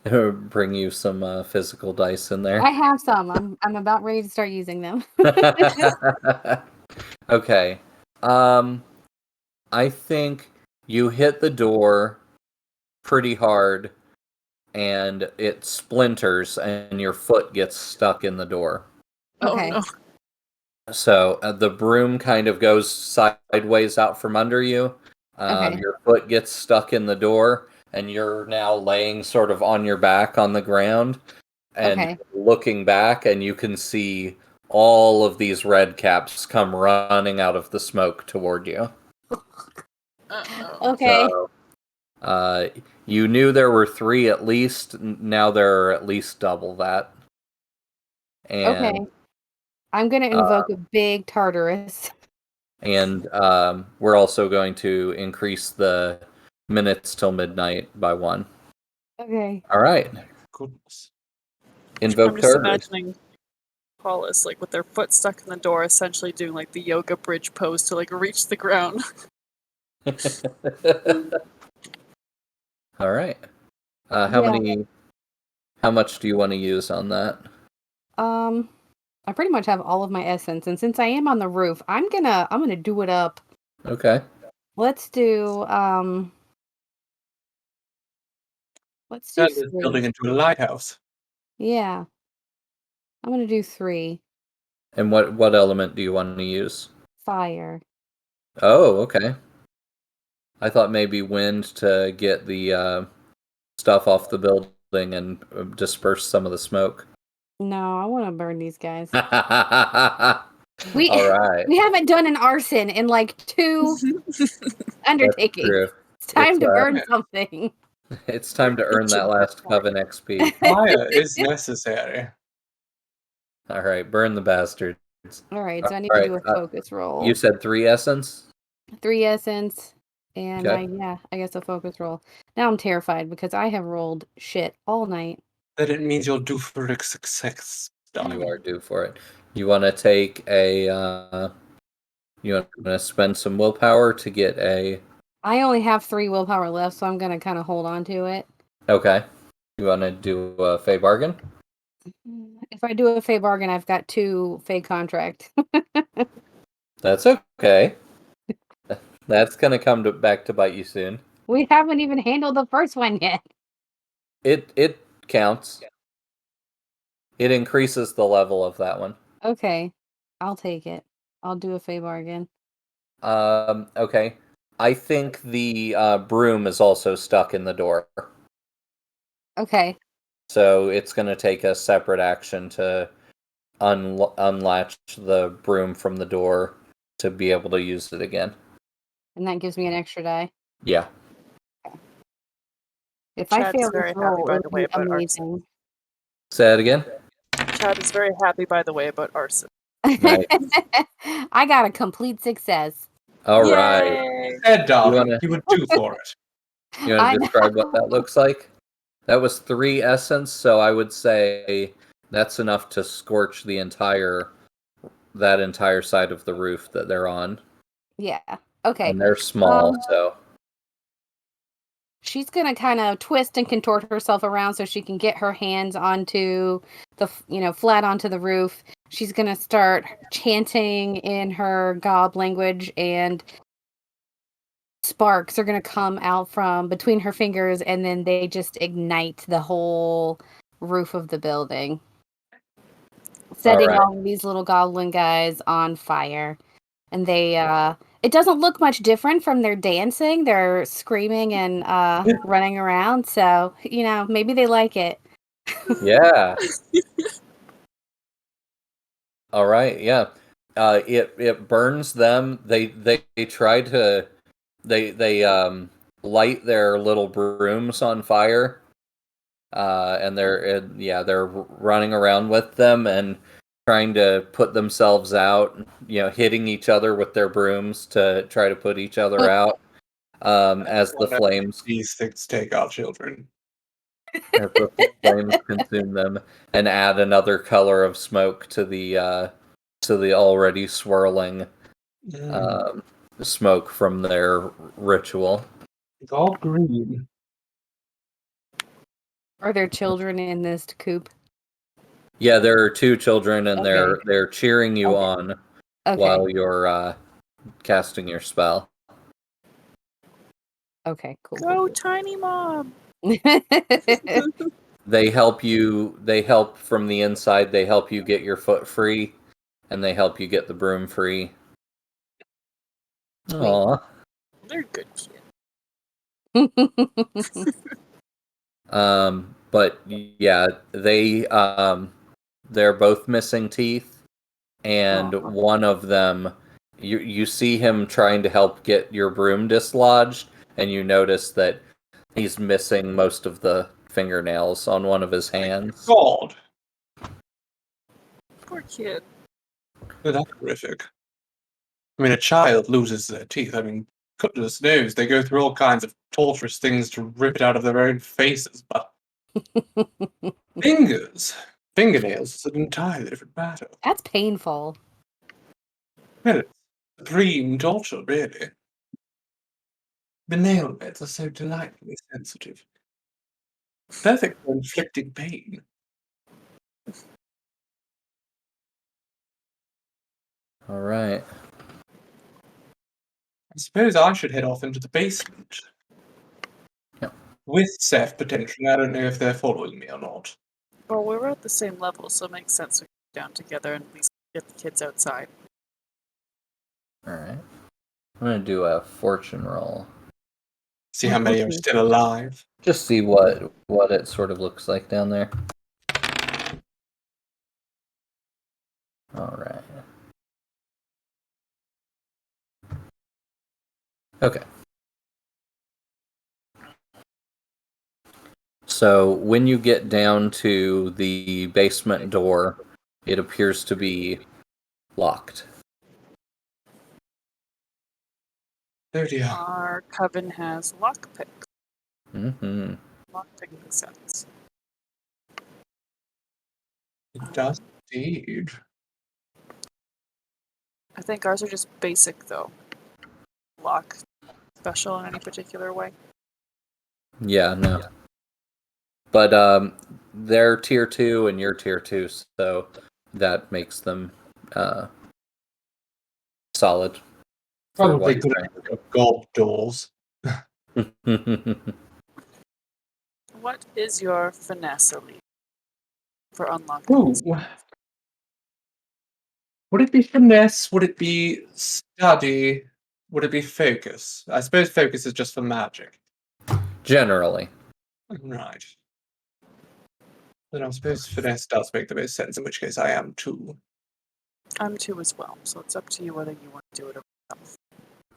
bring you some physical dice in there. I have some. I'm about ready to start using them. Okay. I think you hit the door pretty hard and it splinters and your foot gets stuck in the door. Okay. Oh no. So the broom kind of goes sideways out from under you. Okay. Your foot gets stuck in the door and you're now laying sort of on your back on the ground and Okay. looking back, and you can see all of these red caps come running out of the smoke toward you. Uh-oh. Okay. So, you knew there were 3 at least. Now there are at least double that. And, Okay. I'm gonna invoke a big Tartarus. And we're also going to increase the minutes till midnight by 1. Okay. All right. Goodness. Invoke I'm just Tartarus. imagining Paulus like with their foot stuck in the door, essentially doing like the yoga bridge pose to like reach the ground. All right. Yeah. How much do you want to use on that? I pretty much have all of my essence, and since I am on the roof, I'm gonna do it up. Okay. Let's do Turn this 3. building into a lighthouse. Yeah. I'm gonna do 3. And what element do you want to use? Fire. Oh, okay. I thought maybe wind to get the stuff off the building and disperse some of the smoke. No, I want to burn these guys. All right. We haven't done an arson in like 2 undertakings. True. It's time It's, to burn something. It's time to earn that last Coven XP. Fire is necessary. All right, burn the bastards. All right, so I need All to right, do a focus roll. You said 3 essence? 3 essence, and Okay. I guess a focus roll. Now I'm terrified because I have rolled shit all night. That it means you'll do for a success. You are due for it. You want to take a... you want to spend some willpower to get a... I only have 3 willpower left, so I'm going to kind of hold on to it. Okay. You want to do a Fey Bargain? If I do a Fey Bargain, I've got 2 Fey Contract. That's okay. That's going to come back to bite you soon. We haven't even handled the first one yet. It counts. It increases the level of that one. Okay, I'll take it. I'll do a Fey Bargain. Okay. I think the broom is also stuck in the door. Okay. So it's going to take a separate action to unlatch the broom from the door to be able to use it again. And that gives me an extra die. Yeah. If I Chad's fail very this happy, roll, by it the would way, be about amazing. Say it again. Chad is very happy, by the way, about arson. Nice. I got a complete success. All right. Yay! Ed, darling, wanna- you would do for it. You want I to describe what that looks like? That was 3 essence, so I would say that's enough to scorch that entire side of the roof that they're on. Yeah. Okay. And they're small, so... She's gonna kind of twist and contort herself around so she can get her hands onto the, flat onto the roof. She's gonna start chanting in her gob language, and sparks are gonna come out from between her fingers, and then they just ignite the whole roof of the building, setting all of these little goblin guys on fire. And they, it doesn't look much different from their dancing. They're screaming and running around. So, maybe they like it. Yeah. All right. Yeah. It burns them. They try to they light their little brooms on fire. And they're running around with them, and trying to put themselves out, hitting each other with their brooms to try to put each other out. As the flames, these things take our children. as the flames consume them and add another color of smoke to the already swirling smoke from their ritual. It's all green. Are there children in this coop? Yeah, there are 2 children, and Okay. they're cheering you on while you're casting your spell. Okay, cool. Go, Tiny Mom! They help from the inside. They help you get your foot free, and they help you get the broom free. Sweet. Aww. They're good kids. But yeah, they're both missing teeth, and one of them, you see him trying to help get your broom dislodged, and you notice that he's missing most of the fingernails on one of his hands. God, Poor kid. that's horrific. I mean, a child loses their teeth. I mean, goodness knows they go through all kinds of torturous things to rip it out of their own faces, but fingernails is an entirely different matter. That's painful. Well, it's supreme torture, really. The nail beds are so delightfully sensitive. Perfect for inflicting pain. All right. I suppose I should head off into the basement. Yep. With Seth, potentially. I don't know if they're following me or not. Well, we were at the same level, so it makes sense we go down together and at least get the kids outside. All right. I'm gonna do a fortune roll. See how many are still alive. Just see what it sort of looks like down there. All right. Okay. So when you get down to the basement door, it appears to be locked. Oh dear. Our coven has lockpicks. Mm-hmm. Lockpicking sets. It does indeed. I think ours are just basic, though. Lock special in any particular way. Yeah, no. But they're tier 2 and you're tier 2, so that makes them solid. for Probably what good you're at gold doors. trying. What is your finesse elite for unlocking Ooh. these? Would it be finesse? Would it be study? Would it be focus? I suppose focus is just for magic. Generally. Right. Then I suppose finesse does make the most sense, in which case I am too. I'm 2 as well, so it's up to you whether you want to do it or yourself.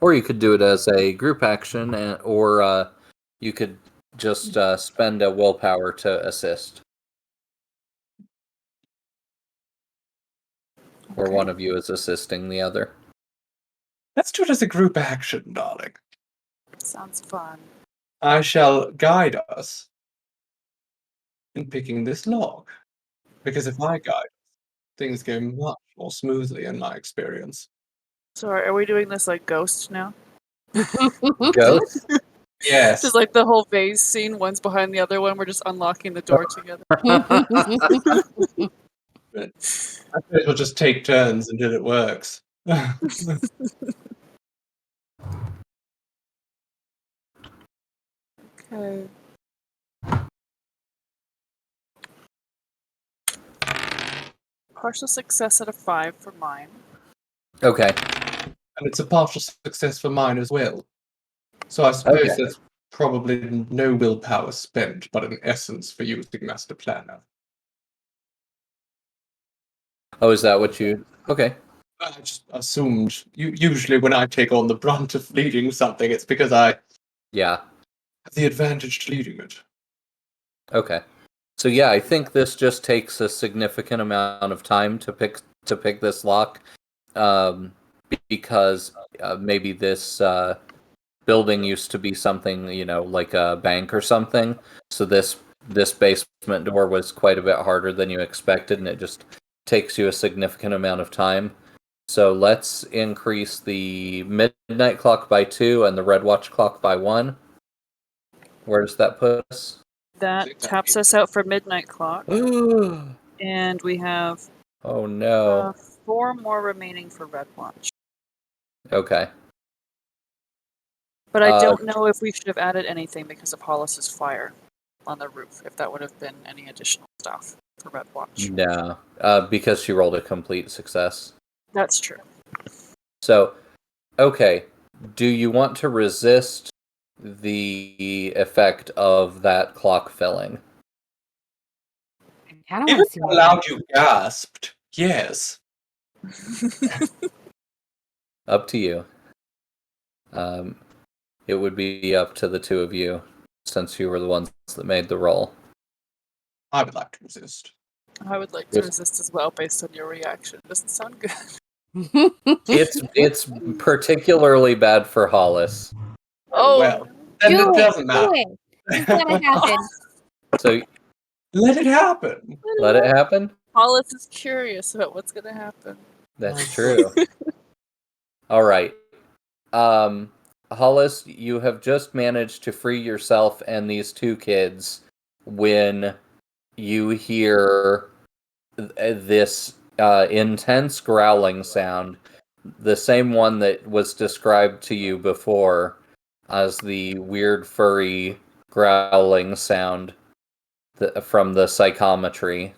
Or you could do it as a group action, or you could just spend a willpower to assist. Or Okay. one of you is assisting the other. Let's do it as a group action, darling. Sounds fun. I shall guide us in picking this lock. Because if I guide, things go much more smoothly in my experience. So are we doing this like Ghost now? Ghost? Yes. Just like the whole vase scene, one's behind the other one, we're just unlocking the door together. I suppose we'll just take turns until it works. Okay. Partial success at a 5 for mine. Okay. And it's a partial success for mine as well. So I suppose Okay. there's probably no willpower spent, but an essence for using Master Planner. Oh, is that what you... Okay. I just assumed, usually when I take on the brunt of leading something, it's because I Yeah. have the advantage to leading it. Okay. So yeah, I think this just takes a significant amount of time to pick this lock, because maybe this building used to be something, like a bank or something. So this basement door was quite a bit harder than you expected, and it just takes you a significant amount of time. So let's increase the midnight clock by 2 and the red watch clock by 1. Where does that put us? That taps us out for midnight clock. And we have Oh no. 4 more remaining for red watch. Okay. But I don't know if we should have added anything because of Hollis's fire on the roof, if that would have been any additional stuff for red watch. No, because she rolled a complete success. That's true. So, okay, do you want to resist the effect of that clock filling? I don't Even want to see how loud you gasped. Yes. Up to you. It would be up to the two of you, since you were the ones that made the roll. I would like to resist. I would like to resist as well based on your reaction. Doesn't sound good. It's particularly bad for Hollis. Oh, well, then it doesn't matter. It's gonna happen. So Let it happen. let it happen? Hollis is curious about what's going to happen. That's true. All right. Hollis, you have just managed to free yourself and these 2 kids when you hear this intense growling sound, the same one that was described to you before as the weird furry growling sound from the psychometry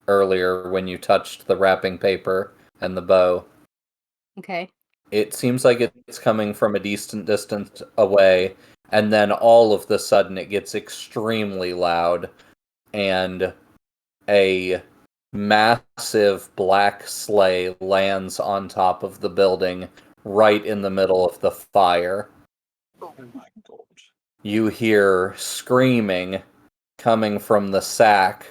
earlier when you touched the wrapping paper and the bow. Okay. It seems like it's coming from a decent distance away, and then all of the sudden it gets extremely loud, and a massive black sleigh lands on top of the building right in the middle of the fire. Oh my god. You hear screaming coming from the sack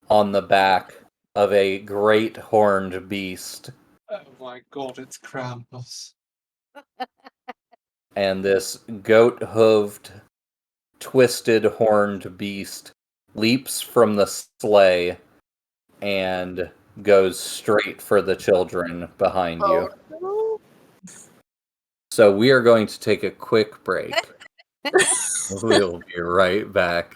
on the back of a great horned beast. Oh my god, it's Krampus. And this goat-hooved, twisted horned beast leaps from the sleigh and goes straight for the children behind you. Oh, So we are going to take a quick break. We'll be right back.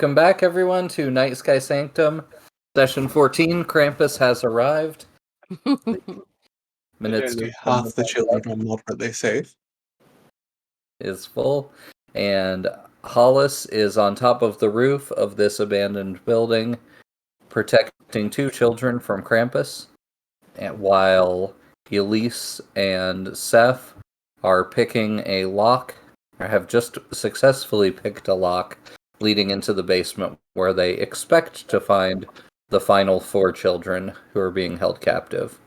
Welcome back, everyone, to Nightsky Sanctum. Session 14, Krampus has arrived. Minutes Only half the children are moderately safe. is full, and Hollis is on top of the roof of this abandoned building, protecting 2 children from Krampus, and while Elise and Seth are picking a lock, or have just successfully picked a lock, leading into the basement where they expect to find the final 4 children who are being held captive.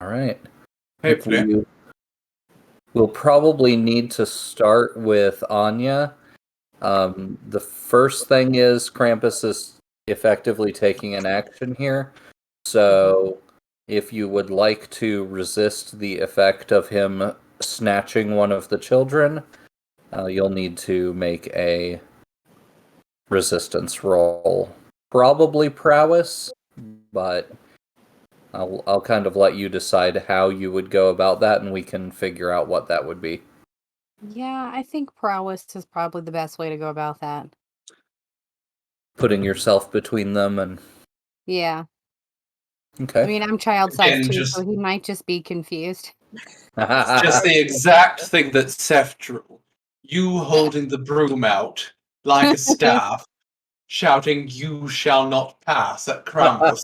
All right. Hopefully. We'll probably need to start with Anya. The first thing is Krampus is effectively taking an action here. So if you would like to resist the effect of him snatching one of the children, you'll need to make a resistance roll. Probably prowess, but I'll kind of let you decide how you would go about that, and we can figure out what that would be. Yeah, I think prowess is probably the best way to go about that. Putting yourself between them and... Yeah. Okay. I mean, I'm child size Again, too, just- so he might just be confused. It's just the exact thing that Seth drew. You holding the broom out like a staff, shouting, "You shall not pass" at Krampus.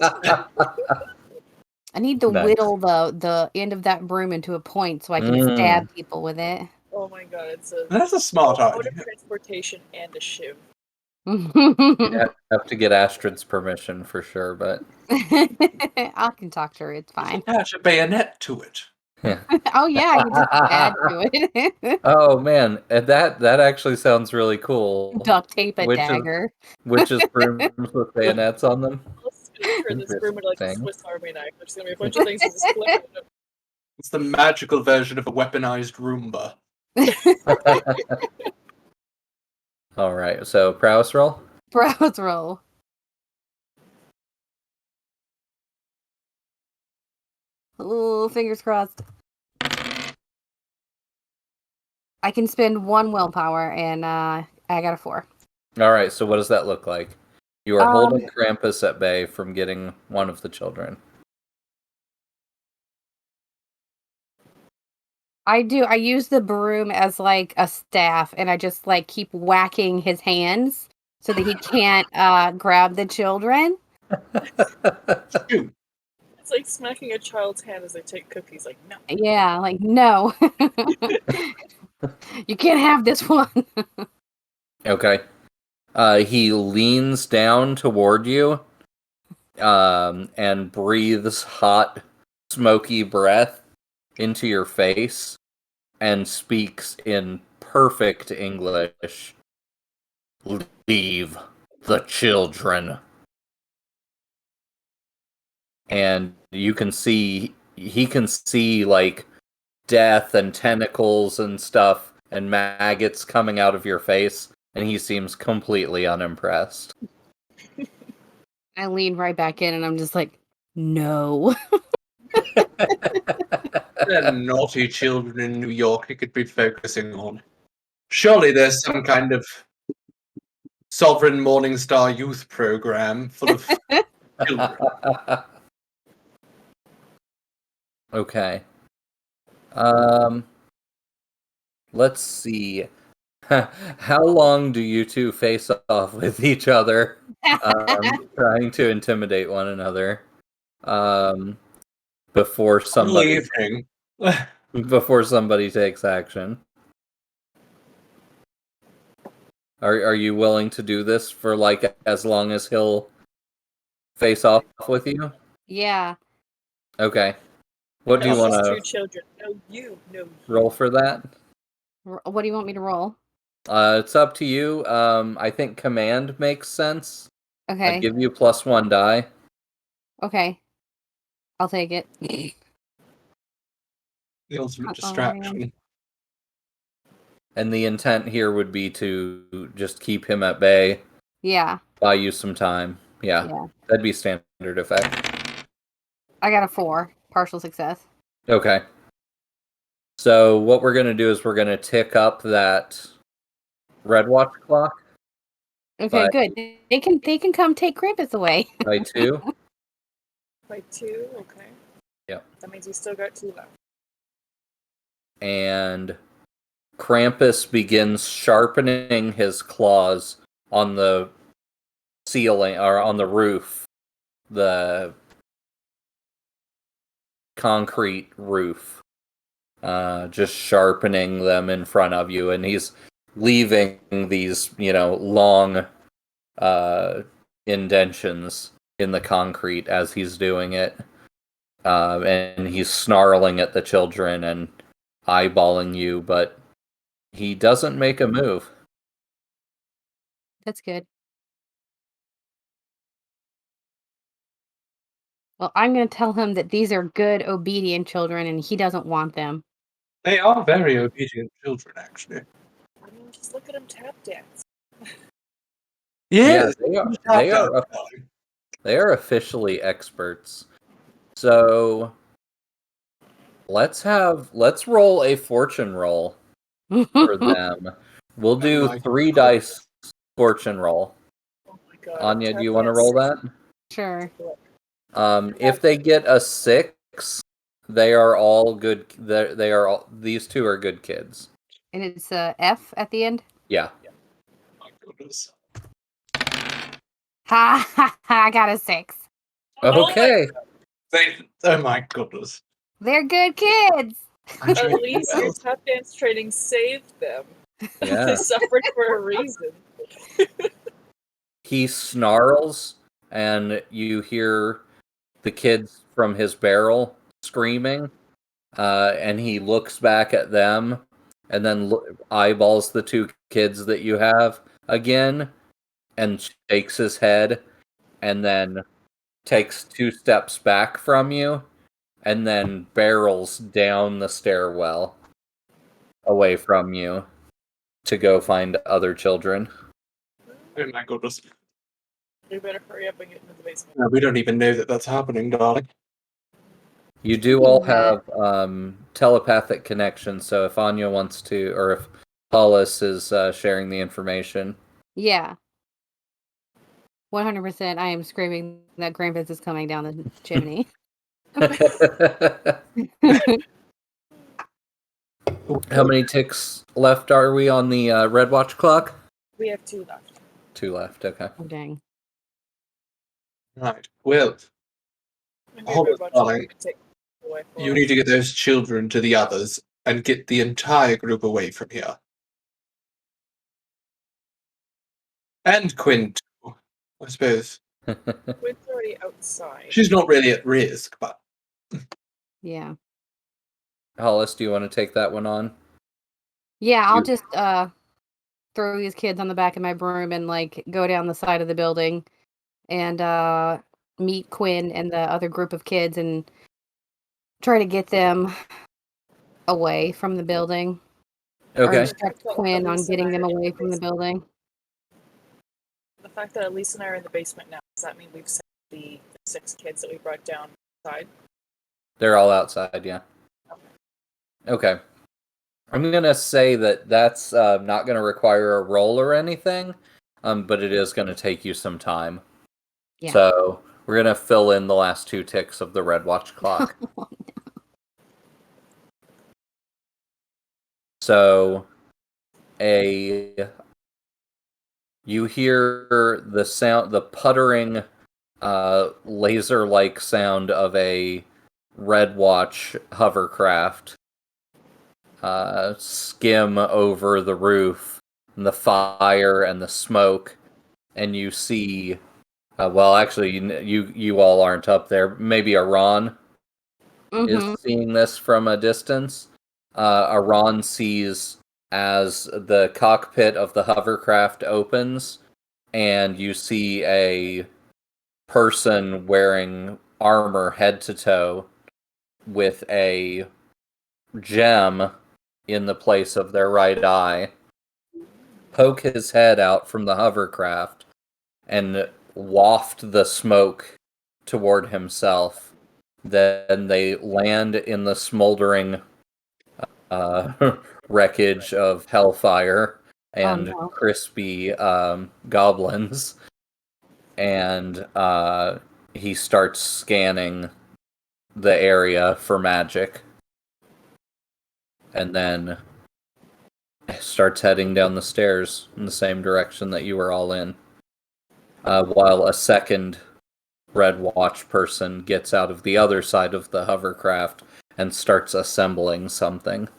I need to Nice. whittle the end of that broom into a point so I can stab people with it. Oh my god, it's a That's a smart mode idea. of transportation and a shiv. You'd have to get Astrid's permission for sure, but... I can talk to her, it's fine. Attach a bayonet to it. Oh yeah, I can just add to it. Oh man, that actually sounds really cool. Duct tape a Which is- dagger. Which is brooms with bayonets on them. Let's turn this room into like a Interesting. Swiss Army knife. There's gonna be a bunch of things to just flip it. It's the magical version of a weaponized Roomba. All right, so prowess roll. Browse roll. Ooh, fingers crossed. I can spend 1 willpower, and I got a 4. All right, so what does that look like? You are holding Krampus at bay from getting one of the children. I do. I use the broom as like a staff, and I just like keep whacking his hands so that he can't grab the children. Shoot. It's like smacking a child's hand as they take cookies. Like, no. Yeah, like no, you can't have this one. Okay. He leans down toward you, and breathes hot, smoky breath into your face, and speaks in perfect English. Leave the children. And you can see, he can see like death and tentacles and stuff and maggots coming out of your face, and he seems completely unimpressed. I lean right back in, and I'm just like, no. The naughty children in New York he could be focusing on. Surely there's some kind of sovereign Morningstar youth program full of children. Okay. Let's see. How long do you two face off with each other, trying to intimidate one another, before somebody Leaving. before somebody takes action? Are you willing to do this for like as long as he'll face off with you? Yeah. Okay. What do you No, want it's to 2 children. No, you. No, you. roll for that? What do you want me to roll? It's up to you. I think command makes sense. Okay. I'd give you +1 die. Okay. I'll take it. The ultimate man. distraction. And the intent here would be to just keep him at bay, Yeah. buy you some time. Yeah, Yeah. that'd be standard effect. I got a 4. Partial success. Okay. So what we're going to do is we're going to tick up that red watch clock. Okay, good. They can come take Krampus away. By 2. By 2, okay. Yep. That means you still got 2 left. And Krampus begins sharpening his claws on the ceiling or on the roof, the concrete roof, just sharpening them in front of you, and he's leaving these, long indentions in the concrete as he's doing it, and he's snarling at the children and eyeballing you, but he doesn't make a move. That's good. Well, I'm going to tell him that these are good, obedient children, and he doesn't want them. They are very obedient children, actually. I mean, just look at him tap dance. Yes, they are officially experts. So let's roll a fortune roll for them. We'll do 3 dice fortune roll. Oh my god. Anya, do you want to roll that? Sure. If they get a 6, they are all good. These 2 are good kids. And it's F at the end? Yeah. My goodness. Ha ha ha! I got a 6. Okay. Oh my goodness. They're good kids. At least your tap dance training saved them. Yeah. They suffered for a reason. He snarls, and you hear the kids from his barrel screaming, and he looks back at them, and then eyeballs the 2 kids that you have again, and shakes his head, and then takes 2 steps back from you, and then barrels down the stairwell away from you to go find other children. Oh my goodness. You better hurry up and get into the basement. No, we don't even know that that's happening, darling. You do all have telepathic connections, so if Anya wants to, or if Hollis is sharing the information. Yeah. 100%. I am screaming that Krampus is coming down the chimney. How many ticks left are we on the Red Watch clock? We have 2 left. 2 left, okay. Oh, dang. Right. Well, Maybe Hold a it, bunch darling. of take away for you us. need to get those children to the others and get the entire group away from here. And Quinn, too, I suppose. Quinn's already outside. She's not really at risk, but Yeah. Hollis, do you want to take that one on? Yeah, I'll You- just throw these kids on the back of my broom and go down the side of the building and meet Quinn and the other group of kids and try to get them away from the building. Or Okay. instruct Quinn on getting them away from the building. The fact that Elise and I are in the basement now, does that mean we've sent the 6 kids that we brought down outside? They're all outside, yeah. Okay. I'm going to say that that's not going to require a roll or anything, but it is going to take you some time. Yeah. So we're going to fill in the last 2 ticks of the Red Watch clock. So you hear the sound, the puttering, laser-like sound of a Red Watch hovercraft skim over the roof, and the fire and the smoke, and you see, well, actually, you all aren't up there. Maybe Iran is seeing this from a distance. Iran sees as the cockpit of the hovercraft opens, and you see a person wearing armor head to toe with a gem in the place of their right eye poke his head out from the hovercraft and waft the smoke toward himself. Then they land in the smoldering wreckage of hellfire and no. crispy goblins, and he starts scanning the area for magic, and then starts heading down the stairs in the same direction that you were all in, while a second Red Watch person gets out of the other side of the hovercraft and starts assembling something.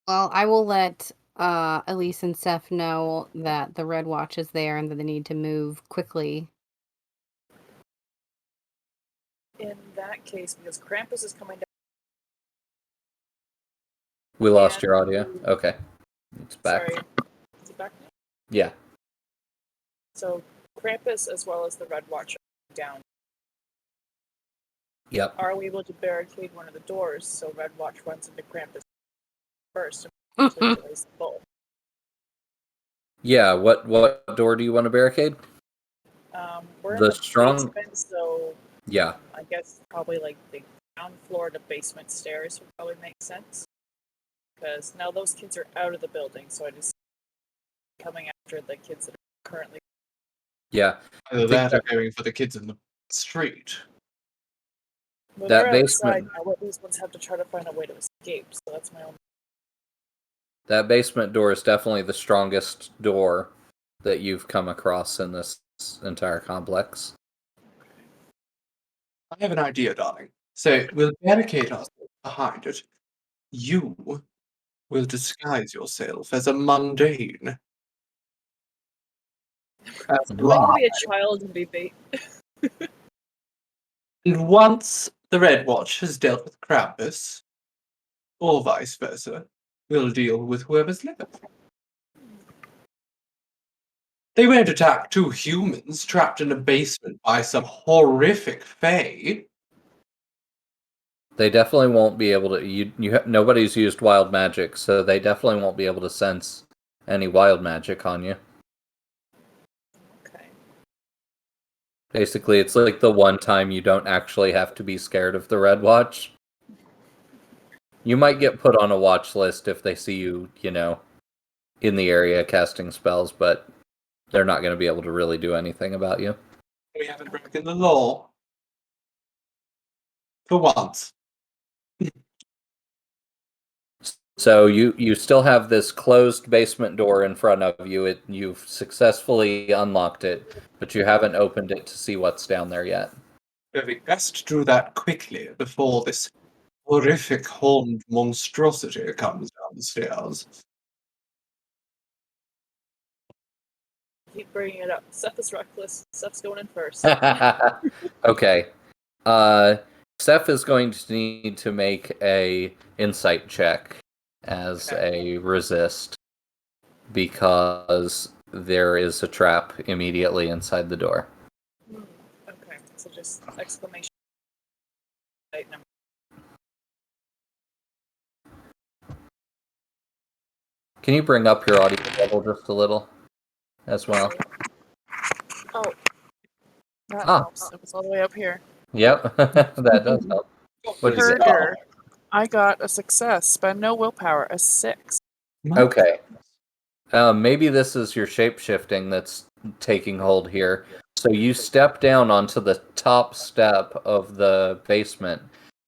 Well, I will let Elise and Seth know that the Red Watch is there and that they need to move quickly. In that case, because Krampus is coming down. We lost your audio? Okay. It's back. Sorry. Is it back now? Yeah. So Krampus as well as the Red Watch are down. Yep. Are we able to barricade one of the doors so Red Watch runs into Krampus first and delays the bolt? Yeah, what door do you want to barricade? We're The in the strong- basement, so Yeah. I guess probably like the ground floor to basement stairs would probably make sense. Because now those kids are out of the building, so I just coming after the kids that are currently. Yeah. Either that or going for the kids in the street. Well, That they're basement- outside now, but these ones have to try to find a way to escape, so that's my own. That basement door is definitely the strongest door that you've come across in this entire complex. I have an idea, darling. So we'll barricade ourselves behind it. You will disguise yourself as a mundane. As I'm going to be a child and be bait. And once the Red Watch has dealt with Krampus, or vice versa, we'll deal with whoever's left. They won't attack two humans trapped in a basement by some horrific fae. They definitely won't be able to. Nobody's used wild magic, so they definitely won't be able to sense any wild magic on you. Okay. Basically, it's like the one time you don't actually have to be scared of the Red Watch. You might get put on a watch list if they see you, in the area casting spells, but they're not going to be able to really do anything about you. We haven't broken the law. For once. So you still have this closed basement door in front of you. You've successfully unlocked it, but you haven't opened it to see what's down there yet. We best do that quickly before this horrific horned monstrosity comes down the stairs. Keep bringing it up. Seth is reckless. Seth's going in first. Okay. Seth is going to need to make a insight check as a resist, because there is a trap immediately inside the door. Okay, so just exclamation. Right, number. Can you bring up your audio level just a little as well? Oh, that Ah. helps. It was all the way up here. Yep, that does help. What did you get? Herder, I got a success. Spend no willpower. A 6. Okay. Maybe this is your shape-shifting that's taking hold here. So you step down onto the top step of the basement,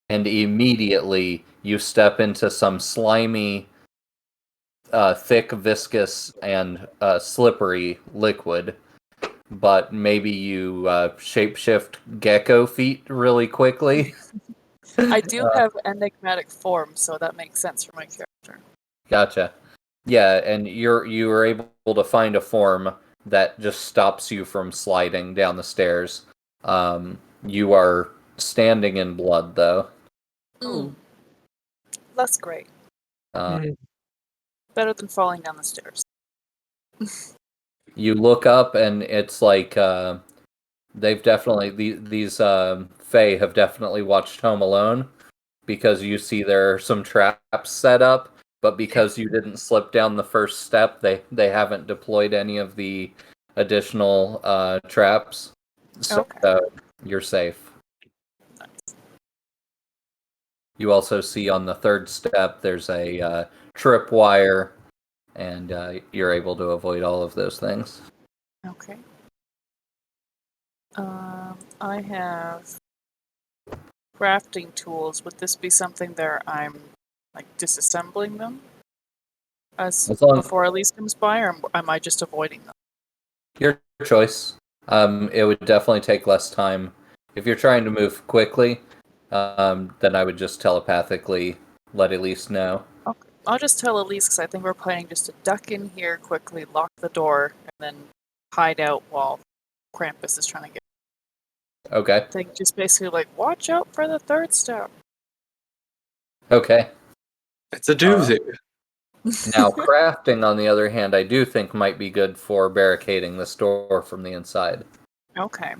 and immediately you step into some slimy, thick, viscous, and slippery liquid. But maybe you shape-shift gecko feet really quickly. I do have enigmatic form, so that makes sense for my character. Gotcha. Yeah, and you were able to find a form that just stops you from sliding down the stairs. You are standing in blood, though. That's great. Better than falling down the stairs. You look up, and it's like they've definitely these Fae have definitely watched Home Alone, because you see there are some traps set up. But because you didn't slip down the first step, they haven't deployed any of the additional traps. So you're safe. Nice. You also see on the third step there's a tripwire, and you're able to avoid all of those things. Okay. I have crafting tools. Would this be something there I'm like disassembling them as before Elise comes by, or am I just avoiding them? Your choice. It would definitely take less time. If you're trying to move quickly, then I would just telepathically let Elise know. Okay. I'll just tell Elise because I think we're planning just to duck in here quickly, lock the door, and then hide out while Krampus is trying to get. Okay. I think just basically like, watch out for the third step. Okay. It's a doozy. Now, crafting, on the other hand, I do think might be good for barricading this door from the inside. Okay.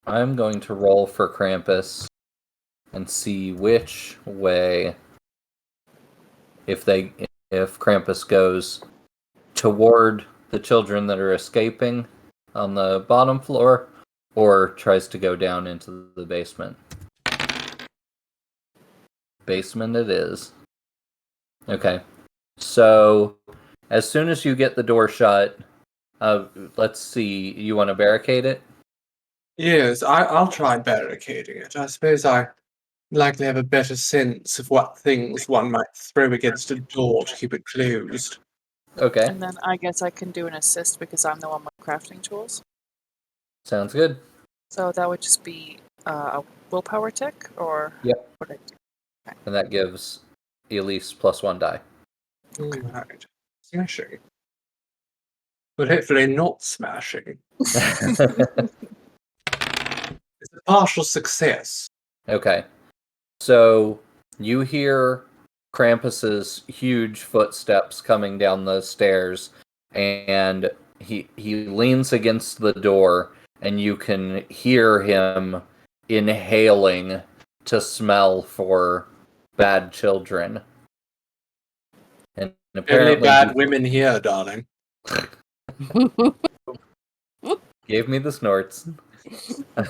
I'm going to roll for Krampus and see which way, if Krampus goes toward the children that are escaping on the bottom floor, or tries to go down into the basement. Basement it is. Okay. So, as soon as you get the door shut, let's see, you want to barricade it? Yes, I'll try barricading it. I suppose I likely have a better sense of what things one might throw against a door to keep it closed. Okay. And then I guess I can do an assist because I'm the one with crafting tools. Sounds good. So that would just be a willpower tick, or Yep. what I do? Okay. And that gives Elise +1 die. Right. Smashing. But hopefully not smashing. It's a partial success. Okay. So you hear Krampus's huge footsteps coming down the stairs, and he leans against the door, and you can hear him inhaling to smell for bad children. And apparently Only bad women here, darling. Gave me the snorts. I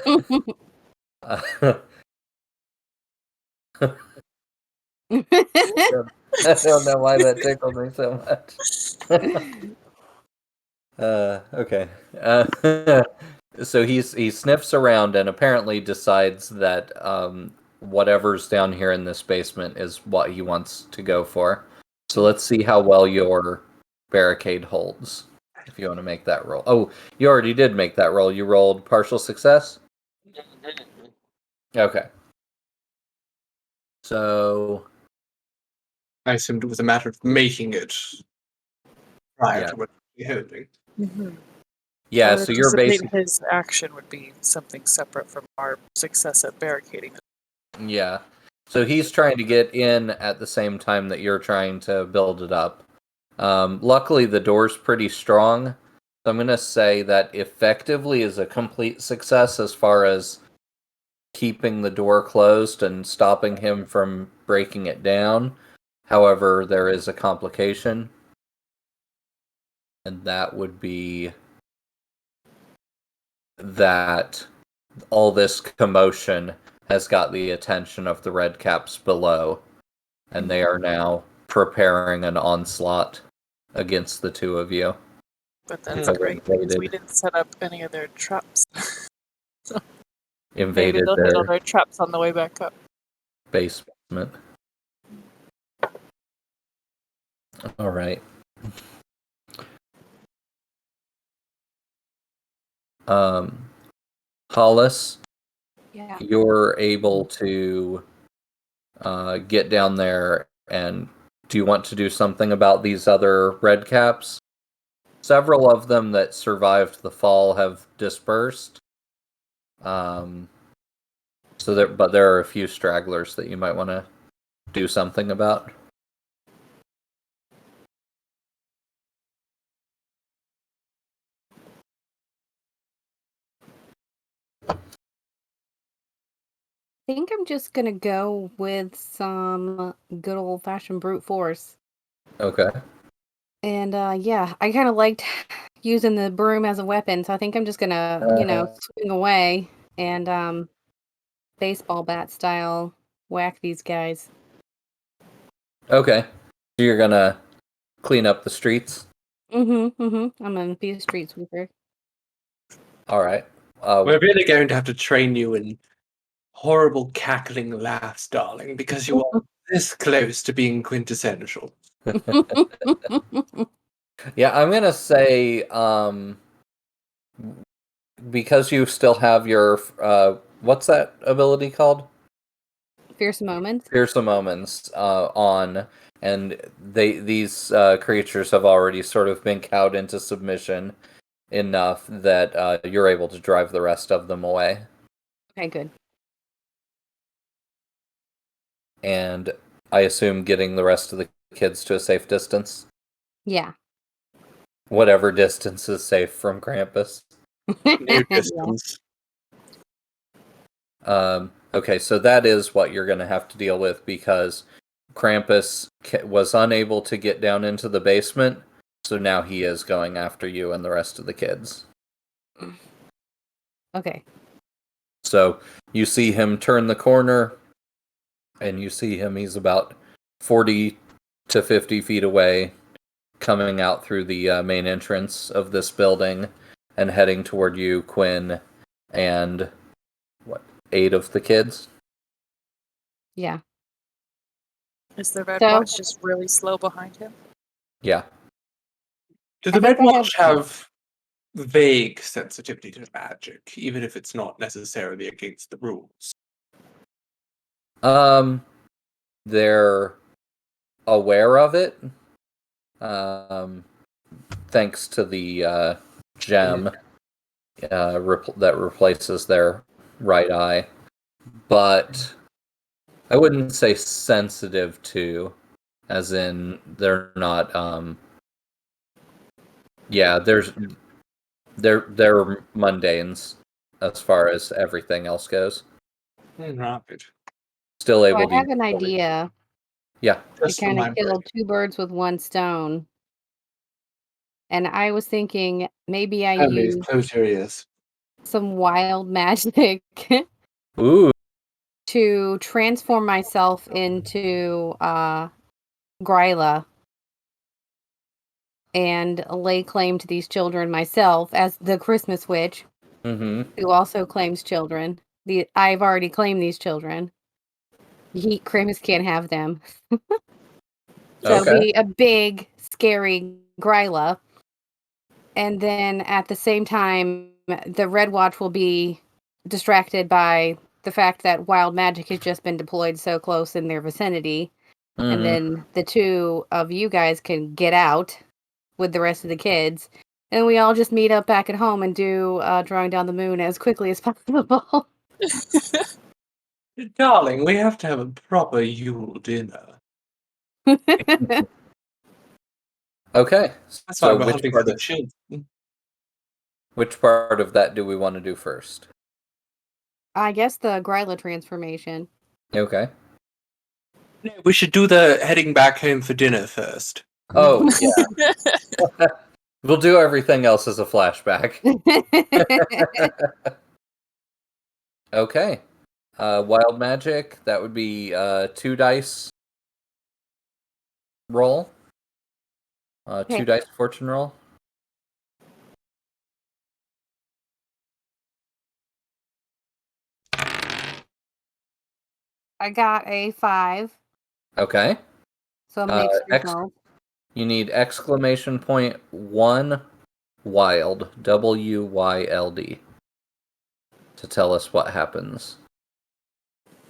don't know why that tickled me so much. Okay. So he sniffs around and apparently decides that whatever's down here in this basement is what he wants to go for. So let's see how well your barricade holds. If you want to make that roll. Oh, you already did make that roll. You rolled partial success? Okay. So I assumed it was a matter of making it prior to what we're holding. Mm-hmm. yeah, so you're basically his action would be something separate from our success at barricading. Yeah. So he's trying to get in at the same time that you're trying to build it up. Luckily, the door's pretty strong. So I'm going to say that effectively is a complete success as far as keeping the door closed and stopping him from breaking it down. However, there is a complication. And that would be that all this commotion has got the attention of the red caps below, and they are now preparing an onslaught against the two of you. But that's great because we didn't set up any of their traps. So maybe they'll hit all their traps on the way back up. Basement. All right. Hollis, Yeah. you're able to get down there, and do you want to do something about these other red caps? Several of them that survived the fall have dispersed. But there are a few stragglers that you might want to do something about. I think I'm just gonna go with some good old-fashioned brute force. Okay. And yeah, I kind of liked using the broom as a weapon, so I think I'm just gonna, swing away and baseball bat style whack these guys. Okay. So you're gonna clean up the streets? I'm gonna be a street sweeper. All right. We're really going to have to train you in horrible cackling laughs, darling, because you are this close to being quintessential. Yeah, I'm gonna say, because you still have your, what's that ability called? Fearsome moments. Fearsome Moments on, and these creatures have already sort of been cowed into submission enough that you're able to drive the rest of them away. Okay, good. And I assume getting the rest of the kids to a safe distance? Yeah. Whatever distance is safe from Krampus. No distance. Okay, so that is what you're going to have to deal with because Krampus was unable to get down into the basement, so now he is going after you and the rest of the kids. Okay. So you see him turn the corner, and you see him, he's about 40 to 50 feet away, coming out through the main entrance of this building and heading toward you, Quinn, and 8 of the kids? Yeah. Is the Red So- Watch just really slow behind him? Yeah. Do the I think Red I Watch have vague sensitivity to magic, even if it's not necessarily against the rules? They're aware of it, thanks to the gem that replaces their right eye, but I wouldn't say sensitive to, as in they're not. Yeah, they're mundanes as far as everything else goes. Right. Still So able I to have use an idea Yeah. to Just kind of remind kill me. 2 birds with 1 stone. And I was thinking maybe I Hermes, use close your ears. some wild magic Ooh. to transform myself into Grila and lay claim to these children myself as the Christmas witch, Mm-hmm. who also claims children. I've already claimed these children. Krampus can't have them. So it'll Okay. be a big, scary Grila. And then at the same time, the Red Watch will be distracted by the fact that wild magic has just been deployed so close in their vicinity. Mhm. And then the 2 of you guys can get out with the rest of the kids. And we all just meet up back at home and do Drawing Down the Moon as quickly as possible. Darling, we have to have a proper Yule dinner. Okay. That's why So we're which hunting for part the of children. that do we want to do first? I guess the Grila transformation. Okay. No, we should do the heading back home for dinner first. Oh, yeah. We'll do everything else as a flashback. Okay. Wild magic, that would be 2 dice roll. 2 Okay. dice fortune roll. I got a 5, Okay. so I'm gonna make Ex- roll. You need exclamation point 1 wild, WYLD, to tell us what happens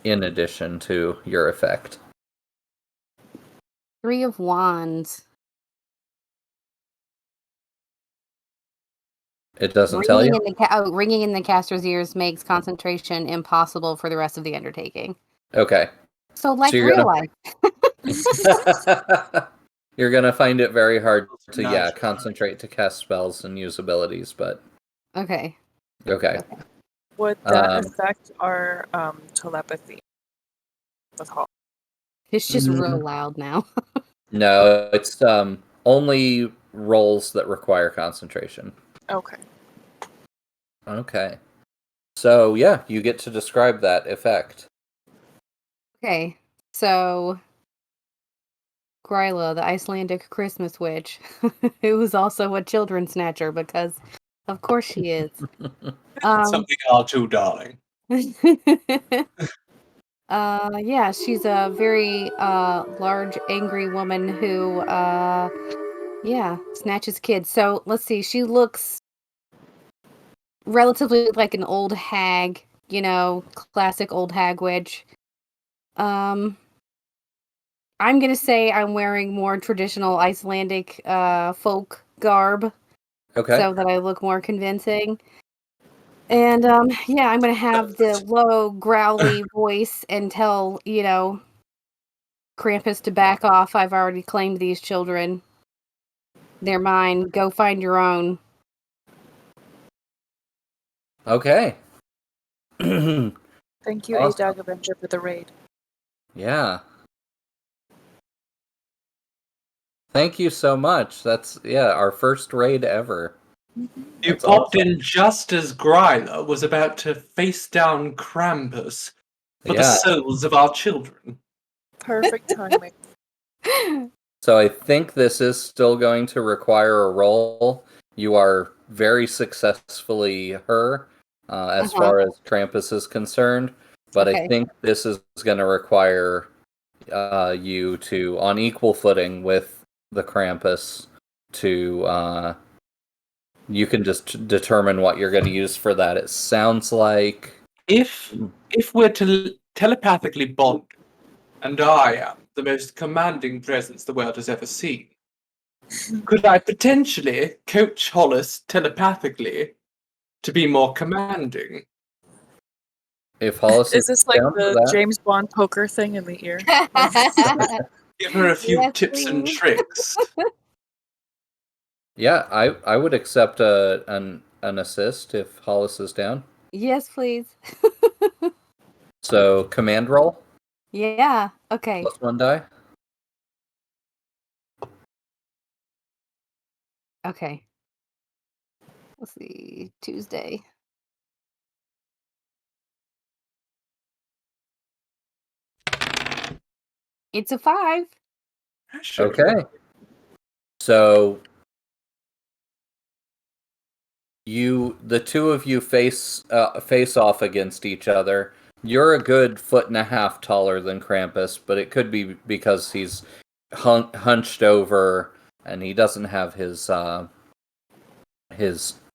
in addition to your effect. 3 of Wands. It doesn't tell you? Ringing in the caster's ears makes concentration impossible for the rest of the undertaking. Okay. So, like you're real gonna- life. You're gonna find it very hard to Nice. concentrate to cast spells and use abilities, but Okay. okay. Would that Um, affect our telepathy with Hall? It's just real loud now. No, it's only rolls that require concentration. Okay. Okay. So yeah, you get to describe that effect. Okay. So Grila, the Icelandic Christmas witch, who is also a children snatcher because, of course, she is. Something all too darling. Yeah, she's a very large, angry woman who, snatches kids. So let's see, she looks relatively like an old hag, classic old hag witch. I'm gonna say I'm wearing more traditional Icelandic folk garb, Okay. so that I look more convincing. And I'm gonna have the low, growly voice and tell Krampus to back off. I've already claimed these children. They're mine. Go find your own. Okay. Thank you, Awesome. A-Dog Avenger, for the raid. Yeah. Thank you so much. That's our first raid ever. You That's popped awesome. in just as Grila was about to face down Krampus for the souls of our children. Perfect timing. So I think this is still going to require a roll. You are very successfully her as far as Krampus is concerned, but I Okay. think this is going to require you to, on equal footing with the Krampus, to you can just determine what you're going to use for that. It sounds like If we're telepathically bonded, and I am the most commanding presence the world has ever seen, could I potentially coach Hollis telepathically to be more commanding? if Hollis Is this like down for the that. James Bond poker thing in the ear? Give her a few Yes, tips and please. tricks. Yeah, I would accept an assist if Hollis is down. Yes, please. So command roll Yeah. Okay. plus 1 die. Okay. Let's see. Tuesday. It's a 5. Sure. Okay. So the two of you face off against each other. You're a good 1.5 feet taller than Krampus, but it could be because he's hunched over and he doesn't have his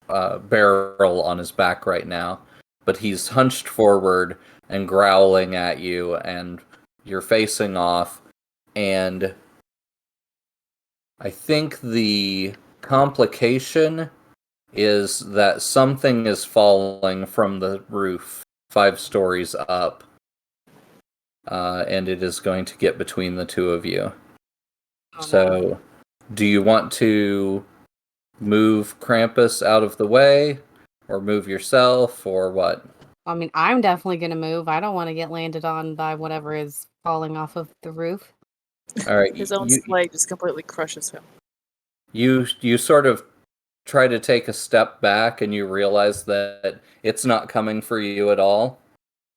barrel on his back right now. But he's hunched forward and growling at you, and you're facing off. And I think the complication is that something is falling from the roof 5 stories up, and it is going to get between the two of you. Oh, So, do you want to move Krampus out of the way, or move yourself, or what? I mean, I'm definitely gonna move. I don't want to get landed on by whatever is falling off of the roof. All right, His own sleigh just completely crushes him. you sort of try to take a step back, and you realize that it's not coming for you at all,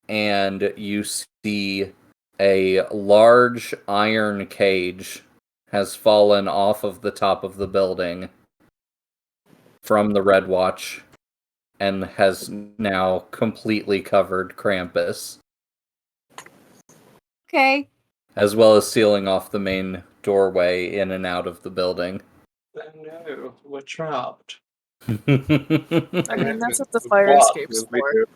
and you see a large iron cage has fallen off of the top of the building from the Red Watch and has now completely covered Krampus, Okay. as well as sealing off the main doorway in and out of the building. Oh no, we're trapped. I mean, that's what the fire escape's for.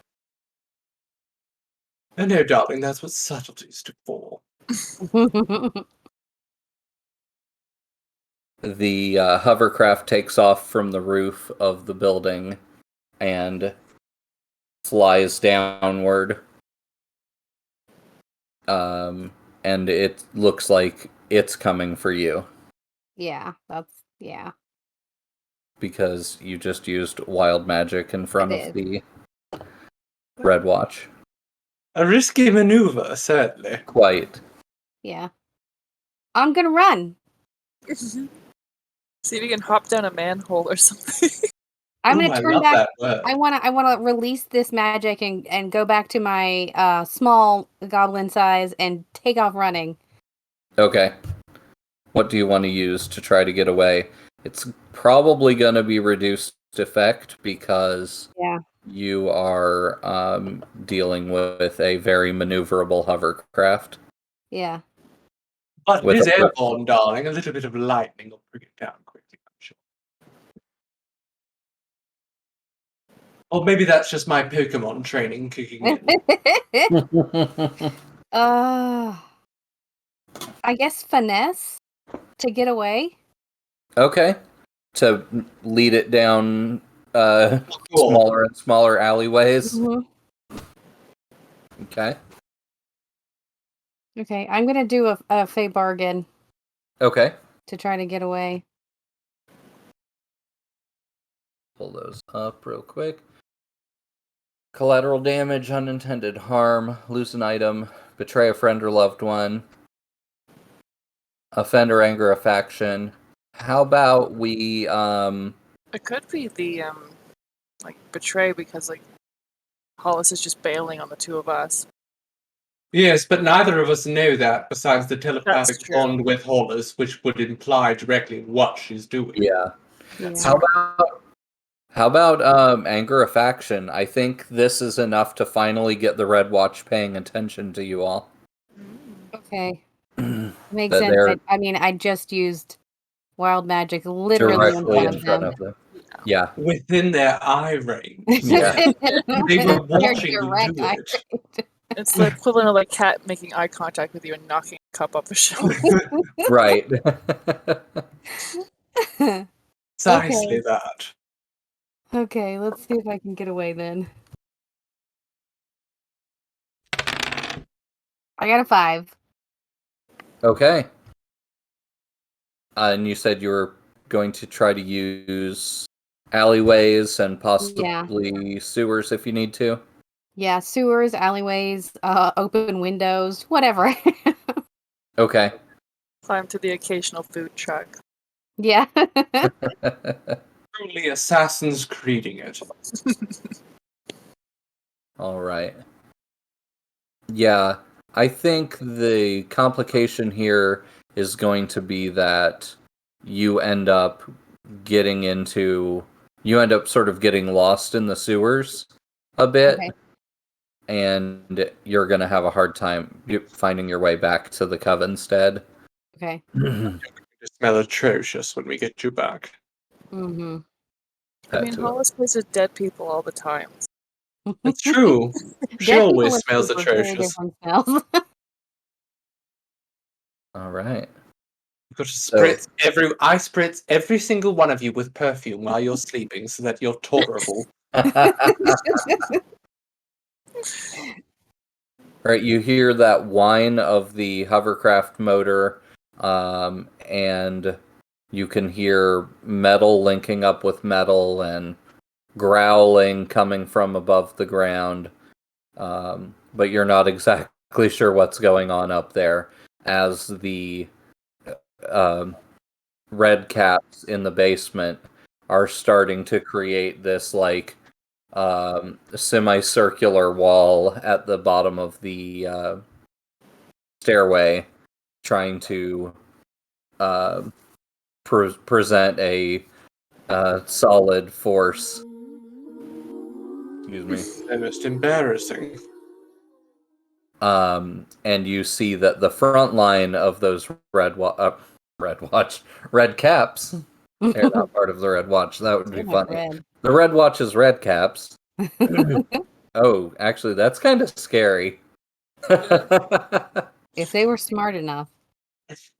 Oh no, darling, that's what subtlety's for. The hovercraft takes off from the roof of the building and flies downward. And it looks like it's coming for you yeah. because you just used wild magic in front I of did. the Red Watch. A risky maneuver, certainly. Quite. Yeah. I'm gonna run. See if you can hop down a manhole or something. I'm Ooh, gonna I turn love back. that word. I wanna release this magic and go back to my small goblin size and take off running. Okay. What do you want to use to try to get away? It's probably going to be reduced effect because you are dealing with a very maneuverable hovercraft. Yeah. But it is airborne, darling. A little bit of lightning will bring it down quickly, I'm sure. Or maybe that's just my Pokemon training kicking in. I guess finesse to get away. Okay. To lead it down Cool. smaller and smaller alleyways. Mm-hmm. Okay. Okay, I'm gonna do a Fey bargain. Okay. To try to get away. Pull those up real quick. Collateral damage, unintended harm, lose an item, betray a friend or loved one, offend or anger a faction. How about we It could be the like betray because like Hollis is just bailing on the two of us. Yes, but neither of us know that besides the telepathic true. bond with Hollis, which would imply directly what she's doing. Yeah. That's How about anger a faction? I think this is enough to finally get the Red Watch paying attention to you all. Okay. Makes But sense. I mean, I just used wild magic literally directly in front of them. Yeah. Within their eye range. Yeah. They were Their watching you direct do eye it. It's the equivalent of like cat making eye contact with you and knocking a cup off a shelf. Right. Precisely that. Okay, let's see if I can get away then. I got a 5. Okay. And you said you were going to try to use alleyways and possibly sewers if you need to? Yeah, sewers, alleyways, open windows, whatever. Okay. Climb to the occasional food truck. Yeah. Truly Assassin's Creeding it. All right. Yeah, I think the complication here is going to be that you end up sort of getting lost in the sewers a bit. Okay. And you're going to have a hard time finding your way back to the Covenstead. Okay. You smell atrocious when we get you back. Mm-hmm. I mean, Hollis plays with dead people all the time. It's true. She Dead always people smells are very atrocious. different smells. All right. You've got to spritz I spritz every single one of you with perfume while you're sleeping so that you're tolerable. Right, you hear that whine of the hovercraft motor, and you can hear metal linking up with metal and growling coming from above the ground, but you're not exactly sure what's going on up there as the red caps in the basement are starting to create this like semicircular wall at the bottom of the stairway, trying to present a solid force. Excuse me. They're most embarrassing. And you see that the front line of those red caps. They're not part of the Red Watch. That would be funny. Red. The Red Watch is red caps. Oh, actually, that's kind of scary. If they were smart enough.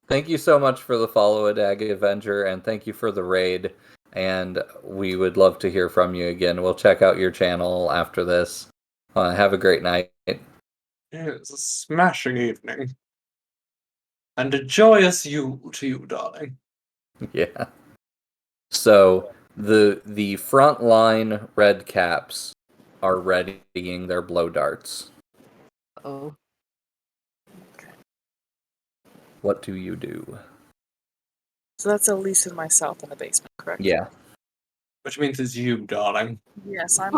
Thank you so much for the follow, Adag Avenger, and thank you for the raid. And we would love to hear from you again. We'll check out your channel after this. Have a great night. It's a smashing evening. And a joyous Yule to you, darling. Yeah. So the front line red caps are readying their blow darts. Oh. What do you do? So that's Elise and myself in the basement, correct? Yeah. Which means it's you, darling. Yes, I'm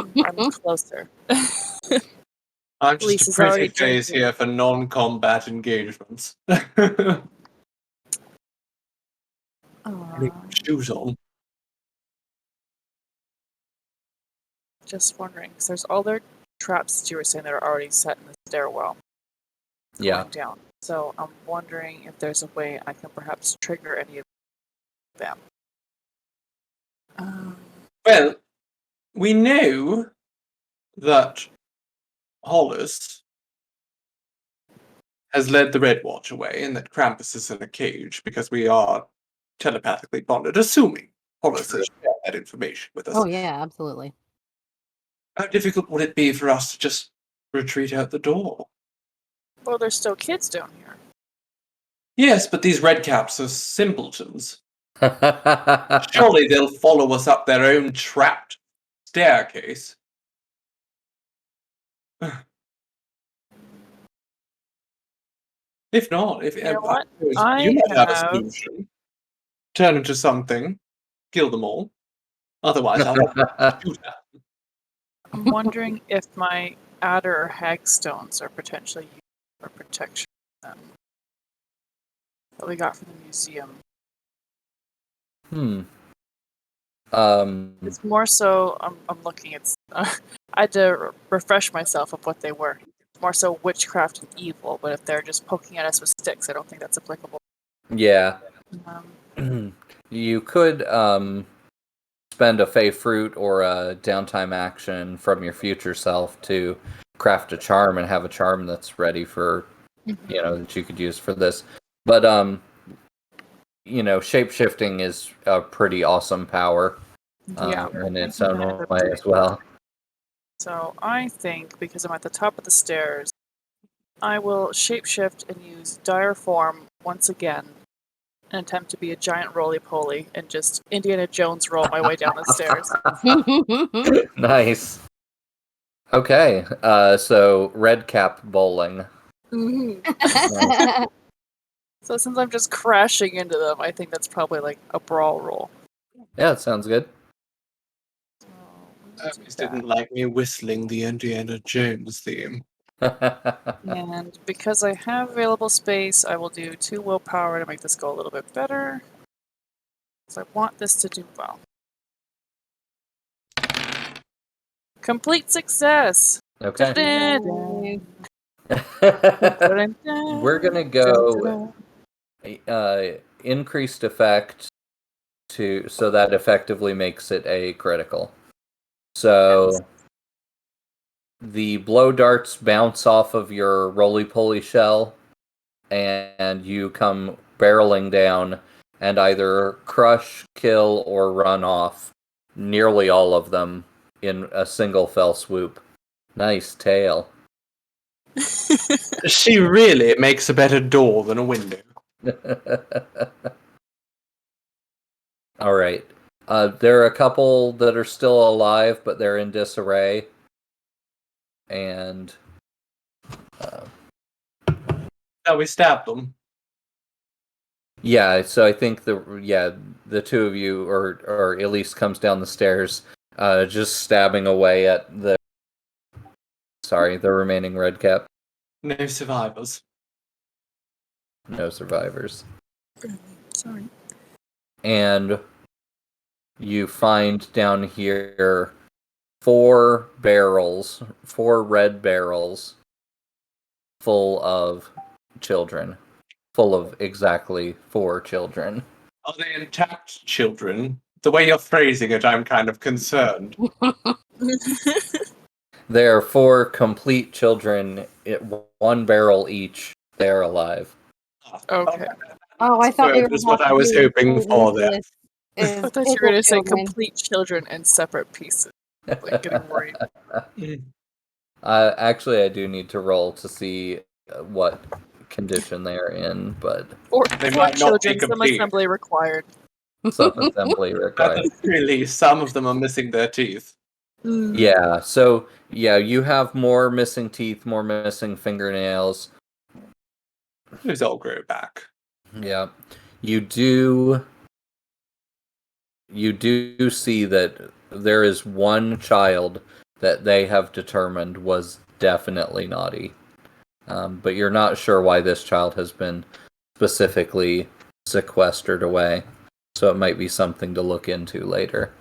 closer. I'm just Lisa's a pretty already face drinking. here for non-combat engagements. Putting shoes on. Just wondering, because there's all their traps that you were saying that are already set in the stairwell going down. So I'm wondering if there's a way I can perhaps trigger any of them. Well, we know that Hollis has led the Red Watch away and that Krampus is in a cage because we are telepathically bonded, assuming Hollis has shared that information with us. Oh yeah, absolutely. How difficult would it be for us to just retreat out the door? Well, there's still kids down here. Yes, but these redcaps are simpletons. Surely they'll follow us up their own trapped staircase. If not, You know what? you I might have a have- solution. Turn into something, kill them all. Otherwise, I'll have to shoot at them. I'm wondering if my adder or hagstones are potentially used for protection of them. That we got from the museum. It's more so, I'm looking at. I had to refresh myself of what they were. More so witchcraft and evil, but if they're just poking at us with sticks, I don't think that's applicable. Yeah. Um, You could spend a fey fruit or a downtime action from your future self to craft a charm and have a charm that's ready for, that you could use for this. But, shape-shifting is a pretty awesome power in its own way as well. So I think, because I'm at the top of the stairs, I will shapeshift and use dire form once again and attempt to be a giant roly-poly and just Indiana Jones roll my way down the stairs. Nice. Okay, so red cap bowling. So since I'm just crashing into them, I think that's probably like a brawl roll. Yeah, that sounds good. Hermes didn't like me whistling the Indiana Jones theme. And because I have available space, I will do 2 willpower to make this go a little bit better. So I want this to do well. Complete success! Okay. Dun-dun-dun. We're gonna go increased effect so that effectively makes it a critical. So the blow darts bounce off of your roly-poly shell, and you come barreling down and either crush, kill, or run off nearly all of them in a single fell swoop. Nice tail. She really makes a better door than a window. All right. There are a couple that are still alive, but they're in disarray. And Now we stabbed them. yeah, so I think the two of you, or Elise comes down the stairs, just stabbing away at the remaining red cap. No survivors. No survivors. Sorry. And you find down here 4 red barrels full of children. Full of exactly 4 children. Are they intact children? The way you're phrasing it, I'm kind of concerned. There are 4 complete children, 1 barrel each. They're alive. Okay. Oh, I thought we were That's what I was hoping for there. I thought you were going to say complete children in separate pieces. Like getting worried. Actually, I do need to roll to see what condition they're in, but Or They for might not be children, some complete. assembly required. some assembly At required. the very least, some of them are missing their teeth. Yeah, so you have more missing teeth, more missing fingernails. Those all grow back. Yeah. You do see that there is one child that they have determined was definitely naughty. But you're not sure why this child has been specifically sequestered away. So it might be something to look into later.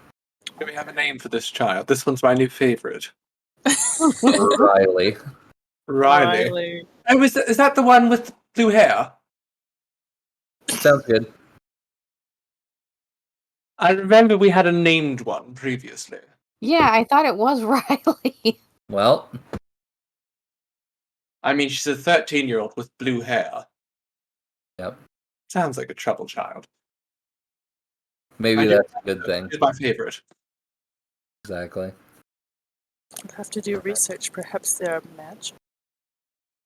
Do we have a name for this child? This one's my new favorite. Riley. Riley. Oh, is that the one with blue hair? Sounds good. I remember we had a named one previously. Yeah, I thought it was Riley. Well, I mean, she's a 13-year-old with blue hair. yep. Sounds like a trouble child. Maybe that's a good thing. She's my favorite. Exactly. I'd have to do research. Perhaps they're magic.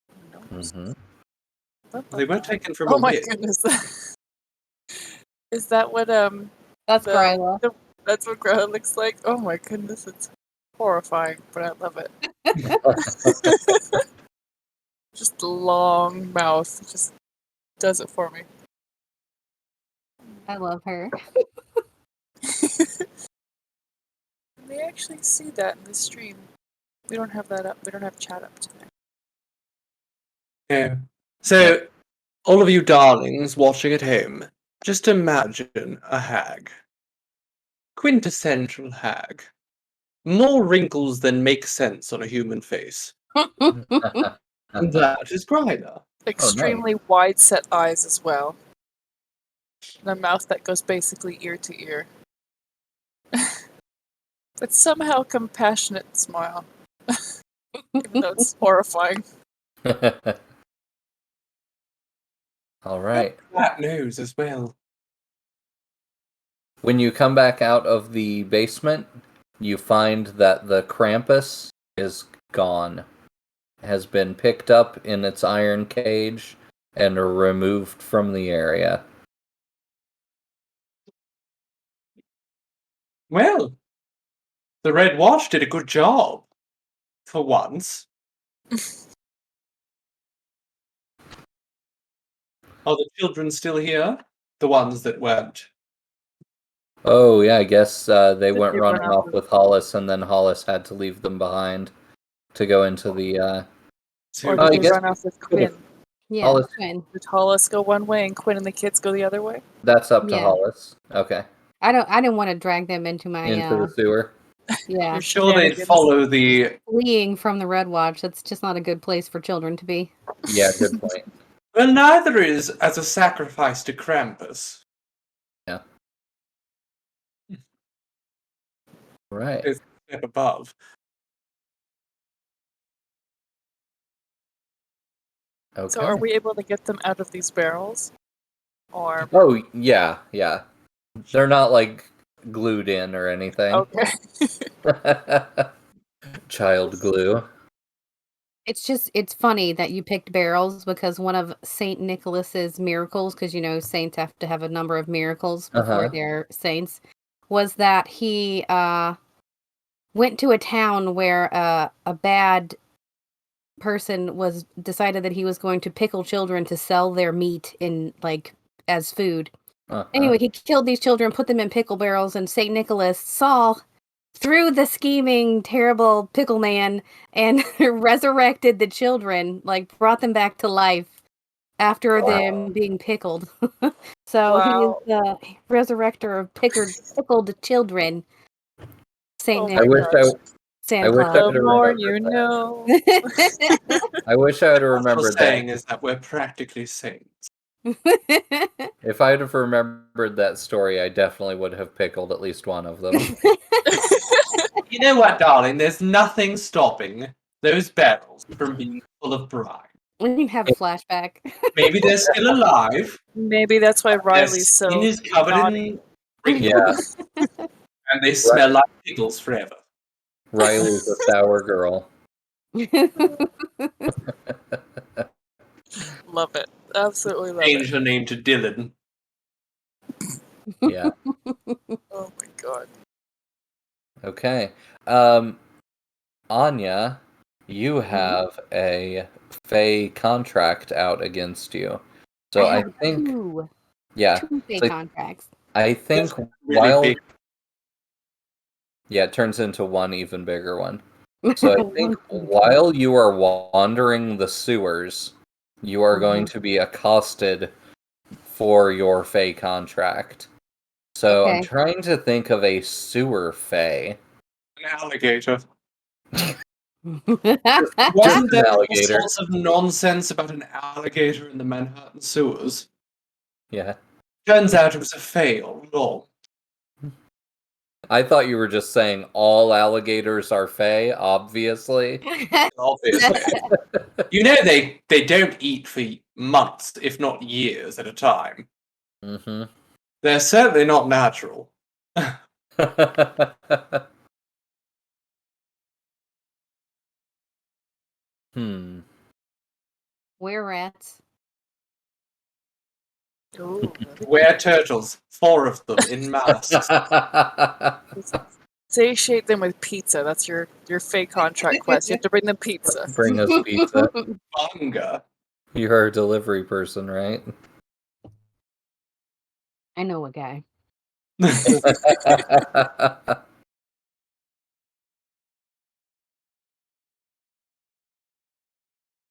Who knows? Mm-hmm. They were taken from Oh a my witch. goodness. Is that what That's Grila. that's what Grila looks like? Oh my goodness, it's horrifying, but I love it. Just long mouth, it just does it for me. I love her. We actually see that in the stream. We don't have that up. We don't have chat up today. Yeah. So, all of you darlings watching at home, just imagine a hag. Quintessential hag. More wrinkles than make sense on a human face. And that is Grila. Extremely wide set eyes as well. And a mouth that goes basically ear to ear. But somehow compassionate smile. Even though it's horrifying. All right. That nose as well. When you come back out of the basement, you find that the Krampus is gone. Has been picked up in its iron cage and removed from the area. Well, the Red Watch did a good job. For once. Are the children still here? The ones that weren't. Oh, yeah, I guess they Did went they running run off off with Hollis, and then Hollis had to leave them behind to go into the... Or I did they guess run off with Quinn? Yeah, Hollis- Quinn. Did Hollis go one way and Quinn and the kids go the other way? That's up to Yeah. Hollis. Okay. I didn't want to drag them into my Into the sewer. yeah. Your Sure, they'd shenanigans. follow the. Fleeing from the Red Watch. That's just not a good place for children to be. Yeah, good point. Well, neither is as a sacrifice to Krampus. Yeah. Right. It's a step above. Okay. So are we able to get them out of these barrels? Or Oh, yeah, yeah. They're not, like, glued in or anything. okay. Child glue. It's funny that you picked barrels because one of Saint Nicholas's miracles, because saints have to have a number of miracles before they're saints, was that he went to a town where a bad person was decided that he was going to pickle children to sell their meat in as food. Anyway, he killed these children, put them in pickle barrels, and Saint Nicholas saw through the scheming, terrible pickle man and resurrected the children, brought them back to life after them being pickled. So Wow. he is the resurrector of pickled children. Saint Oh my Nicholas. gosh. I Santa wish I Claus. The would've more remembered you that. know. I wish I would have What I'm remembered saying that. is that we're practically saints. If I'd have remembered that story, I definitely would have pickled at least one of them. You know what, darling? There's nothing stopping those barrels from being full of brine. We didn't have a flashback. Maybe they're still alive. Maybe that's why Their Riley's skin so is covered naughty. in Yeah, wrinkles, and they smell like pickles forever. Riley's a sour girl. Love it. Absolutely love Change it. her name to Dylan. Yeah. Oh my god. Okay. Anya, you have a Fey contract out against you. So I have think, two yeah. Fey So contracts. I think That's really while, big. yeah, it turns into one even bigger one. So I think while you are wandering the sewers, you are going to be accosted for your Fey contract. So I'm Okay. trying to think of a sewer fae. An alligator. Just Wasn't an there all alligator. sorts of nonsense about an alligator in the Manhattan sewers? Yeah. Turns out it was a fail. Lol. I thought you were just saying all alligators are fae, obviously. Obviously. You know they don't eat for months, if not years at a time. Mm-hmm. They're certainly not natural. Hmm. We're rats. Ooh, We're turtles, 4 of them in masks. satiate them with pizza. That's your fake contract quest. You have to bring them pizza. Bring us pizza. Bunga. You're a delivery person, right? I know a guy.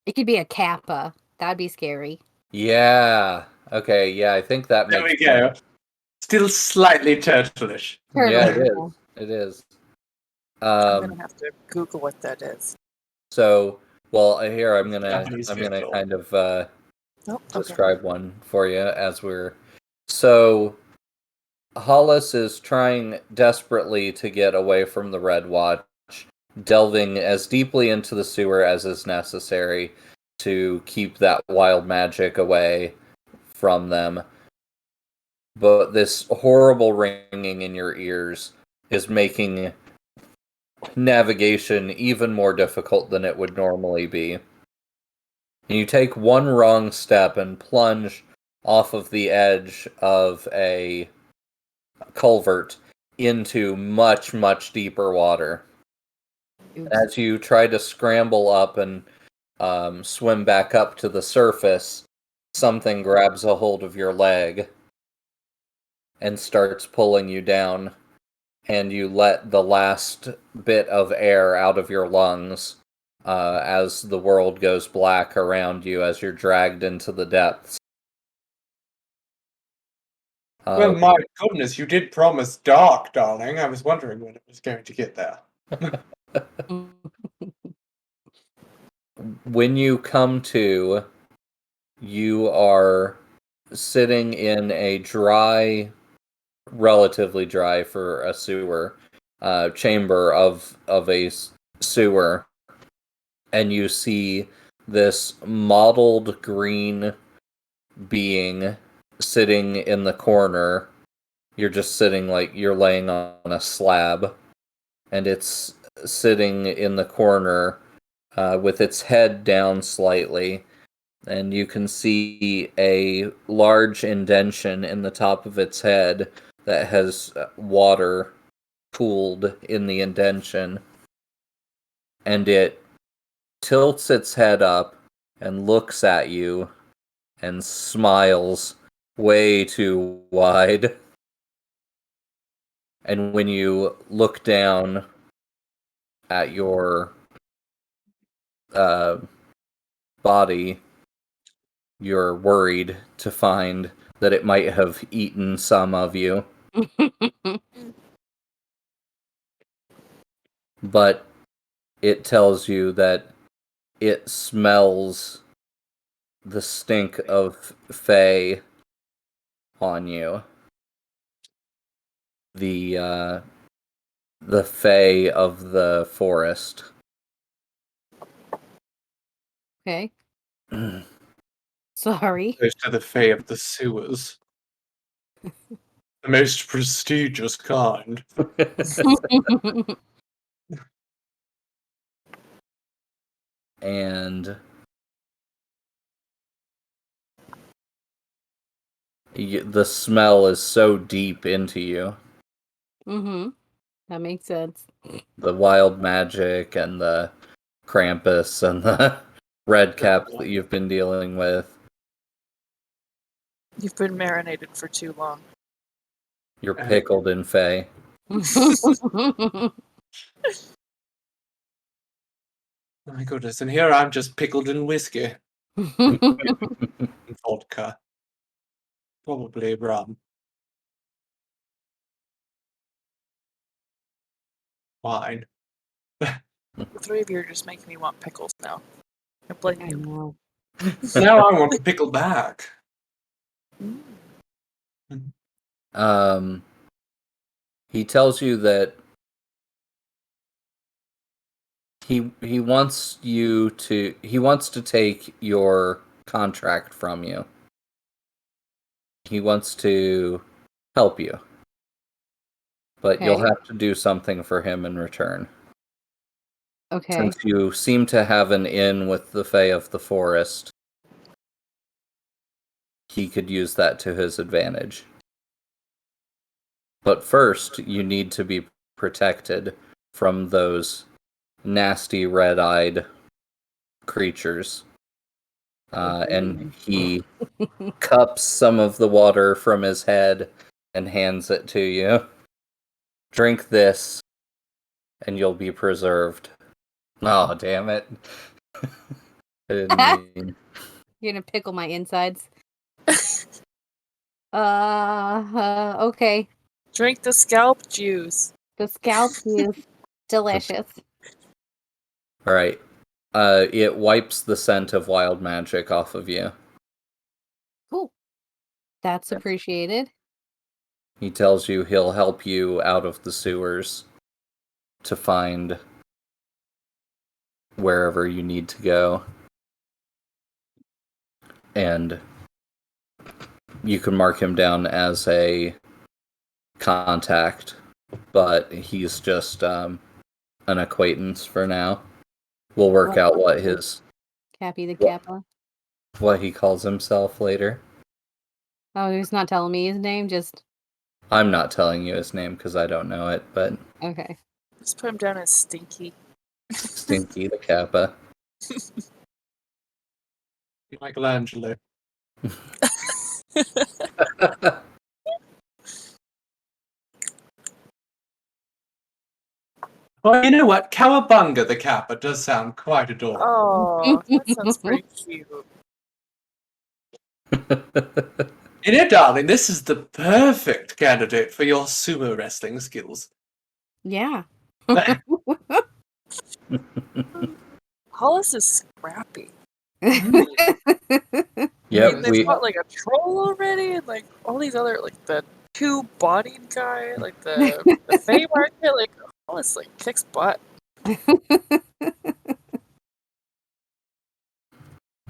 It could be a kappa. That'd be scary. Yeah. Okay, yeah, I think that There makes we go. sense. Still slightly turtlish. Yeah, it Turtle. is. It is. I'm gonna have to Google what that is. So, well, here I'm gonna Japanese turtle. kind of Oh, okay. describe one for you as we're. So, Hollis is trying desperately to get away from the Red Watch, delving as deeply into the sewer as is necessary to keep that wild magic away from them. But this horrible ringing in your ears is making navigation even more difficult than it would normally be. And you take one wrong step and plunge off of the edge of a culvert into much, much deeper water. Oops. As you try to scramble up and swim back up to the surface, something grabs a hold of your leg and starts pulling you down, and you let the last bit of air out of your lungs as the world goes black around you as you're dragged into the depths. Well, my goodness, you did promise dark, darling. I was wondering when it was going to get there. When you come to, you are sitting in a dry, relatively dry for a sewer, chamber of a sewer, and you see this mottled green being sitting in the corner. You're just sitting like you're laying on a slab, and it's sitting in the corner with its head down slightly, and you can see a large indention in the top of its head that has water pooled in the indention, and it tilts its head up and looks at you and smiles way too wide. And when you look down at your body, you're worried to find that it might have eaten some of you. But it tells you that it smells the stink of Fae on you. The Fae of the forest. Okay. Sorry. Goes to the Fae of the sewers. The most prestigious kind. And the smell is so deep into you. Mm-hmm. That makes sense. The wild magic and the Krampus and the red cap that you've been dealing with. You've been marinated for too long. You're pickled in Fae. My goodness, and here I'm just pickled in whiskey. Vodka. Probably rum. Fine. The three of you are just making me want pickles now. I blame I you. know. Now I want to pickle back. He tells you that he wants to take your contract from you. He wants to help you. But you'll Okay. have to do something for him in return. Okay. Since you seem to have an in with the Fae of the Forest, he could use that to his advantage. But first, you need to be protected from those nasty red-eyed creatures. And he cups some of the water from his head and hands it to you. Drink this, and you'll be preserved. Oh, damn it. I didn't mean... You're gonna pickle my insides. Okay. Drink the scalp juice. The scalp is delicious. Alright. It wipes the scent of wild magic off of you. Cool. That's appreciated. He tells you he'll help you out of the sewers to find wherever you need to go. And you can mark him down as a contact, but he's just an acquaintance for now. We'll work out what Cappy the Kappa. what he calls himself later. Oh, he's not telling me his name, just... I'm not telling you his name because I don't know it, but Okay. Just put him down as Stinky. Stinky the Kappa. Michelangelo. Well, you know what? Cowabunga the Kappa does sound quite adorable. Oh, that sounds pretty cute. You know, darling, this is the perfect candidate for your sumo wrestling skills. Yeah. Hollis is scrappy. Yep, I mean, they've got like a troll already, and like all these other, like the two-bodied guy, like the Fae market, like Hollis like kicks butt.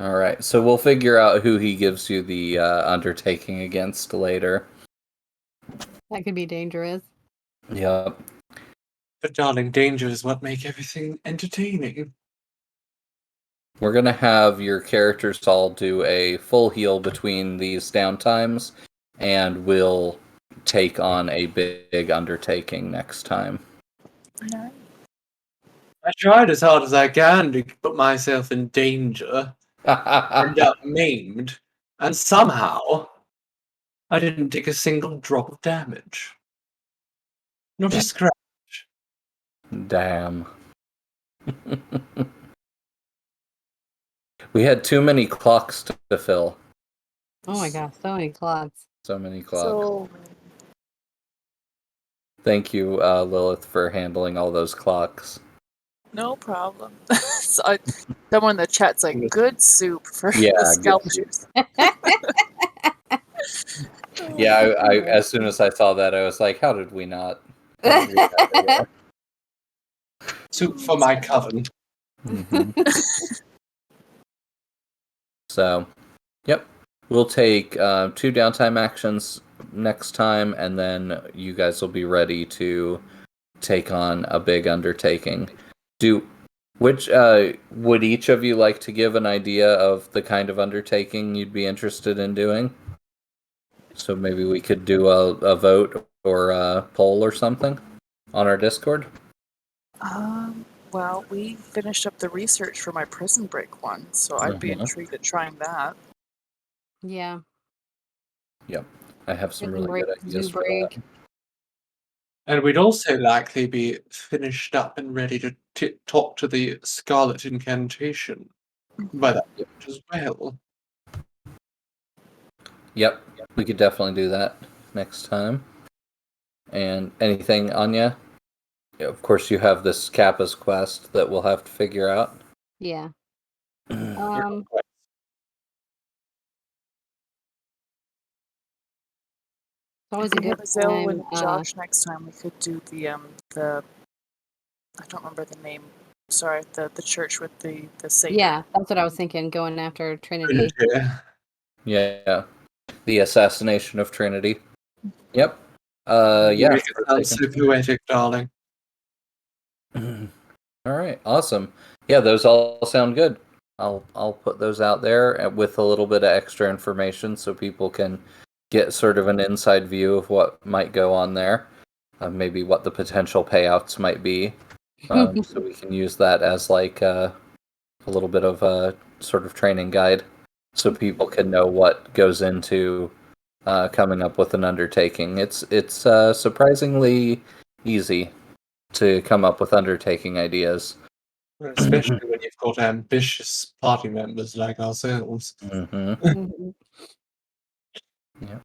All right, so we'll figure out who he gives you the undertaking against later. That could be dangerous. Yep. But darling, danger is what makes everything entertaining. We're going to have your characters all do a full heal between these downtimes, and we'll take on a big undertaking next time. Yeah. I tried as hard as I can to put myself in danger, end up maimed, and somehow I didn't take a single drop of damage. Not a scratch. Damn. We had too many clocks to fill. Oh my gosh, so many clocks. So many clocks. So Thank you, Lilith, for handling all those clocks. no problem. So someone in the chat's like, good soup for Yeah, the scalp juice. Yeah, I as soon as I saw that, I was like, how did we not? How did we not do that? Soup for my coven. Mhm. So, yep. We'll take 2 downtime actions next time, and then you guys will be ready to take on a big undertaking. Would each of you like to give an idea of the kind of undertaking you'd be interested in doing? So maybe we could do a vote or a poll or something on our Discord. Well, we finished up the research for my prison break one, so I'd be intrigued at trying that. Yeah. Yep. I have some Prison really good break, ideas zoo for break. that. And we'd also likely be finished up and ready to talk to the Scarlet Incantation by that point as well. Yep, we could definitely do that next time. And anything, Anya? of course, you have this Kappa's quest that we'll have to figure out. Yeah. You're It's always If a we good have Zell and time. Josh next time, we could do the I don't remember the name. Sorry, the church with the Satan. Yeah, that's what I was thinking, going after Trinity. Yeah, the assassination of Trinity. Yep. You Yeah. make it sound so poetic, darling. All right, awesome. Yeah, those all sound good. I'll put those out there with a little bit of extra information so people can get sort of an inside view of what might go on there, maybe what the potential payouts might be, so we can use that as like a little bit of a sort of training guide, so people can know what goes into coming up with an undertaking. It's surprisingly easy to come up with undertaking ideas. Especially when you've got ambitious party members like ourselves. Mm-hmm. Mhm. Yeah.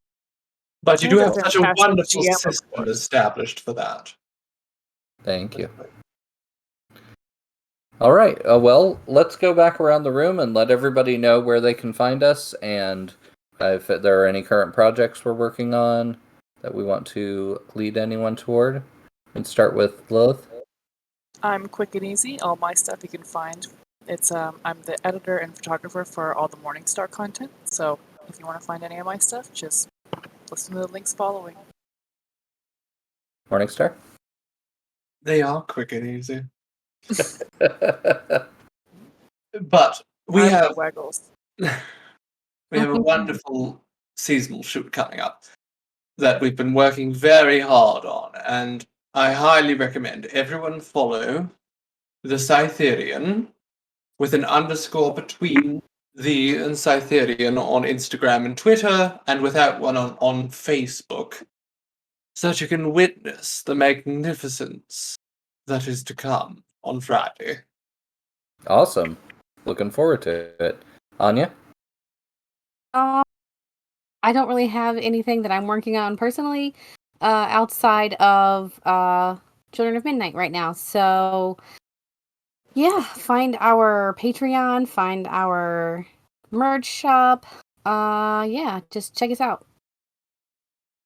But you And do a have such a fantastic wonderful GM, of system course. established for that. Thank you. All right. Well, let's go back around the room and let everybody know where they can find us, and if there are any current projects we're working on that we want to lead anyone toward. And start with Lilith. I'm quick and easy. All my stuff you can find. It's I'm the editor and photographer for all the Morningstar content. So if you want to find any of my stuff, just listen to the links following. Morningstar. They are quick and easy. But we I'm have the Waggles. we have a wonderful seasonal shoot coming up that we've been working very hard on, and I highly recommend everyone follow the Cytherian with an underscore between the and Cytherian on Instagram and Twitter, and without one on Facebook, so that you can witness the magnificence that is to come on Friday. Awesome. Looking forward to it. Anya? I don't really have anything that I'm working on personally outside of Children of Midnight right now. So, yeah, find our Patreon, find our merch shop. Yeah, just check us out.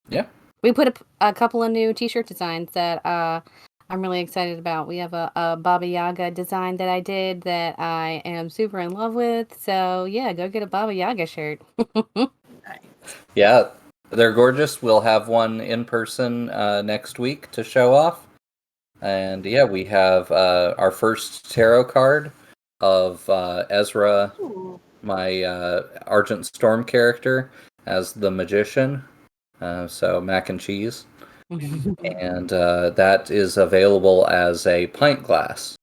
Yeah. We put a couple of new t-shirt designs that I'm really excited about. We have a Baba Yaga design that I did that I am super in love with. So, yeah, go get a Baba Yaga shirt. Nice. Yeah, they're gorgeous. We'll have one in person next week to show off. And yeah, we have our first tarot card of Ezra, Ooh. my Argent Storm character, as the magician. So mac and cheese. And that is available as a pint glass.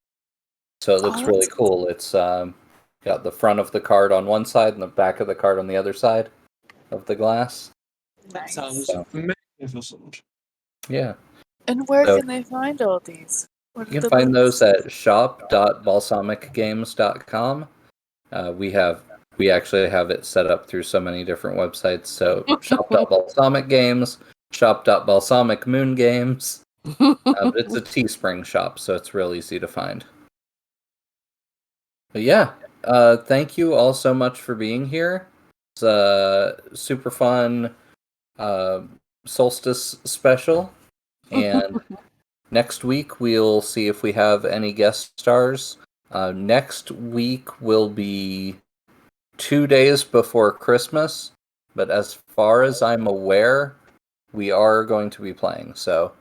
So it looks Oh, really that's cool. It's got the front of the card on one side and the back of the card on the other side of the glass. nice. Sounds So, magnificent. yeah. And where So can they find all these? What you are can the find links? those at shop.balsamicgames.com. We actually have it set up through so many different websites. So shop.balsamicgames, shop.balsamicmoongames. But it's a Teespring shop, so it's real easy to find. But yeah, thank you all so much for being here. It's a super fun solstice special, and next week we'll see if we have any guest stars. Next week will be 2 days before Christmas, but as far as I'm aware, we are going to be playing. So,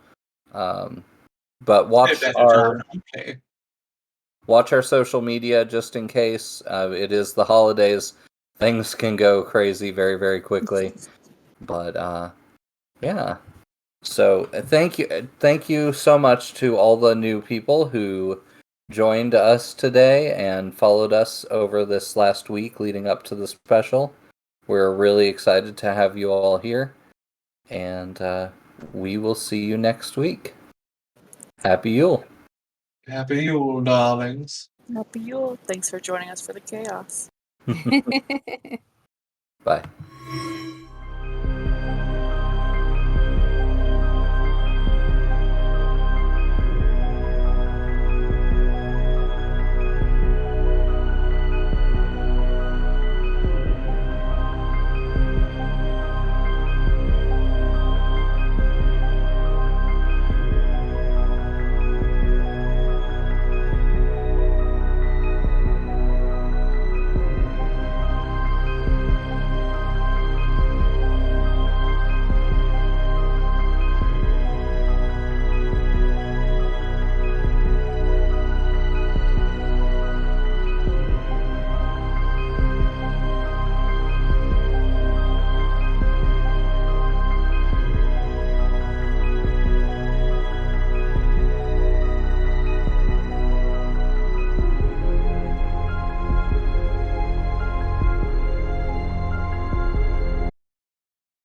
but watch our social media just in case. It is the holidays; things can go crazy very, very quickly. But yeah. So thank you so much to all the new people who joined us today and followed us over this last week leading up to the special. We're really excited to have you all here, and we will see you next week. Happy Yule! Happy Yule, darlings. Happy Yule. Thanks for joining us for the chaos. Bye.